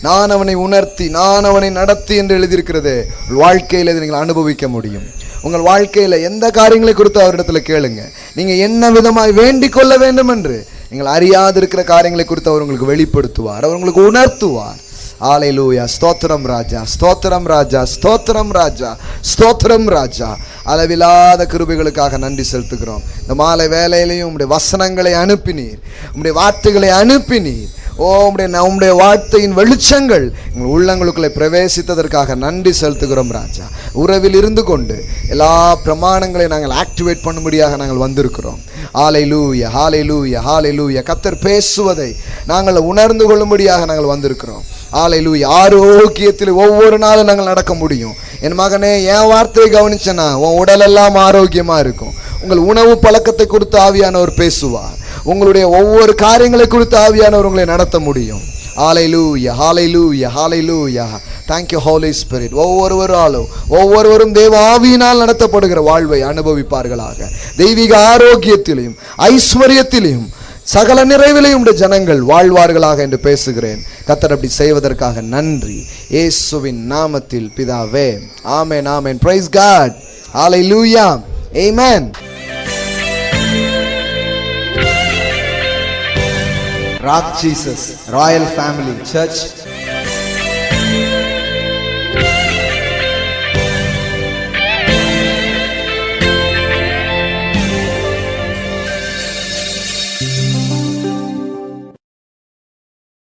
நான் அவனை உணர்த்தி நான் அவனை நடத்தி என்று எழுதியிருக்கிறது. வாழ்க்கையில் இதை நீங்கள் அனுபவிக்க முடியும். உங்கள் வாழ்க்கையில் எந்த காரியங்களை குறித்து அவரிடத்துல கேளுங்க. நீங்கள் என்ன விதமாய் வேண்டிக் கொள்ள வேண்டும் என்று நீங்கள் அறியாது இருக்கிற காரியங்களை குறித்து அவர் உங்களுக்கு வெளிப்படுத்துவார், அவர் உங்களுக்கு உணர்த்துவார். ஹalleluya. ஸ்தோத்திரம் ராஜா, ஸ்தோத்திரம் ராஜா, ஸ்தோத்திரம் ராஜா, ஸ்தோத்திரம் ராஜா. அளவில்லாத கிருபைகளுக்காக நன்றி செலுத்துகிறோம். இந்த மாலை வேளையிலையும் உம்முடைய வசனங்களை அனுப்பினீர், உம்முடைய வார்த்தைகளை அனுப்பினீர். உம்முடைய வார்த்தையின் வெளிச்சங்கள் எங்கள் உள்ளங்களுக்குள்ளே பிரவேசித்ததற்காக நன்றி செலுத்துகிறோம் ராஜா. உறவில் இருந்து கொண்டு எல்லா பிரமாணங்களை நாங்கள் ஆக்டிவேட் பண்ணும்படியாக நாங்கள் வந்திருக்கிறோம். ஹalleluya, ஹalleluya, ஹalleluya. கர்த்தர் பேசுவதை நாங்கள் உணர்ந்து கொள்ளும்படியாக நாங்கள் வந்திருக்கிறோம். ஹalleluya. ஆரோக்கியத்தில் ஒவ்வொரு நாளும் நாங்கள் நடக்க முடியும். என் மகனே, என் வார்த்தையை கவனிச்சனா உன் உடலெல்லாம் ஆரோக்கியமா இருக்கும். உங்கள் உணவு பழக்கத்தை குறித்து ஆவியானவர் பேசுவார். உங்களுடைய ஒவ்வொரு காரியங்களை குறித்து ஆவியானவர் உங்களை நடத்த முடியும். ஹalleluya, ஹalleluya, ஹalleluya. Thank you Holy Spirit. ஒவ்வொருவரும் தேவ ஆவியினால் நடத்தப்படுகிற வாழ்வை அனுபவிப்பார்களாக. தெய்வீக ஆரோக்கியத்திலையும் ஐஸ்வர்யத்திலையும் சகல நிறைவிலையும் உடைய ஜனங்கள் வாழ்வார்களாக என்று பேசுகிறேன். கர்த்தர் அப்படி செய்வதற்காக நன்றி. இயேசுவின் நாமத்தில் பிதாவே, ஆமென், ஆமென். Praise God. Hallelujah. Amen. Rock Jesus Royal Family Church